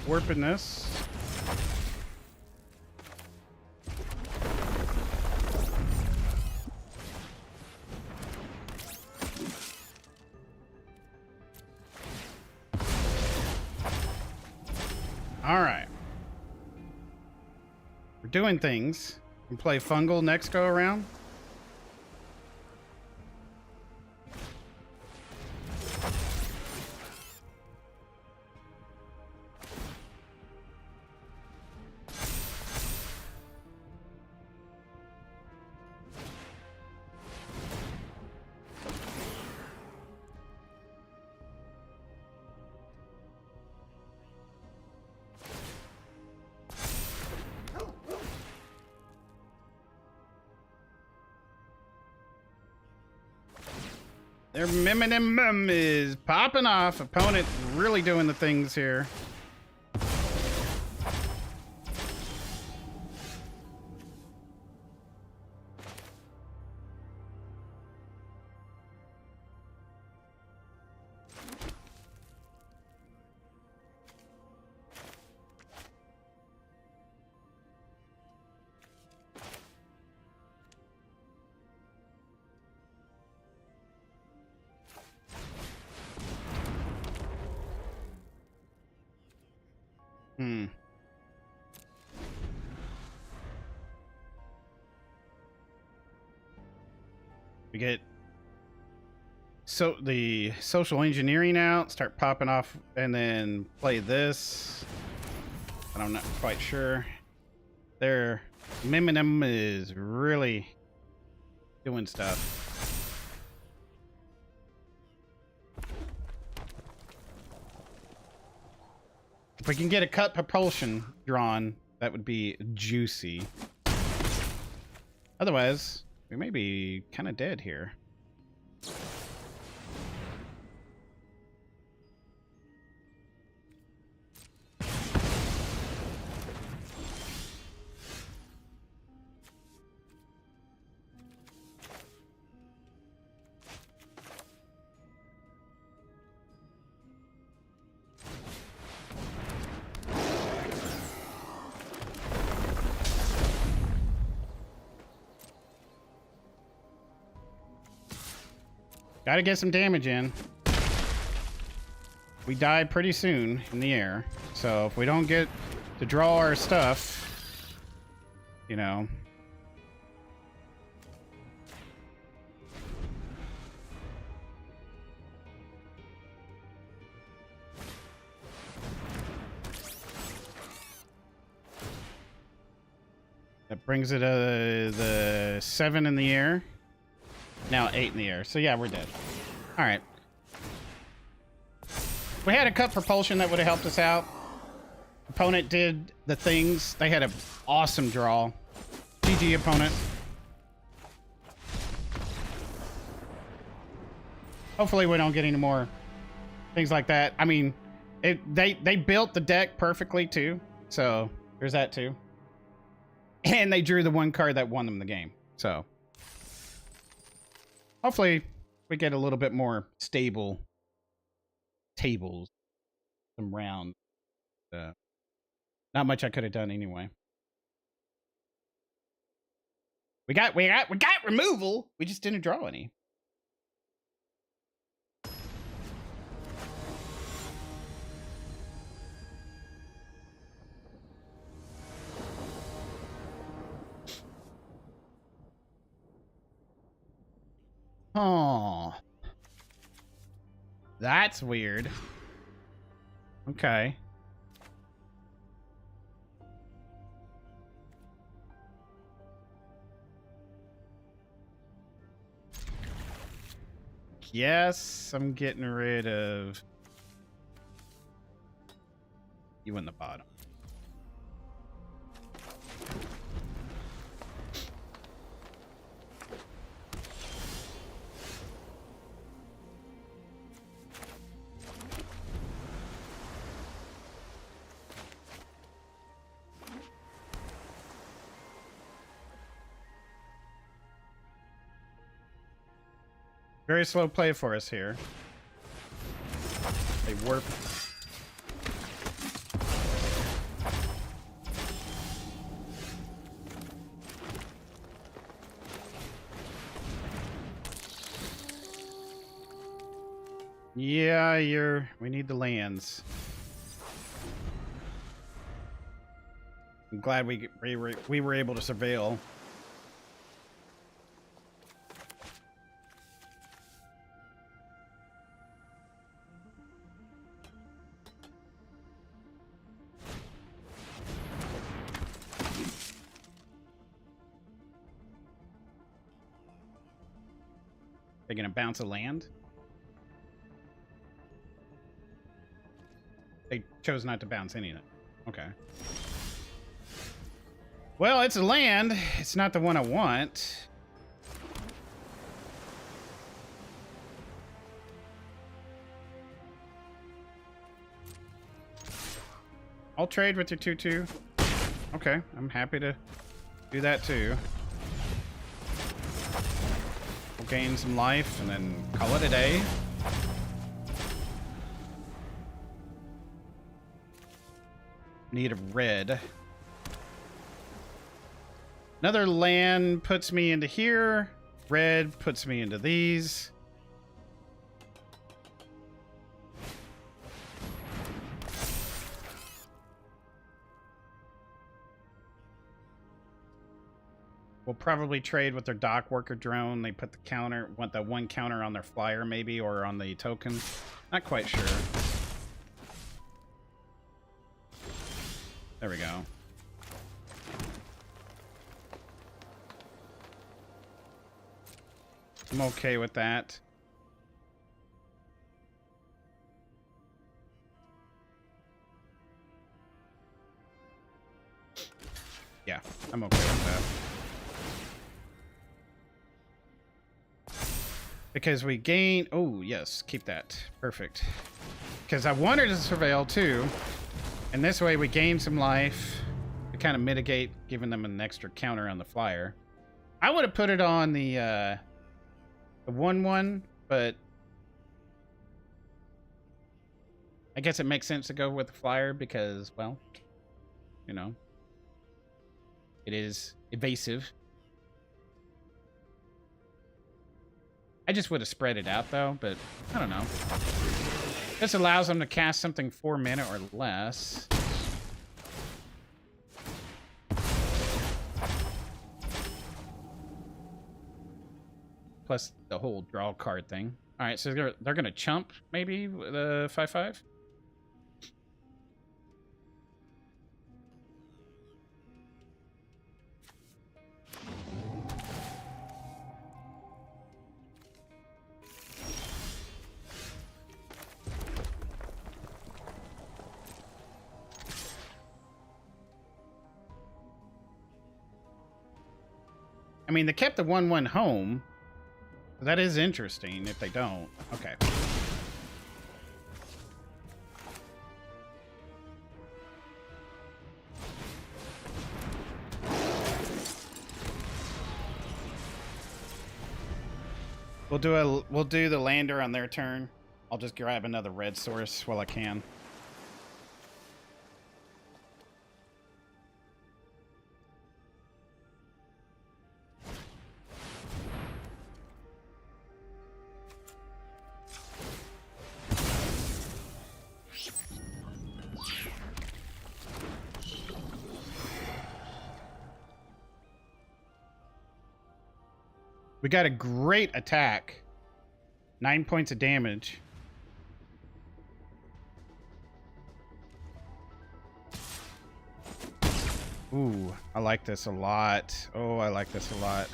warping this. All right. We're doing things. We can play fungal next go around. Their mim is popping off. Opponent really doing the things here. We get the social engineering out, start popping off, and then play this. I'm not quite sure. Their Miminim is really doing stuff. If we can get a cut propulsion drawn, that would be juicy. Otherwise, we may be kind of dead here. Gotta get some damage in. We die pretty soon in the air, so if we don't get to draw our stuff, you know. That brings it the 7 in the air. Now 8 in the air. So yeah, we're dead. All right. If we had a cut propulsion, that would have helped us out. Opponent did the things. They had an awesome draw. GG opponent. Hopefully we don't get any more things like that. I mean, they built the deck perfectly too. So there's that too. And they drew the one card that won them the game. So hopefully we get a little bit more stable tables, some rounds. Not much I could have done anyway. We got removal. We just didn't draw any. Oh, that's weird. Okay. Yes, I'm getting rid of you in the bottom. Very slow play for us here. They warp. Yeah, we need the lands. I'm glad we were able to surveil. They're gonna bounce a land? They chose not to bounce any of it. Okay. Well, it's a land. It's not the one I want. I'll trade with your 2/2. Okay, I'm happy to do that too. We'll gain some life and then call it a day. Need a red. Another land puts me into here. Red puts me into these. We'll probably trade with their dock worker drone. They put the counter, want the one counter on their flyer maybe, or on the token. Not quite sure. There we go. I'm okay with that. Yeah, I'm okay with that. Because we gain... Oh, yes, keep that. Perfect. Because I wanted to surveil too. And this way we gain some life to kind of mitigate giving them an extra counter on the flyer. I would have put it on the 1/1, but I guess it makes sense to go with the flyer because, well, you know, it is evasive. I just would have spread it out though, but I don't know. This allows them to cast something 4 mana or less. Plus the whole draw card thing. All right, so they're gonna chump maybe the 5/5. I mean, they kept the 1/1 home. That is interesting if they don't. Okay. We'll do the lander on their turn. I'll just grab another red source while I can. We got a great attack. 9 points of damage. Ooh, I like this a lot. Oh, I like this a lot.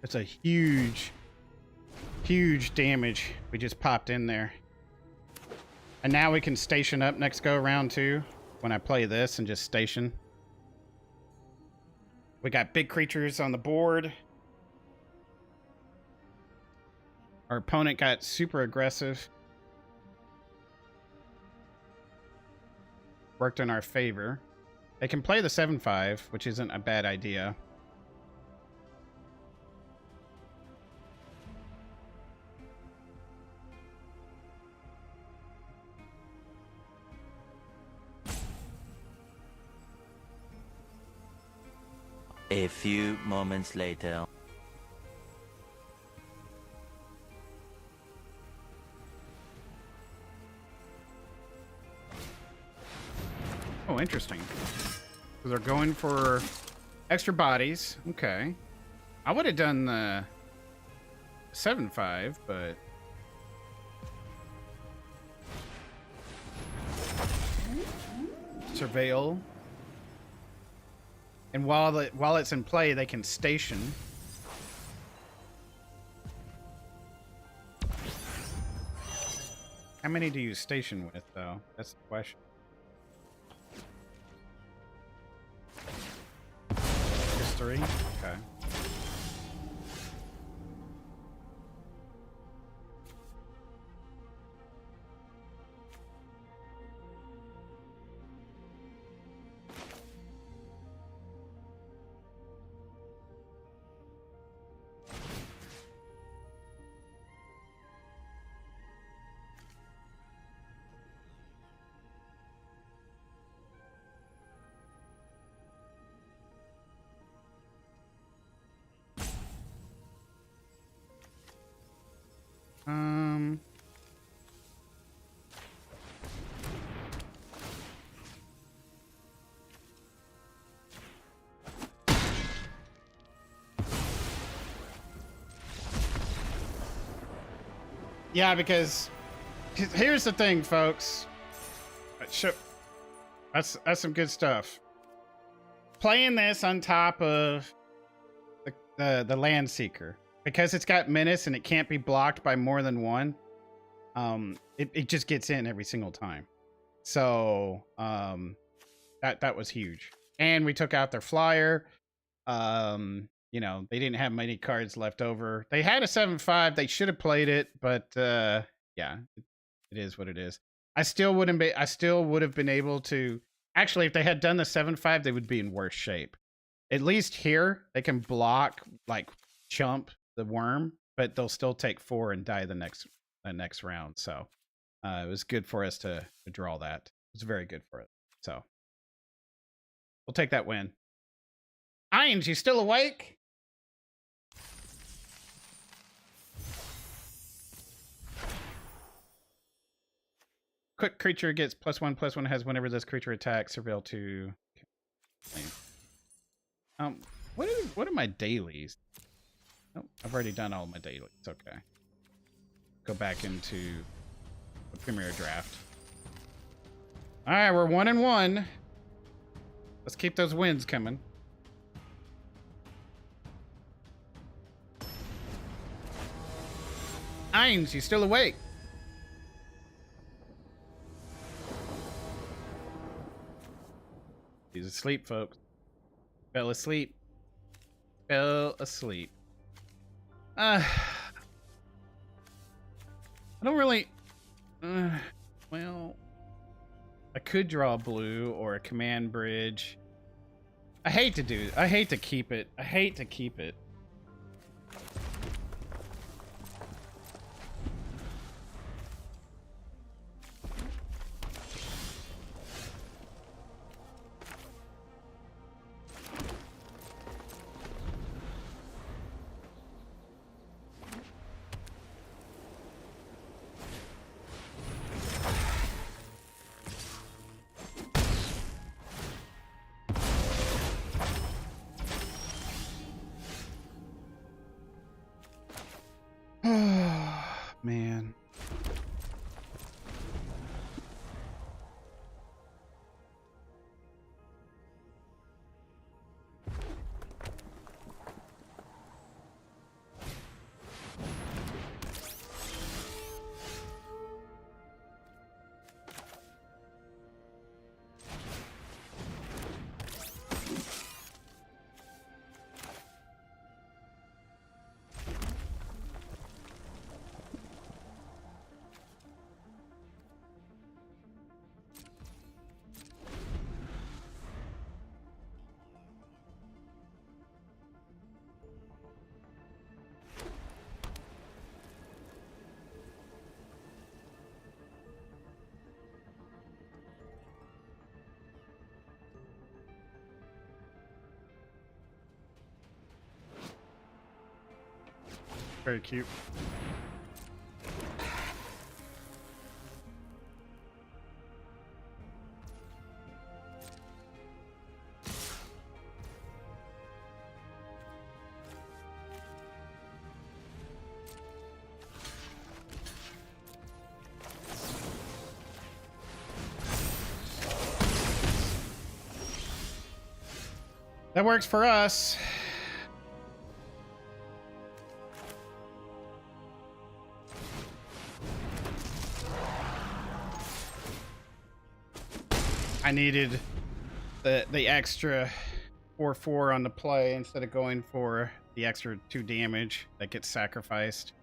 It's a huge damage we just popped in there. And now we can station up next go around too. When I play this and just station. We got big creatures on the board. Our opponent got super aggressive. Worked in our favor. They can play the 7/5, which isn't a bad idea. A few moments later. Oh, interesting. So they're going for extra bodies. Okay. I would have done the 7.5, but surveil. And while it's in play, they can station. How many do you station with, though? That's the question. Just 3? Okay. Yeah, because here's the thing, folks. That's some good stuff. Playing this on top of the Land Seeker, because it's got menace and it can't be blocked by more than one. It just gets in every single time. So that was huge. And we took out their flyer. You know, they didn't have many cards left over. They had a 7.5. They should have played it, but yeah, it is what it is. I still would have been able to. Actually, if they had done the 7.5, they would be in worse shape. At least here, they can block, like, chump the worm, but they'll still take 4 and die the next round. So it was good for us to draw that. It was very good for us. So we'll take that win. Ines, you still awake? Quick creature gets +1/+1 has whenever this creature attacks. Surveil 2. What are my dailies? Oh, I've already done all my dailies. Okay. Go back into the Premier Draft. All right, we're 1-1. Let's keep those wins coming. Ines, you still awake? He's asleep, folks. Fell asleep. Fell asleep. I don't really... well... I could draw a blue or a command bridge. I hate to keep it. I hate to keep it. Very cute. That works for us. I needed the extra 4/4 on the play instead of going for the extra 2 damage that gets sacrificed.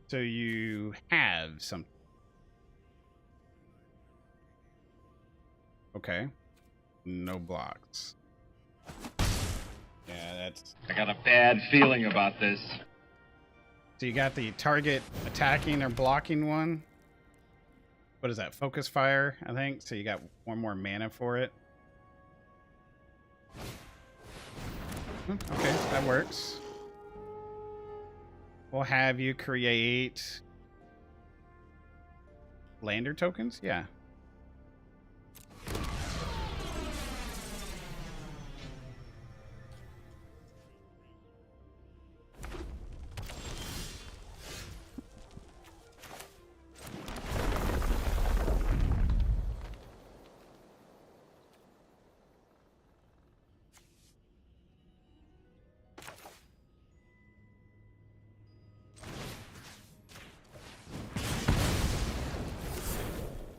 So you have something. Okay. No blocks. Yeah, that's... I got a bad feeling about this. So you got the target attacking or blocking one. What is that? Focus fire, I think. So you got 1 more mana for it. Okay, that works. We'll have you create lander tokens? Yeah.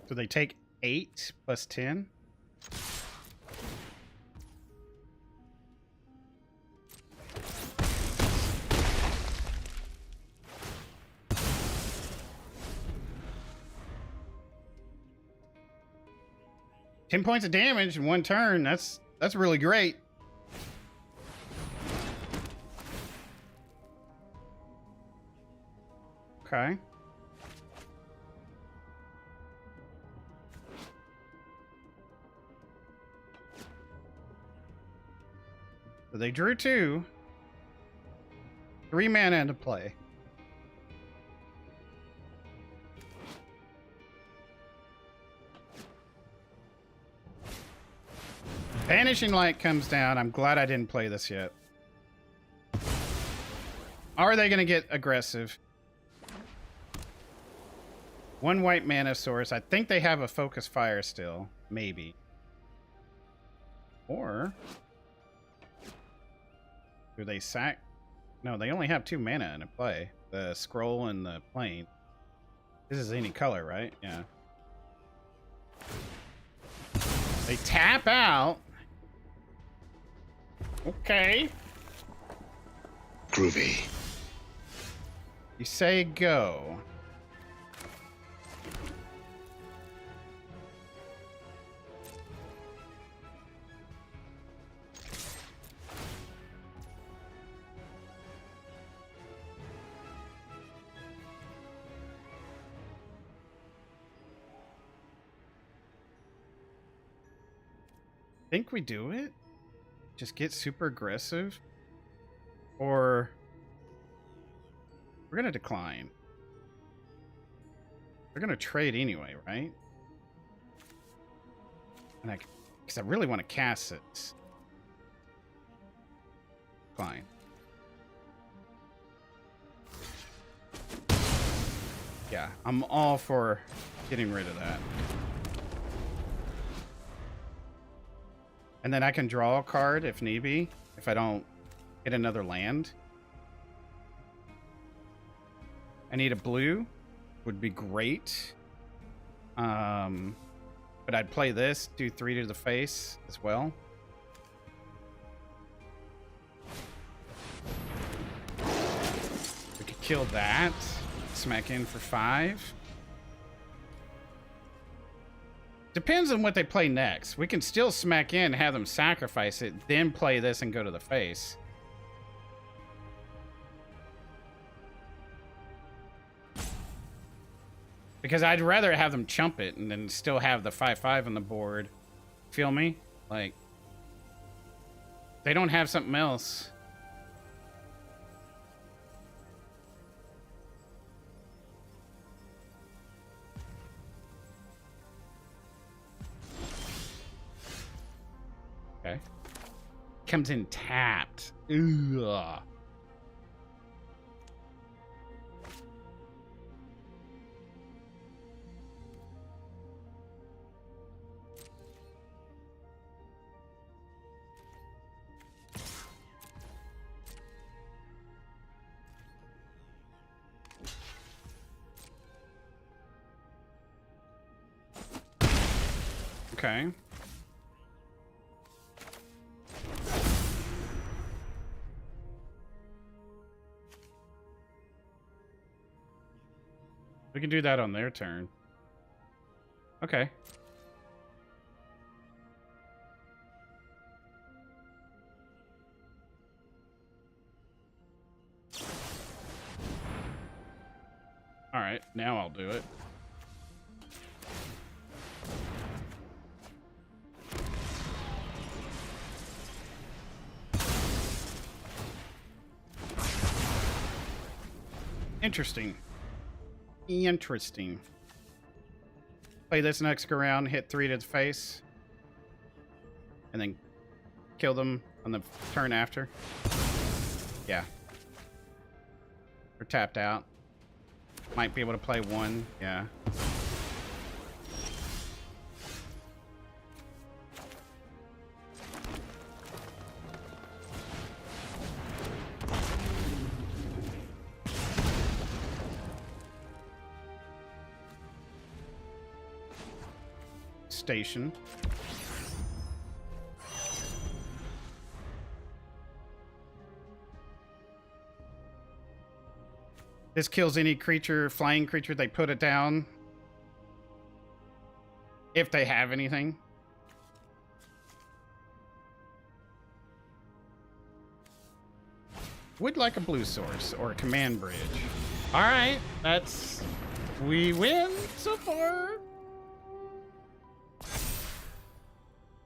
So they take 8 plus 10. Ten points of damage in 1 turn. That's really great. Okay. So they drew 2. 3 mana into play. Vanishing Light comes down. I'm glad I didn't play this yet. Are they going to get aggressive? 1 white mana source. I think they have a focus fire still. Maybe. Or... do they sack? No, they only have 2 mana in play. The scroll and the plane. This is any color, right? Yeah. They tap out. Okay. Groovy. You say go. Think we do it? Just get super aggressive? Or we're gonna decline. We're gonna trade anyway, right? And because I really want to cast it. Decline. Yeah, I'm all for getting rid of that. And then I can draw a card if need be, if I don't hit another land. I need a blue, would be great. But I'd play this, do 3 to the face as well. We could kill that, smack in for 5. Depends on what they play next. We can still smack in, have them sacrifice it, then play this and go to the face. Because I'd rather have them chump it and then still have the 5/5 on the board. Feel me? Like, They don't have something else. Okay. Comes in tapped. Ugh. Okay. We can do that on their turn. Okay. All right, now I'll do it. Interesting. Interesting. Play this next go round, hit 3 to the face, and then kill them on the turn after. Yeah. They're tapped out. Might be able to play 1. Yeah. Station. This kills any creature, flying creature, they put it down. If they have anything. Would like a blue source or a command bridge. All right, that's... We win so far.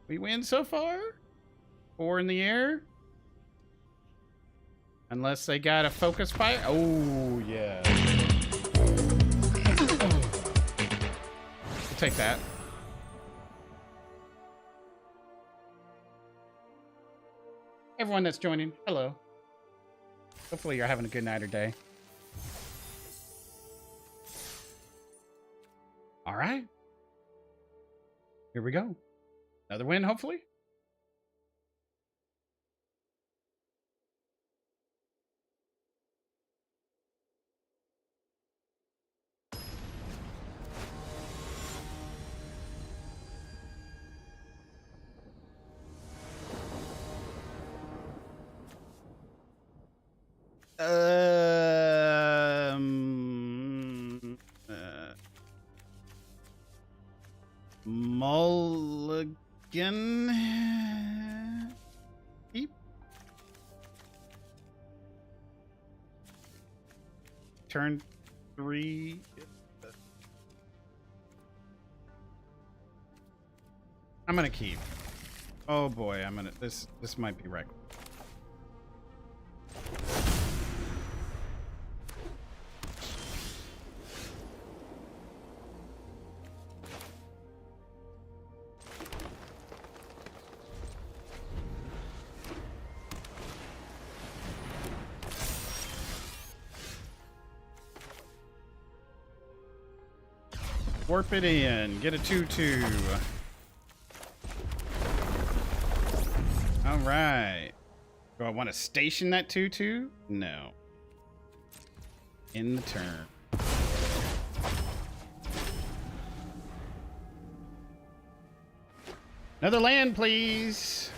We win so far. 4 in the air. Unless they got a focus fire. Oh, yeah. We'll take that. Everyone that's joining, hello. Hopefully you're having a good night or day. All right. Here we go. Another win, hopefully. Mulligan. Keep. Turn 3. I'm gonna keep. Oh boy, I'm gonna. This might be reckless. Warp it in. Get a 2/2. All right. Do I want to station that 2/2? No. In the turn. Another land, please.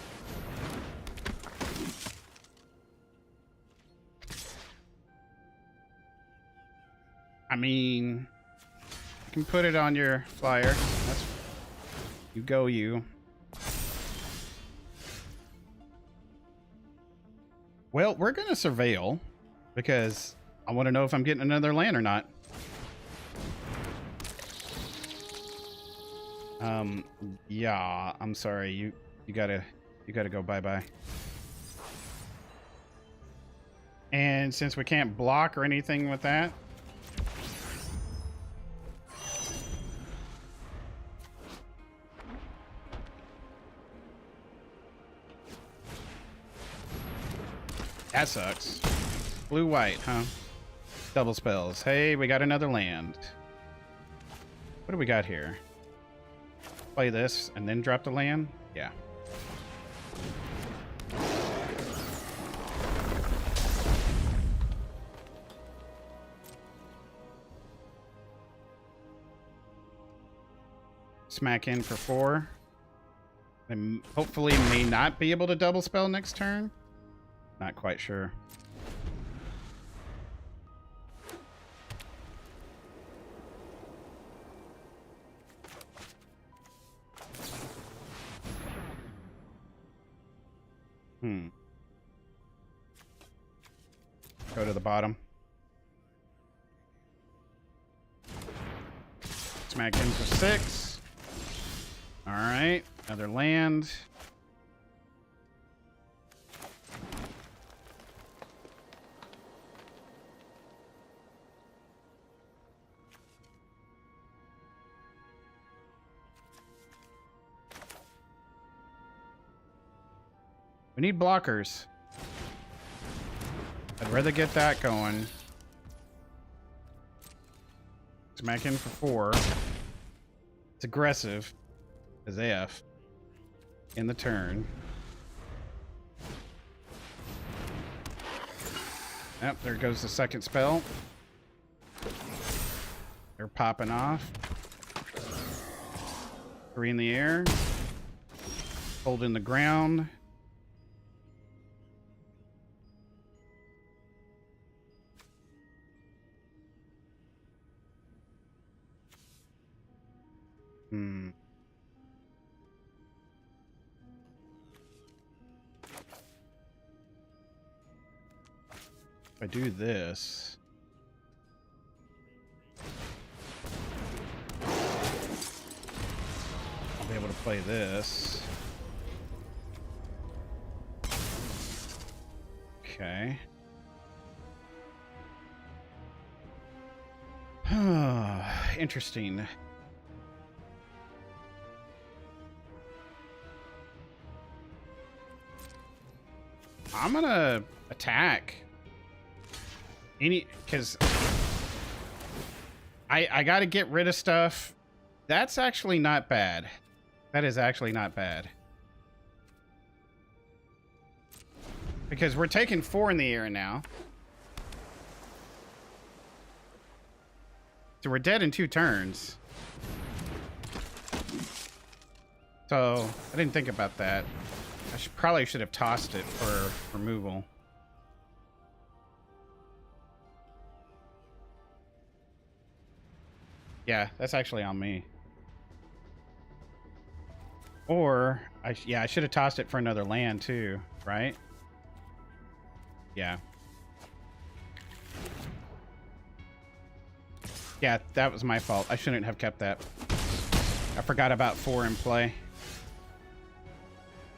I mean... You can put it on your flyer. That's, you go, you. Well, we're gonna surveil because I want to know if I'm getting another land or not. Yeah, I'm sorry. You gotta go bye-bye. And since we can't block or anything with that, that sucks. Blue-white, huh? Double spells. Hey, we got another land. What do we got here? Play this and then drop the land? Yeah. Smack in for 4. And hopefully may not be able to double spell next turn. Not quite sure. Go to the bottom. Smack in for 6. All right, another land. We need blockers. I'd rather get that going. Smack in for 4. It's aggressive as F in the turn. Yep, there goes the second spell. They're popping off. 3 in the air. Holding the ground. If I do this, I'll be able to play this. Okay. Interesting. I'm gonna attack because I gotta get rid of stuff. That's actually not bad. That is actually not bad. Because we're taking 4 in the air now. So we're dead in 2 turns. So I didn't think about that. I probably should have tossed it for removal. Yeah, that's actually on me. Or I should have tossed it for another land too, right? Yeah. Yeah, that was my fault. I shouldn't have kept that. I forgot about 4 in play.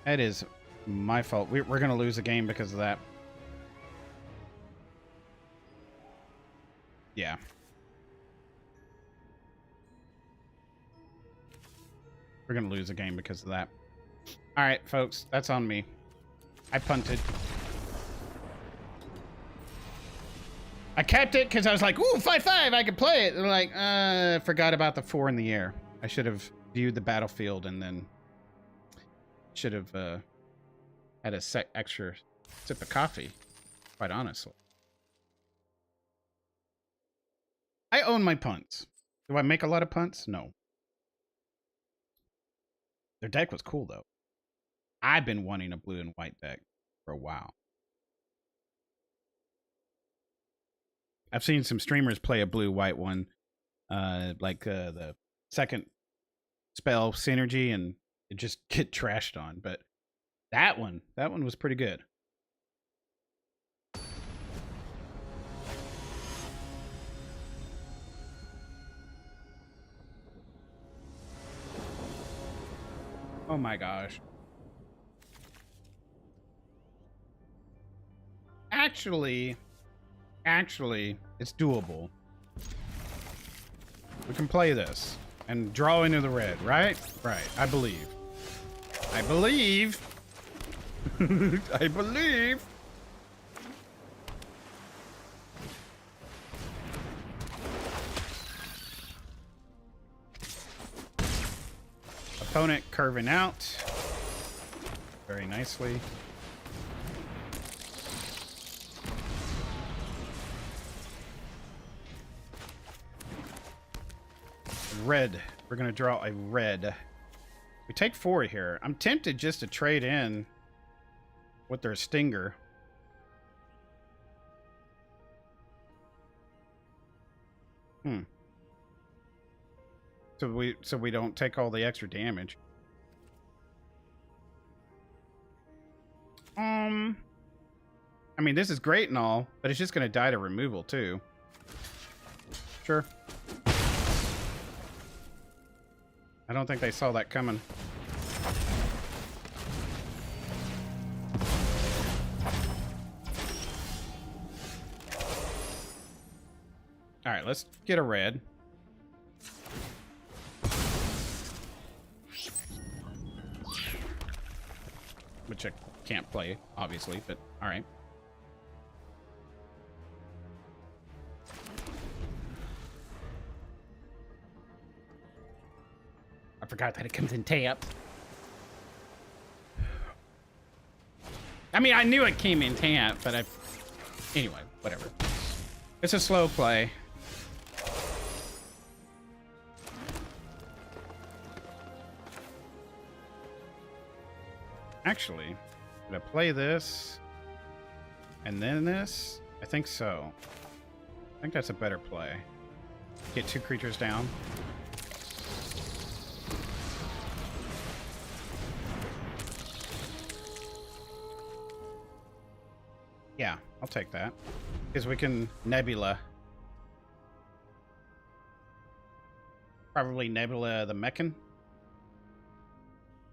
That is my fault. We're going to lose a game because of that. Yeah. We're going to lose a game because of that. All right, folks. That's on me. I punted. I kept it because I was like, ooh, 5/5, I could play it. And like, forgot about the 4 in the air. I should have viewed the battlefield and then should have had a extra sip of coffee, quite honestly. I own my punts. Do I make a lot of punts? No. Their deck was cool, though. I've been wanting a blue and white deck for a while. I've seen some streamers play a blue-white one, like the second spell synergy, and it just get trashed on. But that one was pretty good. Oh my gosh. Actually, actually, it's doable. We can play this and draw into the red, right? Right. I believe. I believe. I believe. Opponent curving out very nicely. Red. We're gonna draw a red. We take 4 here. I'm tempted just to trade in with their stinger. So we don't take all the extra damage. I mean, this is great and all, but it's just gonna die to removal too. Sure. I don't think they saw that coming. All right, let's get a red. Which I can't play, obviously, but all right. I forgot that it comes in tapped. I mean, I knew it came in tapped, but anyway, whatever. It's a slow play. Actually, did I play this and then this? I think so. I think that's a better play. Get 2 creatures down. Yeah, I'll take that. Because we can Nebula. Probably Nebula the Mechan.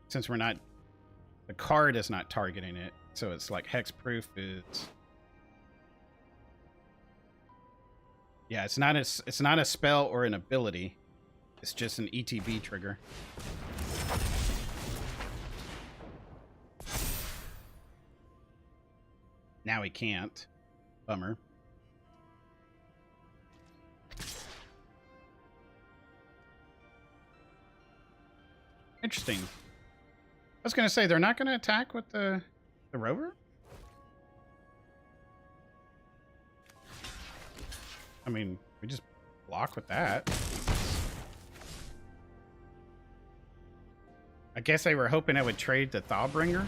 Since we're not... The card is not targeting it, so it's like hexproof is... Yeah, it's not a spell or an ability. It's just an ETB trigger. Now he can't. Bummer. Interesting. I was gonna say they're not gonna attack with the rover? I mean, we just block with that. I guess they were hoping I would trade the Thawbringer.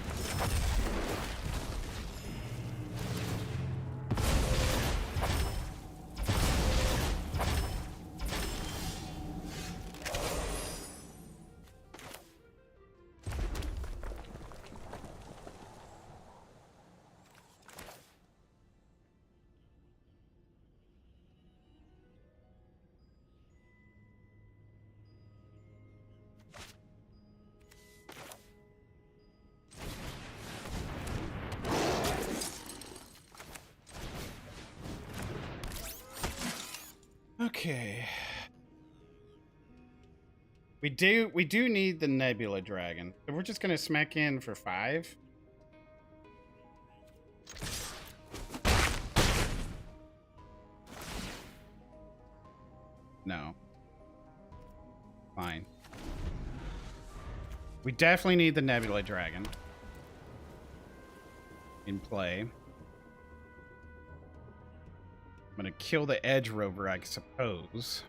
Okay. We do need the Nebula Dragon. So we're just gonna smack in for 5. No. Fine. We definitely need the Nebula Dragon in play. I'm gonna kill the Edge Rover, I suppose.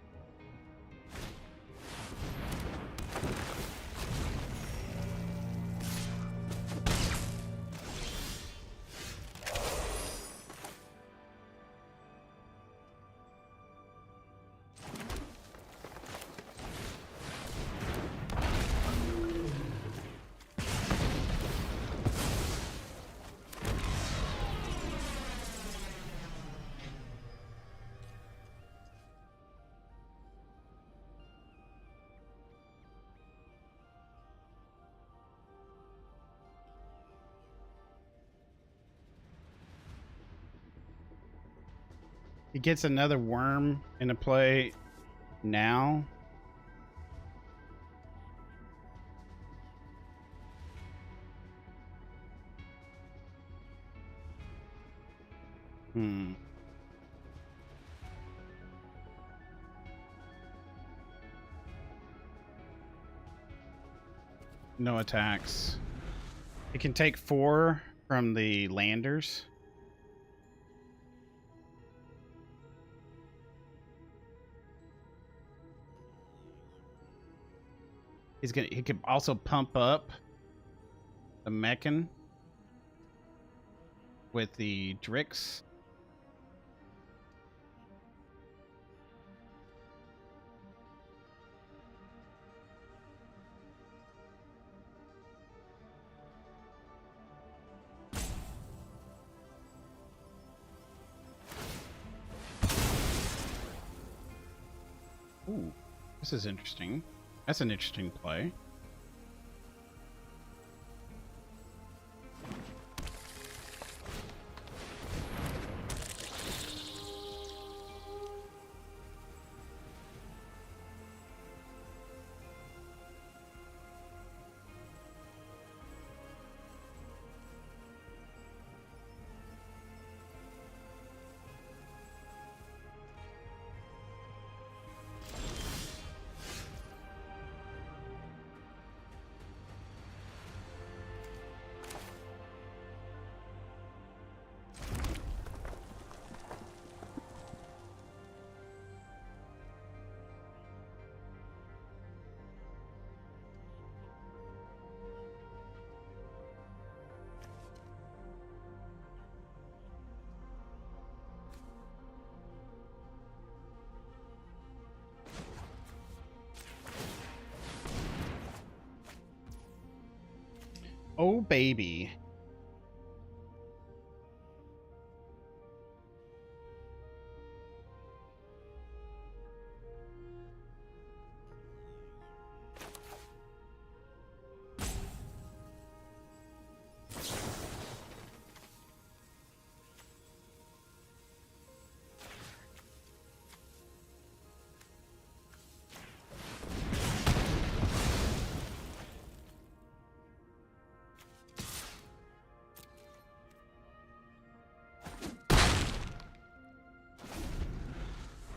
He gets another worm into play now. No attacks. It can take 4 from the landers. He can also pump up the Mechan with the Drix. Ooh, this is interesting. That's an interesting play. Oh, baby.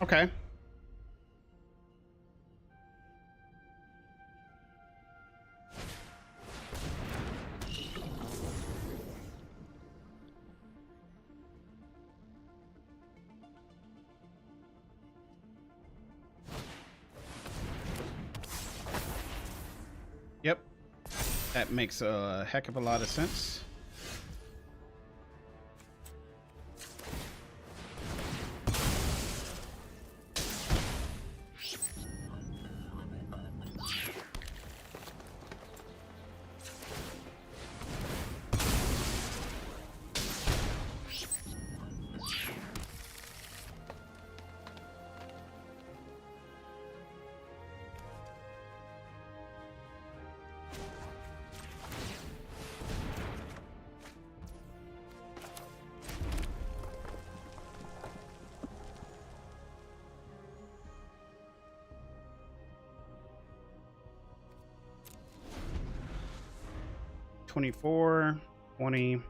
Okay. Yep. That makes a heck of a lot of sense. $24, $20.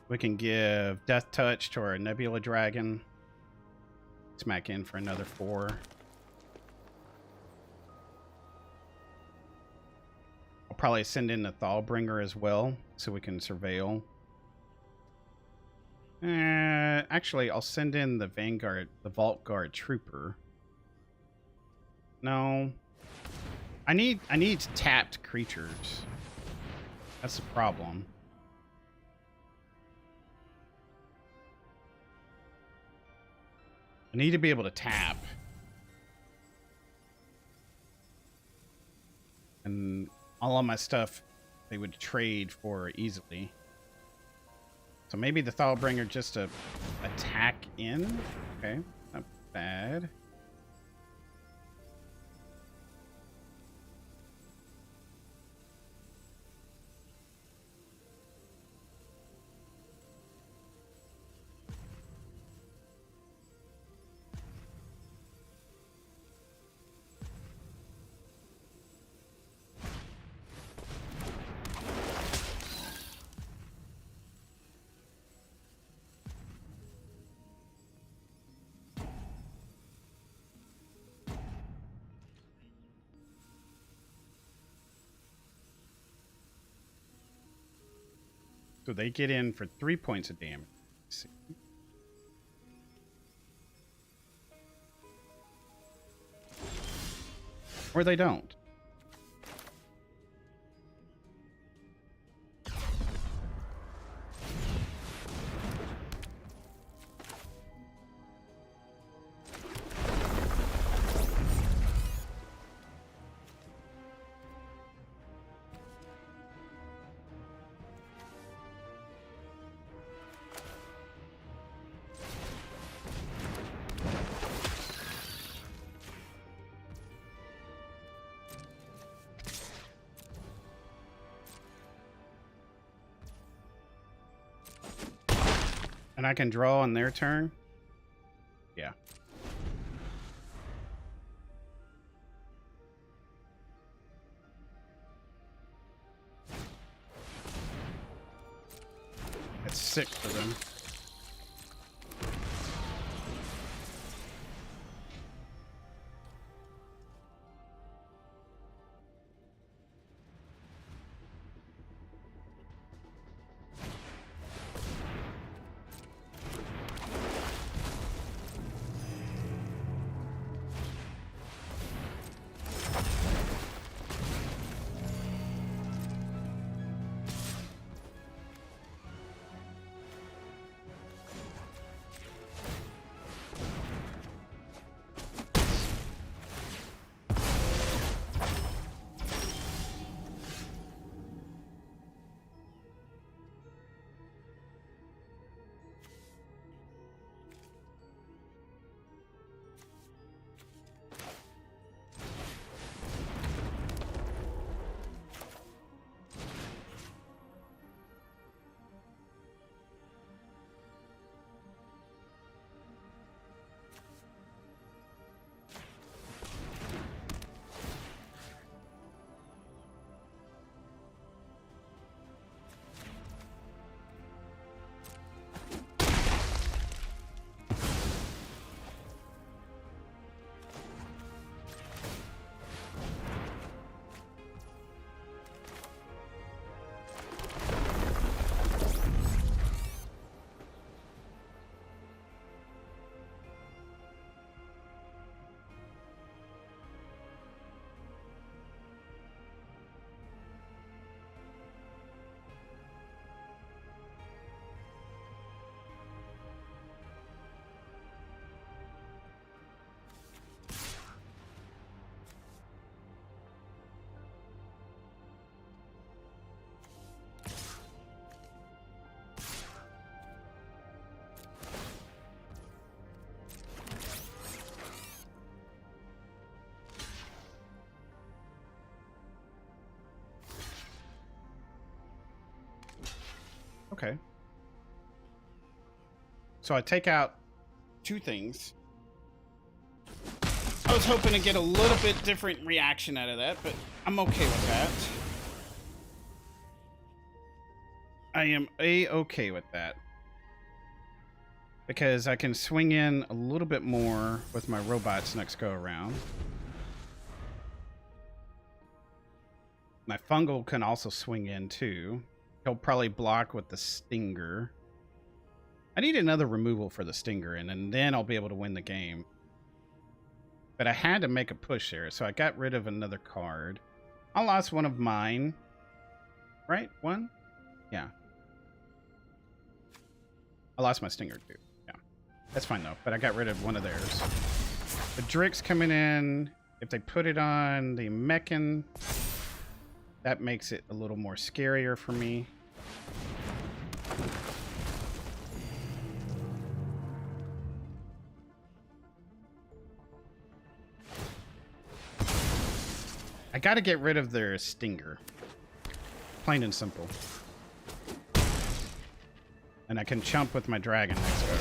We can give Death Touch to our Nebula Dragon. Smack in for another 4. I'll probably send in the Thawbringer as well, so we can surveil. Actually, I'll send in the Vanguard, the Vault Guard Trooper. No. I need tapped creatures. That's the problem. I need to be able to tap. And all of my stuff they would trade for easily. So maybe the Thawbringer just to attack in? Okay, not bad. So they get in for 3 points of damage. Let's see. Or they don't. And I can draw on their turn? Yeah. That's 6 for them. Okay. So I take out 2 things. I was hoping to get a little bit different reaction out of that, but I'm okay with that. I am A-okay with that. Because I can swing in a little bit more with my robots next go around. My fungal can also swing in too. He'll probably block with the stinger. I need another removal for the stinger, and then I'll be able to win the game. But I had to make a push there, so I got rid of another card. I lost one of mine. Right? One? Yeah. I lost my stinger too. Yeah. That's fine though, but I got rid of one of theirs. The Drick's coming in. If they put it on the Mechan, that makes it a little more scarier for me. I got to get rid of their stinger. Plain and simple. And I can chump with my dragon next go.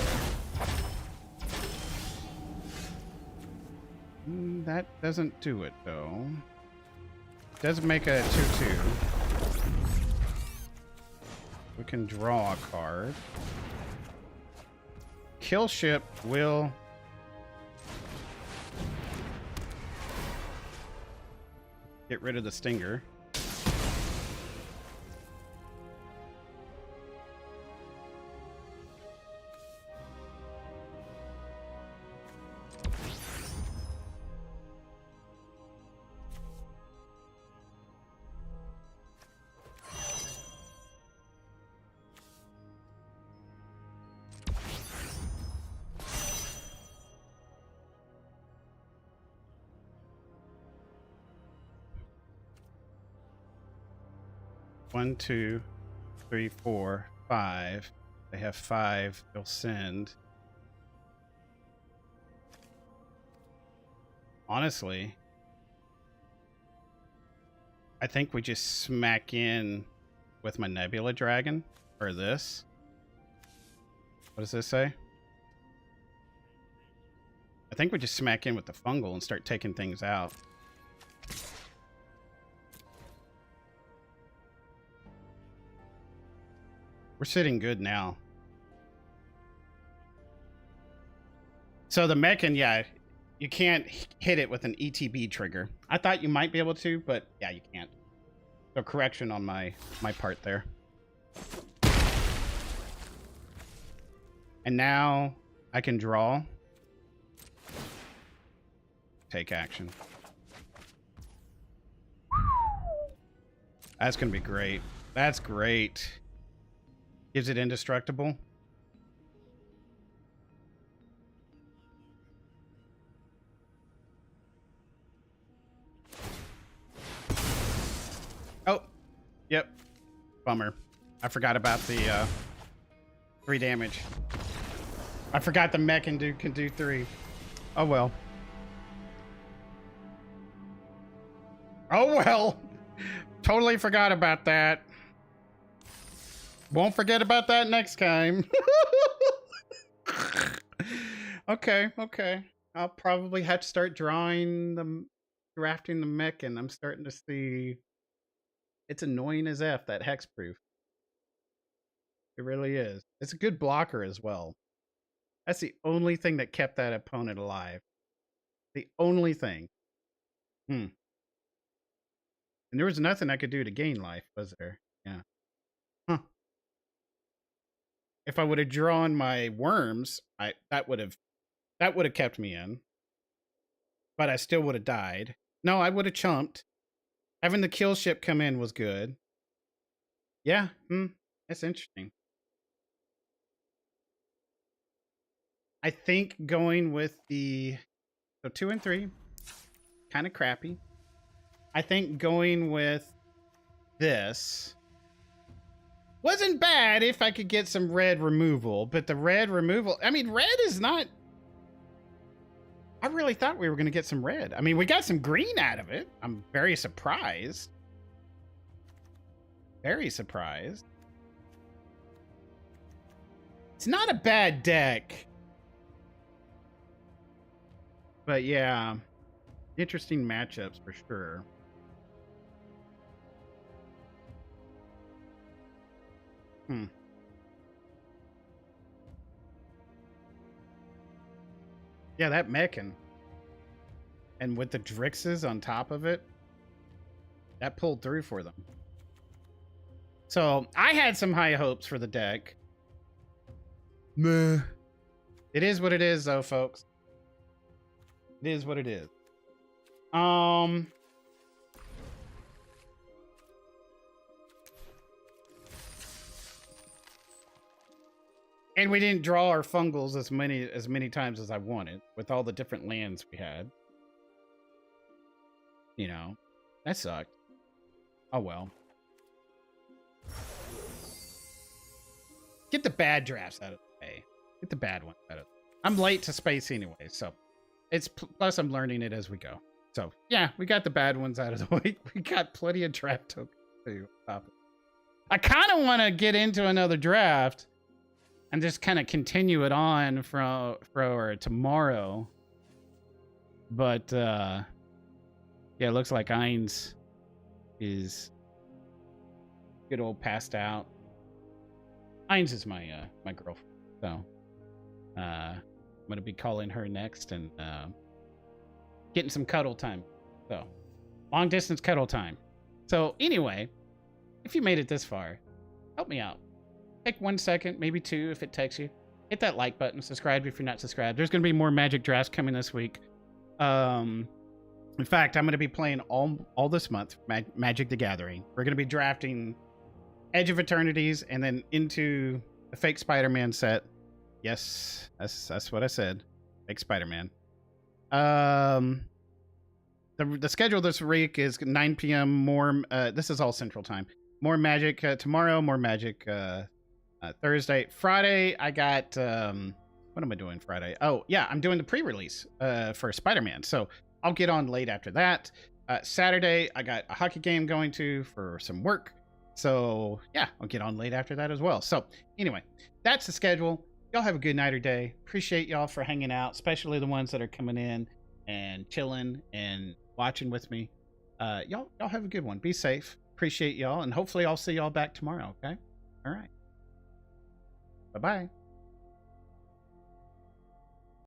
That doesn't do it though. Does make a 2/2. We can draw a card. Kill ship will get rid of the stinger. 1, 2, 3, 4, 5. They have 5. They'll send. Honestly, I think we just smack in with my Nebula Dragon or this. What does this say? I think we just smack in with the fungal and start taking things out. We're sitting good now. So the mechan, yeah, you can't hit it with an ETB trigger. I thought you might be able to, but yeah, you can't. So correction on my part there. And now I can draw. Take action. That's gonna be great. That's great. Gives it indestructible. Oh, yep. Bummer. I forgot about the 3 damage. I forgot the mech can do 3. Oh well. Oh well. Totally forgot about that. Won't forget about that next time. Okay. I'll probably have to start drafting the mech, and I'm starting to see it's annoying as F, that hexproof. It really is. It's a good blocker as well. That's the only thing that kept that opponent alive. The only thing. And there was nothing I could do to gain life, was there? Yeah. Huh. If I would have drawn my worms, that would have kept me in. But I still would have died. No, I would have chumped. Having the kill ship come in was good. Yeah, that's interesting. I think going with the 2 and 3, kind of crappy. I think going with this wasn't bad if I could get some red removal, but the red removal, I mean, red is not. I really thought we were going to get some red. I mean, we got some green out of it. I'm very surprised. Very surprised. It's not a bad deck. But yeah, interesting matchups for sure. Yeah, that mechan. And with the Drixes on top of it, that pulled through for them. So I had some high hopes for the deck. Meh. It is what it is, though, folks. It is what it is. And we didn't draw our fungals as many times as I wanted with all the different lands we had. You know, that sucked. Oh well. Get the bad drafts out of the way. Get the bad ones out of the way. I'm late to space anyway, so it's plus I'm learning it as we go. So yeah, we got the bad ones out of the way. We got plenty of draft tokens to stop it. I kind of want to get into another draft and just kind of continue it on for tomorrow. But yeah, it looks like Ainz is good old passed out. Ainz is my my girlfriend, so I'm gonna be calling her next and getting some cuddle time. So long distance cuddle time. So anyway, if you made it this far, help me out. Take 1 second, maybe 2 if it takes you. Hit that like button, subscribe if you're not subscribed. There's going to be more Magic drafts coming this week. In fact, I'm going to be playing all this month, Magic the Gathering. We're going to be drafting Edge of Eternities and then into the fake Spider-Man set. Yes, that's what I said. Fake Spider-Man. The schedule this week is 9 p.m. more. This is all Central Time. more Magic tomorrow, more Magic Thursday. Friday, I got what am I doing Friday? Oh, yeah, I'm doing the pre-release for Spider-Man. So I'll get on late after that. Saturday, I got a hockey game going to for some work. So yeah, I'll get on late after that as well. So anyway, that's the schedule. Y'all have a good night or day. Appreciate y'all for hanging out, especially the ones that are coming in and chilling and watching with me. Y'all have a good one. Be safe. Appreciate y'all, and hopefully I'll see y'all back tomorrow. Okay. All right. Bye-bye.